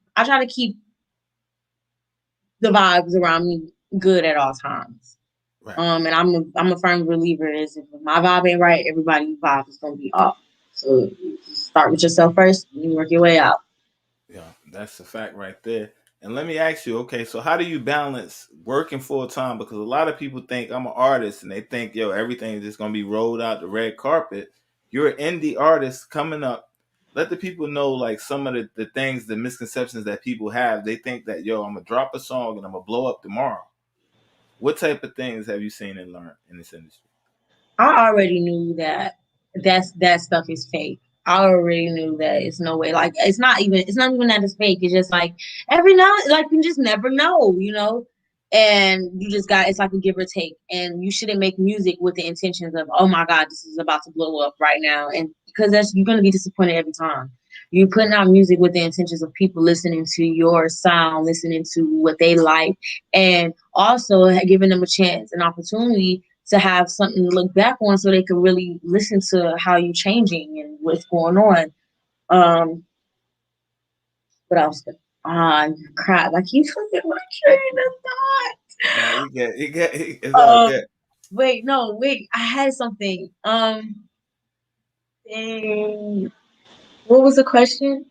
the vibes around me good at all times. Right. And I'm a firm believer is if my vibe ain't right, everybody's vibe is gonna be off. So you start with yourself first, and you work your way out. Yeah, that's a fact right there. And let me ask you, okay, so how do you balance working full time? Because a lot of people think I'm an artist and they think, yo, everything is just gonna be rolled out the red carpet. You're an indie artist coming up. Let the people know like some of the things, the misconceptions that people have. They think that, yo, I'm gonna drop a song and I'm gonna blow up tomorrow. What type of things have you seen and learned in this industry? I already knew that stuff is fake. I already knew that it's no way. Like it's not even that it's fake. It's just like every now like you just never know. And you just got it's like a give or take. And you shouldn't make music with the intentions of, oh my God, this is about to blow up right now. And because that's you're gonna be disappointed every time. You're putting out music with the intentions of people listening to your sound, listening to what they like, and also giving them a chance, an opportunity to have something to look back on so they can really listen to how you're changing and what's going on. Um, what else? Crap. I keep forgetting my train Nah, you get, it's of all thought. good. Wait, no, wait. I had something. Dang. What was the question?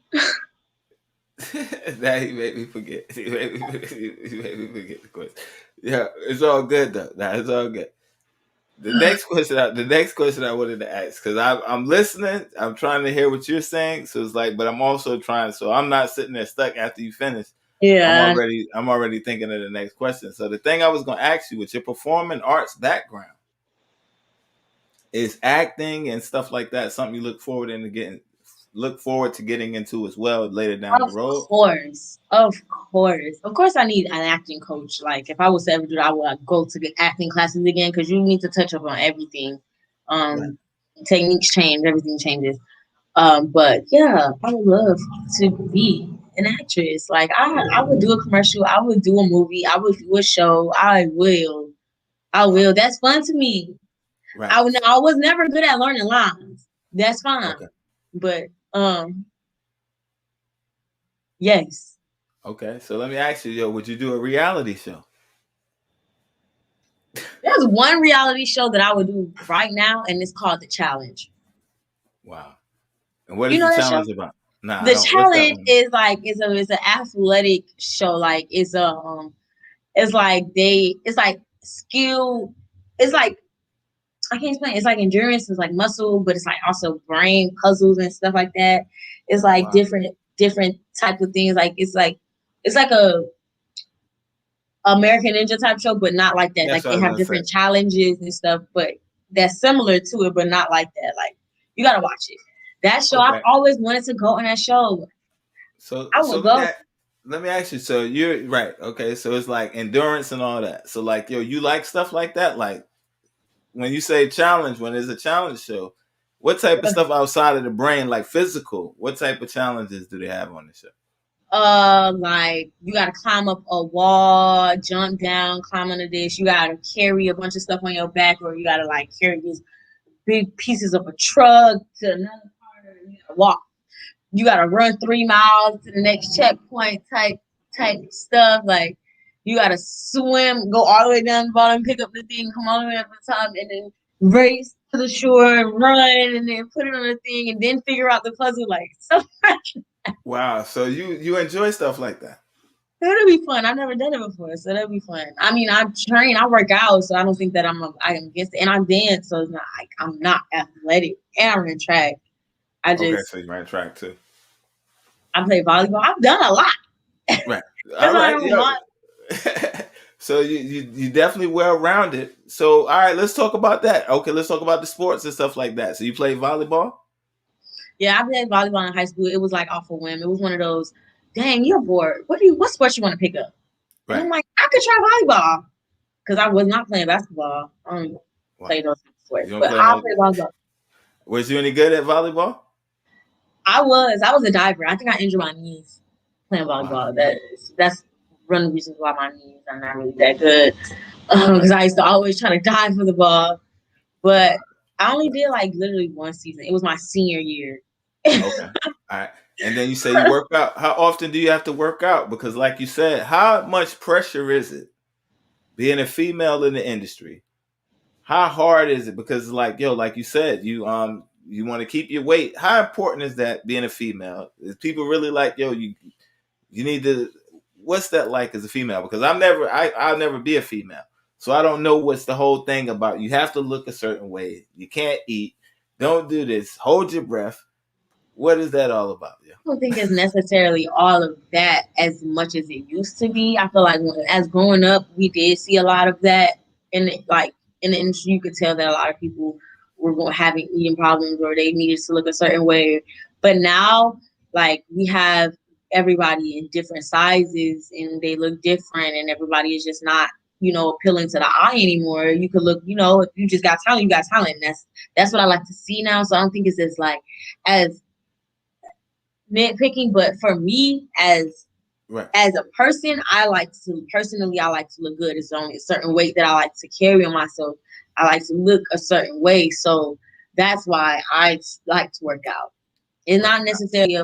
Now he made me forget. He made me forget the question. Yeah, it's all good though. Nah, it's all good. The next question I wanted to ask because I'm listening. I'm trying to hear what you're saying. So it's like, but I'm also trying. So I'm not sitting there stuck after you finish. Yeah. I'm already thinking of the next question. So the thing I was going to ask you with your performing arts background is acting and stuff like that something you look forward to getting into as well later down the Of road. course. Of course. Of course, I need an acting coach. Like, if I was to ever do that, I would go to get acting classes again because you need to touch up on everything. Right. Um, Techniques change, everything changes. But yeah, I would love to be an actress. Like, I would do a commercial, I would do a movie, I would do a show. I will. I Uh, will. That's fun to me. right. I was never good at learning lines. That's fine. Okay. But yes. Okay. So let me ask you, yo, would you do a reality show? There's one reality show that I would do right now, and it's called The Challenge. Wow. And what You is the know that show? challenge about? Nah, I The don't. What's that Challenge one? is like it's an athletic show. Like it's like it's like skill. It's like I can't explain. It's like endurance. It's like muscle, but it's like also brain puzzles and stuff like that. It's like Wow. different type of things. Like it's like a American Ninja type show, but not like that. That's Like what I they was have gonna say. different challenges and stuff, but that's similar to it, but not like that. Like you gotta watch it. That show, I've Okay. always wanted to go on that show. So I so would go. let me ask you. So you're right. Okay. So it's like endurance and all that. So like, yo, you like stuff like that? Like when you say challenge, when there's a challenge show, what type of stuff outside of the brain, like physical? What type of challenges do they have on the show? Like you gotta climb up a wall, jump down, climb under this. You gotta carry a bunch of stuff on your back, or you gotta like carry these big pieces of a truck to another part. You gotta walk. You gotta run 3 miles to the next checkpoint type stuff. Like you gotta swim, go all the way down the bottom, pick up the thing, come all the way up the top, and then race to the shore and run, and then put it on the thing, and then figure out the puzzle. Like so, Wow. So you enjoy stuff like that? that'll be fun. I've never done it before, so that'll be fun. I mean, I train, I work out, so I don't think that I am against it, and I dance, so it's not like I'm not athletic, and I run track. I Okay. just So you ran track too. I play volleyball. I've done a lot. Right. That's All why I right. don't Yo. want. So you definitely well rounded. So all right, let's talk about that. Okay, let's talk about the sports and stuff like that. So you play volleyball? Yeah, I played volleyball in high school. It was like off a whim. It was one of those, dang, you're bored. What sports you want to pick up? And I'm Right. like, I could try volleyball because I was not playing basketball. I don't Wow. play those You sports, don't but play I no. play volleyball. Was you any good at volleyball? I was a diver. I think I injured my knees playing Wow. volleyball. That's one of the reasons why my knees are not really that good. Because Right. I used to always try to dive for the ball, but Wow. I only Right. did like literally one season. It was my senior year. Okay. All right. And then you say you work out. How often do you have to work out? Because, like you said, how much pressure is it being a female in the industry? How hard is it? Because, like yo, like you said, you want to keep your weight. How important is that being a female? Is people really like yo? You need to. What's that like as a female? Because I'll never be a female, so I don't know what's the whole thing about. You have to look a certain way. You can't eat. Don't do this. Hold your breath. What is that all about? Yeah. Don't think it's necessarily all of that as much as it used to be. I feel like as growing up, we did see a lot of that like in the industry. You could tell that a lot of people were having eating problems or they needed to look a certain way. But now, like we have everybody in different sizes and they look different, and everybody is just not appealing to the eye anymore. You could look, if you just got talent, you got talent. And that's what I like to see now. So I don't think it's as nitpicking, but for me Right. as a person, I like to look good. It's only a certain weight that I like to carry on myself. I like to look a certain way, so that's why I like to work out. It's Right. not necessarily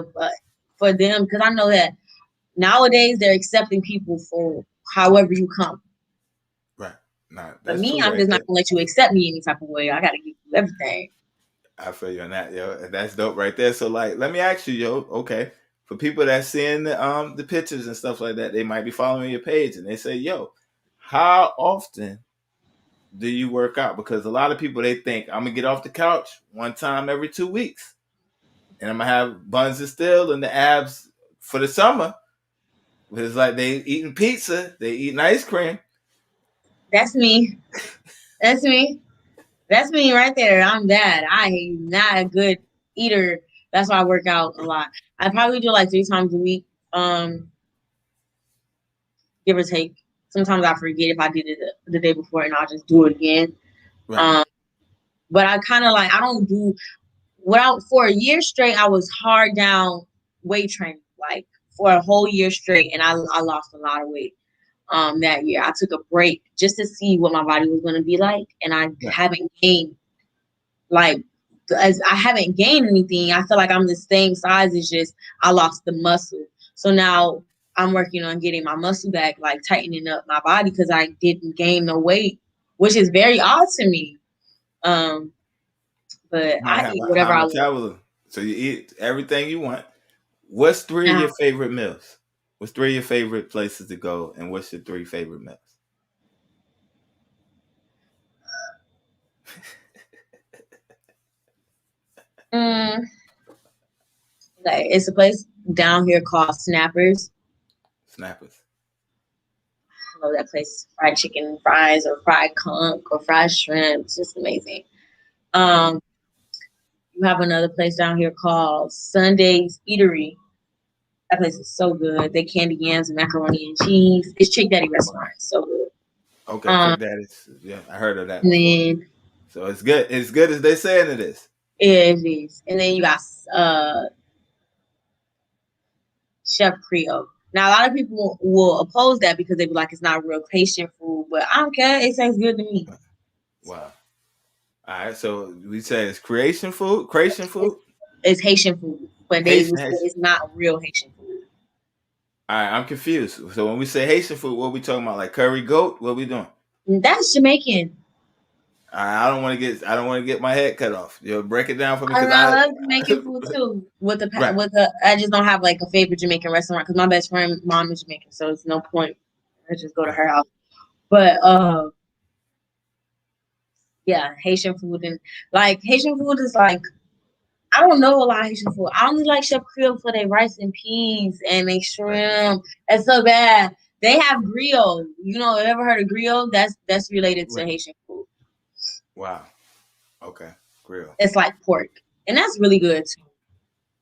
for them, because I know that nowadays they're accepting people for however you come. Right. Nah, For that's me, true I'm right just not there. gonna let you accept me any type of way. I gotta give you everything. I feel you on that, yo. That's dope right there. So like let me ask you, yo, okay. For people that seeing the pictures and stuff like that, they might be following your page and they say, yo, how often do you work out? Because a lot of people they think I'm gonna get off the couch one time every 2 weeks and I'm gonna have buns and steel and the abs for the summer. But it's like they eating pizza, they eating ice cream. That's me. That's me. That's me right there. I'm that. I am not a good eater. That's why I work out a lot. I probably do like 3 times a week, give or take. Sometimes I forget if I did it the day before, and I'll just do it again. Right, Um, but I kind of like I don't do without for a year straight. I was hard down weight training, like for a whole year straight, and I lost a lot of weight. that year. I took a break just to see what my body was going to be like, and I Right. haven't gained like as I haven't gained anything. I feel like I'm the same size. It's just I lost the muscle. So now I'm working on getting my muscle back, like tightening up my body because I didn't gain no weight, which is very odd to me. Um, but You might I have eat a high whatever I want metabolism, so you eat everything you want. What's three of now. your favorite meals? What's three of your favorite places to go, and what's your three favorite meals? Mm, like it's a place down here called Snappers. Snappers. I love that place. Fried chicken, fries, or fried conch, or fried shrimp. It's just amazing. Okay. Um, you have another place down here called Sunday's Eatery. That place is so good. They candy yams and macaroni and cheese. It's Chick Daddy restaurant. It's so good. Okay, Um, check that. Yeah, I heard of that and before. then So it's good. It's good as they saying it is. yeah, it is. And then you got Chef Creole. Now a lot of people will oppose that because they be like it's not real Haitian food, but I don't care. It tastes good to me. Wow. All right. So we say it's creation food. Creation food. It's Haitian food, but they Haitian. was Haitian. it's not real Haitian food. All right. I'm confused. So when we say Haitian food, what we talking about? Like curry goat? What we doing? That's Jamaican. I don't want to get. I don't want to get my head cut off. You know, break it down for me because I I. love Jamaican food too. Right. With the, I just don't have like a favorite Jamaican restaurant because my best friend mom is Jamaican, so it's no point. I just go to Right. her house. But yeah, Haitian food and like Haitian food is like I don't know a lot of Haitian food. I only like Chef Creole for their rice and peas and their Right. shrimp. It's so bad. They have griot. You know, ever heard of griot? That's related to Right. Haitian food. Wow. Okay. Grill. It's like pork, and that's really good too.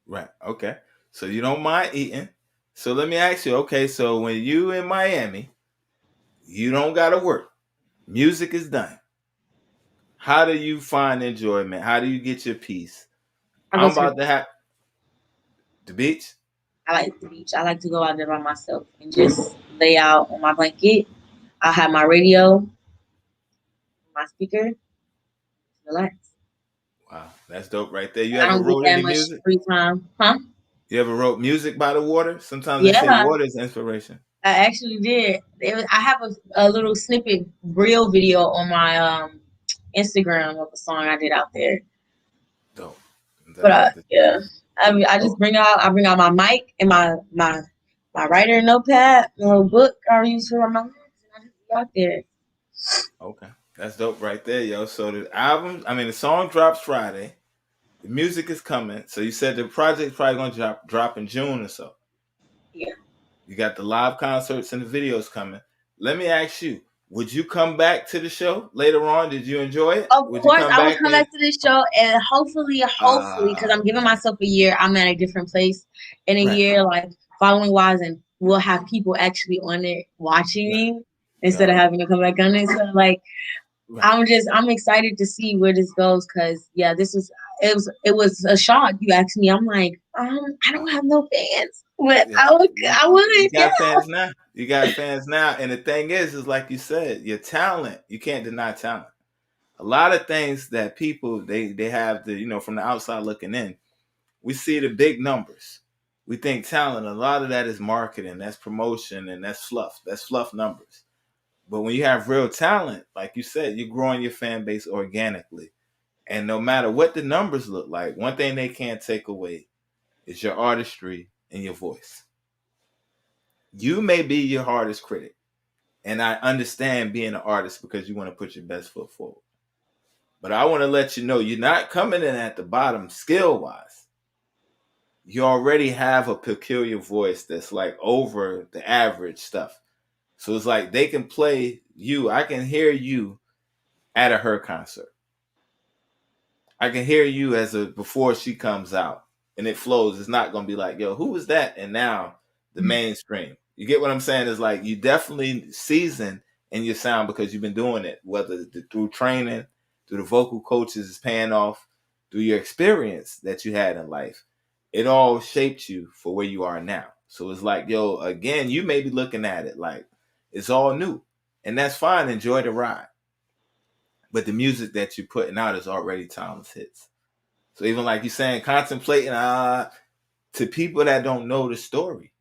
Right. Okay. So you don't mind eating. So let me ask you. Okay. So when you in Miami, you don't gotta work. Music is done. How do you find enjoyment? How do you get your peace? I go I'm to the about to have the beach. I like the beach. I like to go out there by myself and just lay out on my blanket. I have my radio, my speaker, relax. Wow, that's dope right there. You I ever don't get wrote that any much music? free time, huh? You ever wrote music by the water? Sometimes they say Yeah, water is inspiration. I actually did. I have a little snippet reel video on my Instagram of a song I did out there. Dope. But That's the yeah, I mean, oh, I bring out my mic and my writer notepad, my little book I use for my notes, and I just be out there. okay. That's dope right there, yo. So the album, I mean, the song drops Friday. The music is coming. So you said the project's probably gonna drop in June or so. Yeah. You got the live concerts and the videos coming. Let me ask you, would you come back to the show later on? Did you enjoy it? Of Would you course, come I would back come and back to this show and hopefully, because I'm giving man. myself a year, I'm at a different place in a Right, year, like following wise, and we'll have people actually on it watching right. me instead of Yo, having to come back on it. So, like, right. I'm excited to see where this goes because, yeah, it was a shock. You asked me, I'm like, I don't have no fans, but Yeah. I You wouldn't, yeah. got fans now. You got fans now. And the thing is like you said, your talent, you can't deny talent. A lot of things that people they have the, from the outside looking in, we see the big numbers. We think talent, a lot of that is marketing, that's promotion, and that's fluff. That's fluff numbers. But when you have real talent, like you said, you're growing your fan base organically. And no matter what the numbers look like, one thing they can't take away is your artistry and your voice. You may be your hardest critic. And I understand being an artist because you want to put your best foot forward. But I want to let you know you're not coming in at the bottom skill wise. You already have a peculiar voice that's like over the average stuff. So it's like they can play you. I can hear you at a her concert. I can hear you as a before she comes out and it flows. It's not gonna be like, yo, who was that? And now the mainstream. You get what I'm saying? Is like you definitely season in your sound because you've been doing it, whether through training, through the vocal coaches is paying off, through your experience that you had in life. It all shaped you for where you are now. So it's like, yo, again, you may be looking at it like It's all new, and that's fine. Enjoy the ride. But the music that you're putting out is already timeless hits. So even like you're saying, contemplating to people that don't know the story,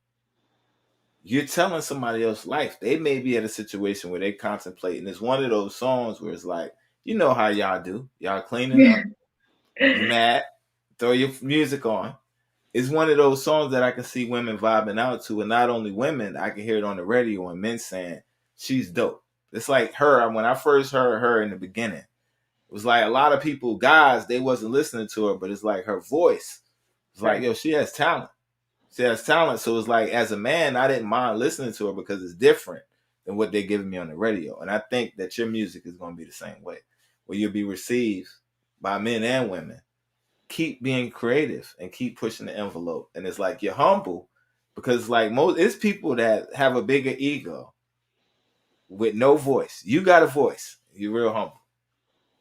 you're telling somebody else's life. They may be at a situation where they contemplate, and it's one of those songs where it's like, you know how y'all do. Y'all cleaning up, you mad, throw your music on. It's one of those songs that I can see women vibing out to, and not only women, I can hear it on the radio and men saying she's dope. It's like her. When I first heard her in the beginning, it was like a lot of people, guys, they wasn't listening to her, but it's like her voice. It's like, yo, she has talent. She has talent. So it's like, as a man, I didn't mind listening to her because it's different than what they're giving me on the radio. And I think that your music is going to be the same way, where you'll be received by men and women. Keep being creative and keep pushing the envelope. And it's like, you're humble because like it's people that have a bigger ego with no voice. You got a voice. You're real humble.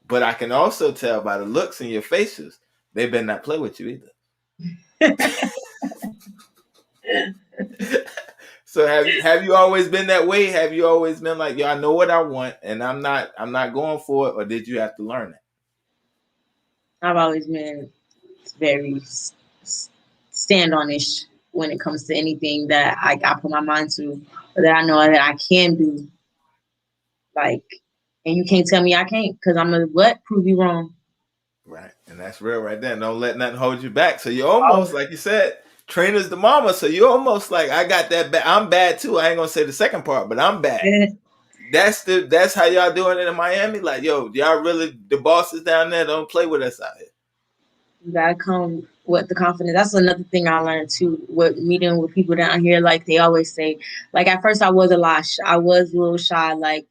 But I can also tell by the looks in your faces, they better not play with you either. So have you always been that way? Have you always been like, yo, I know what I want and I'm not going for it, or did you have to learn it? I've always been very stand on ish when it comes to anything that I put my mind to, or that I know that I can do. Like, and you can't tell me I can't, because I'm gonna prove you wrong. Right, and that's real right there. Don't let nothing hold you back. So you're almost like you said, trainer's the mama. So you're almost like, I got that bad. I'm bad too. I ain't gonna say the second part, but I'm bad. That's how y'all doing it in Miami. Like, yo, y'all really, the bosses down there don't play with us out here. You gotta come with the confidence. That's another thing I learned too. With meeting with people down here, like they always say, like at first I was a little shy, like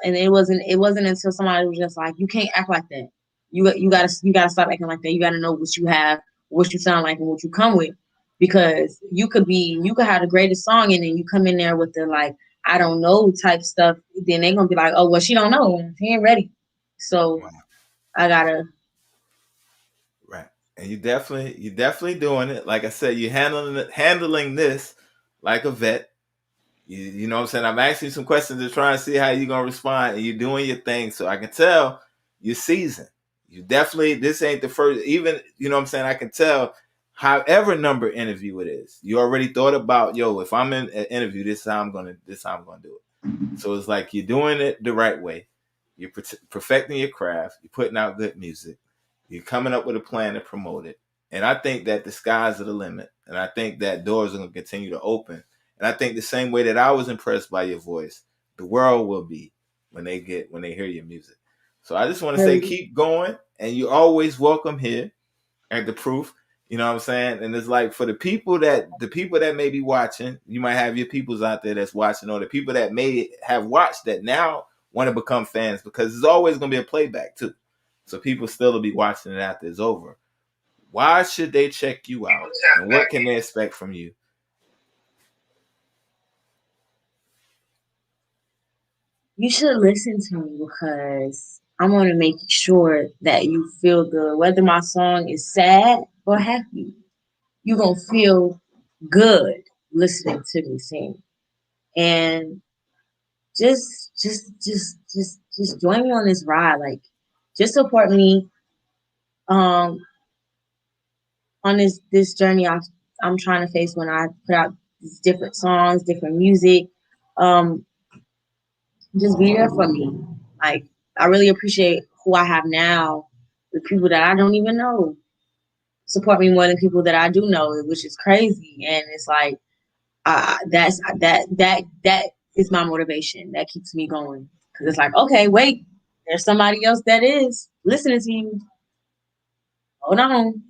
and it wasn't until somebody was just like, you can't act like that. You gotta stop acting like that. You gotta know what you have, what you sound like, and what you come with, because you could have the greatest song, and then you come in there with the like, I don't know type stuff. Then they're gonna be like, oh well, she don't know, she ain't ready. So wow. I gotta. Right, and you definitely doing it. Like I said, you handling this like a vet. You know what I'm saying? I'm asking you some questions to try and see how you're going to respond, and you're doing your thing. So I can tell you're seasoned. You definitely, this ain't the first, even, you know what I'm saying? I can tell however number interview it is. You already thought about, yo, if I'm in an interview, this is how I'm going to do it. So it's like you're doing it the right way. You're perfecting your craft. You're putting out good music. You're coming up with a plan to promote it. And I think that the skies are the limit. And I think that doors are going to continue to open. And I think the same way that I was impressed by your voice, the world will be when they hear your music. So I just want to say, keep going, and you're always welcome here at the Proof. You know what I'm saying? And it's like, for the people that may be watching, you might have your peoples out there that's watching, or the people that may have watched that now want to become fans, because there's always going to be a playback too. So people still will be watching it after it's over. Why should they check you out, and what can they expect from you? You should listen to me, because I want to make sure that you feel good. Whether my song is sad or happy, you're going to feel good listening to me sing. And just join me on this ride. Like, just support me on this journey I'm trying to face when I put out these different songs, different music. Just be there for me. Like, I really appreciate who I have now, the people that I don't even know support me more than people that I do know, which is crazy. And it's like, that is my motivation. That keeps me going, because it's like, okay, wait, there's somebody else that is listening to you. Hold on.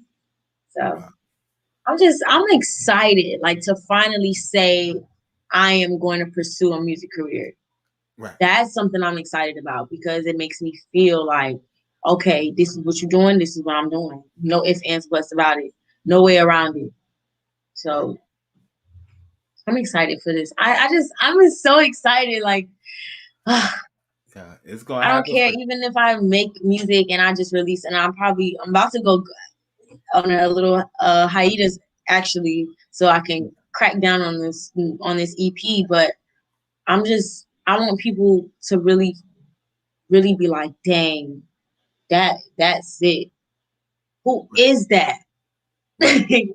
So I'm excited, like, to finally say I am going to pursue a music career. Right. That's something I'm excited about, because it makes me feel like, okay, this is what you're doing. This is what I'm doing. No ifs, ands, buts about it. No way around it. So I'm excited for this. I'm just so excited. Like, yeah, it's going. I don't care even if I make music and I just release, and I'm about to go on a little hiatus, actually, so I can crack down on this EP. But I want people to really, really be like, dang, that's it. Who Right. is that? Right.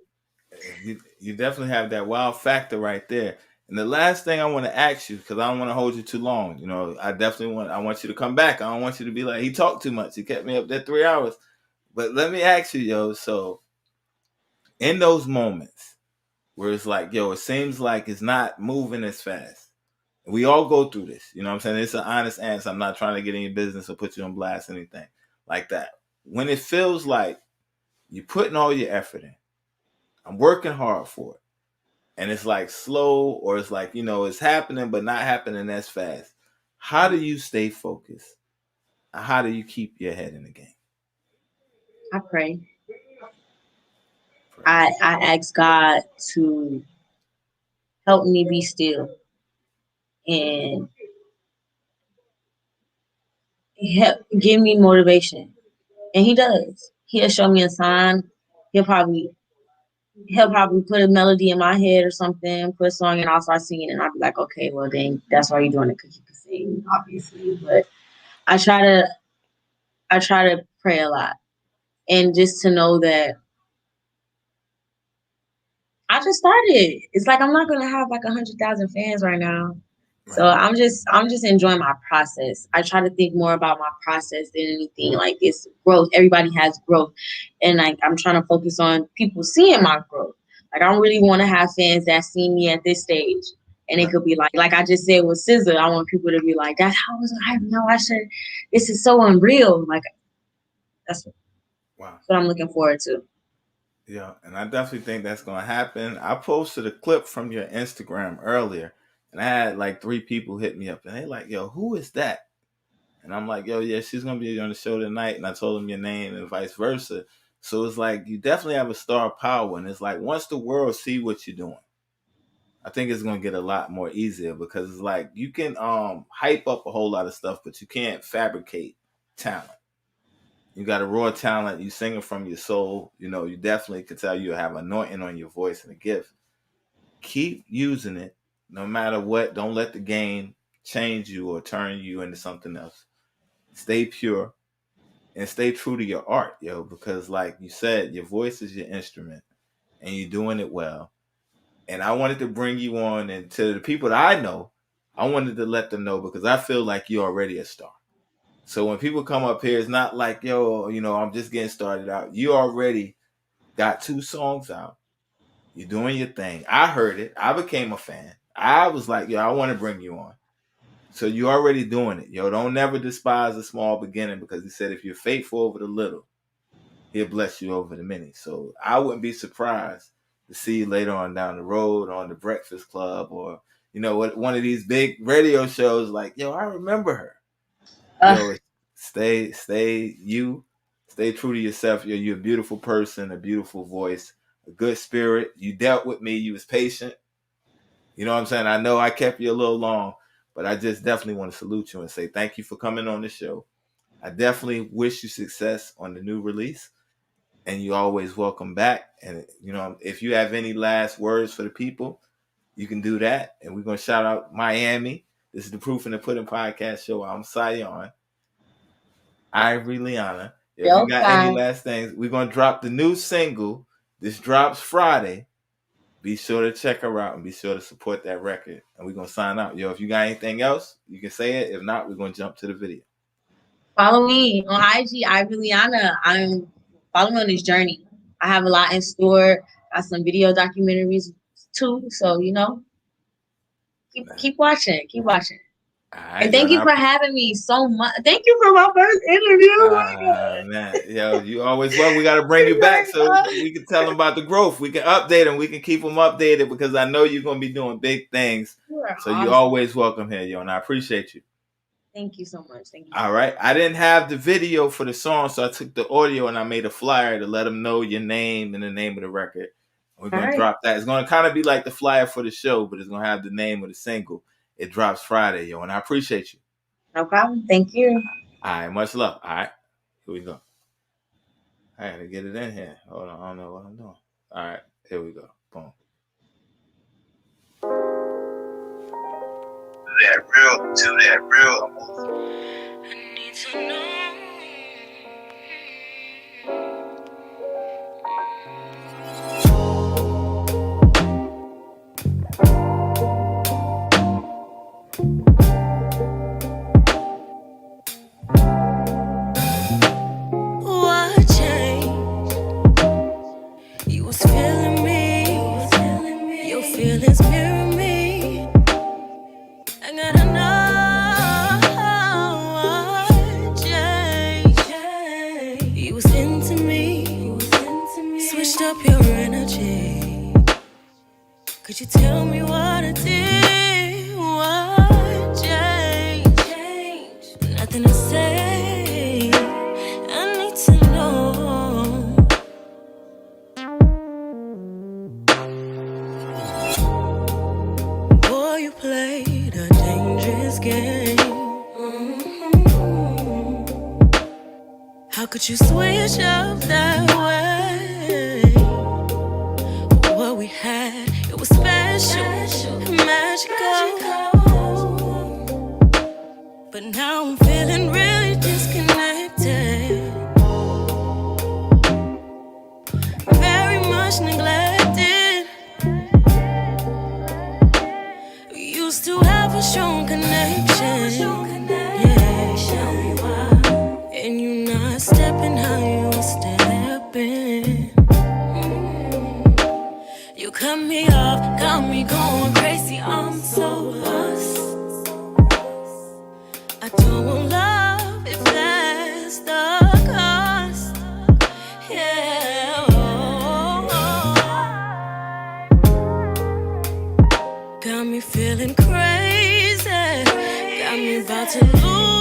You definitely have that wow factor right there. And the last thing I want to ask you, because I don't want to hold you too long, I want you to come back. I don't want you to be like, he talked too much. He kept me up there 3 hours. But let me ask you, yo, so in those moments where it's like, yo, it seems like it's not moving as fast. We all go through this. You know what I'm saying? It's an honest answer. I'm not trying to get in your business or put you on blast, anything like that. When it feels like you're putting all your effort in, I'm working hard for it, and it's like slow, or it's like, it's happening, but not happening as fast. How do you stay focused? How do you keep your head in the game? I pray. Pray. I ask God to help me be still and help give me motivation. And he does. He'll show me a sign. He'll probably he'll probably put a melody in my head or something, put a song, and I'll start singing, and I'll be like, okay, well then that's why you're doing it because you can sing, obviously. But I try to I try to pray a lot, and just to know that I just started. It's like I'm not gonna have like 100,000 fans right now. So Right. I'm just enjoying my process. I try to think more about my process than anything. Like it's growth. Everybody has growth. And like I'm trying to focus on people seeing my growth. Like I don't really want to have fans that see me at this stage. And it Right. could be like I just said with SZA, I want people to be like, that's how was I know I should this is so unreal. Like that's Wow. what I'm looking forward to. Yeah, and I definitely think that's going to happen. I posted a clip from your Instagram earlier, and I had like 3 people hit me up, and they like, "Yo, who is that?" And I'm like, "Yo, yeah, she's going to be on the show tonight." And I told them your name and vice versa. So it's like you definitely have a star power, and it's like once the world see what you're doing, I think it's going to get a lot more easier, because it's like you can hype up a whole lot of stuff, but you can't fabricate talent. You got a raw talent. You singing from your soul. You definitely could tell you have anointing on your voice and a gift. Keep using it, no matter what. Don't let the game change you or turn you into something else. Stay pure and stay true to your art, yo. Because, like you said, your voice is your instrument, and you're doing it well. And I wanted to bring you on, and to the people that I know, I wanted to let them know, because I feel like you're already a star. So when people come up here, it's not like, yo, I'm just getting started out. You already got 2 songs out. You're doing your thing. I heard it. I became a fan. I was like, yo, I want to bring you on. So you're already doing it. Yo, don't never despise a small beginning, because he said if you're faithful over the little, he'll bless you over the many. So I wouldn't be surprised to see you later on down the road on the Breakfast Club, or, one of these big radio shows, like, yo, I remember her. Uh, Yo, stay you, stay true to yourself. Yo, you're a beautiful person, a beautiful voice, a good spirit. You dealt with me. You was patient. You know what I'm saying? I know I kept you a little long, but I just definitely want to salute you and say thank you for coming on the show. I definitely wish you success on the new release, and you always welcome back. And if you have any last words for the people, you can do that. And we're gonna shout out Miami. This is the Proof in the Pudding podcast show. I'm Sion. Ivory Liana. If you Yo, got any fine. last things, we're gonna drop the new single. This drops Friday. Be sure to check her out and be sure to support that record. And we're gonna sign out. Yo, if you got anything else, you can say it. If not, we're gonna jump to the video. Follow me on IG, Ivory Liana. I'm follow me on this journey. I have a lot in store. Got some video documentaries too. So keep watching. Keep watching. All And right, yo. thank you Now, for having me so much. Thank you for my first interview. Oh man, yo, you always well. We got to bring you back so my we can tell them about the growth. We can update them. We can keep them updated, because I know you're gonna be doing big things. you are So you awesome. always welcome here, yo, and I appreciate you. Thank you so much. Thank you so All much. right. I didn't have the video for the song, so I took the audio and I made a flyer to let them know your name and the name of the record. We're All gonna right. drop that. It's gonna kind of be like the flyer for the show, but it's gonna have the name of the single. It drops Friday, yo, and I appreciate you. No problem. Thank you. All right, much love. All right, here we go. I gotta get it in here. Hold on, I don't know what I'm doing. All right, here we go. Boom. that real emotion. I need to know. What changed? You was feeling me. Your feelings mirror me. I gotta know what changed. You was into me. Switched up your energy. Could you tell me what I did? What changed? Nothing to say. I need to know. Boy, you played a dangerous game. How could you switch up that way? What we had, it was special, magical. But now I'm feeling really disconnected. Very much neglected. We used to have a strong connection. Yeah, show me why. And you not stepping how you were stepping. You cut me off, got me going crazy. I'm so lost. I don't want love if that's the cost. Yeah. Got me feeling crazy. Got me about to lose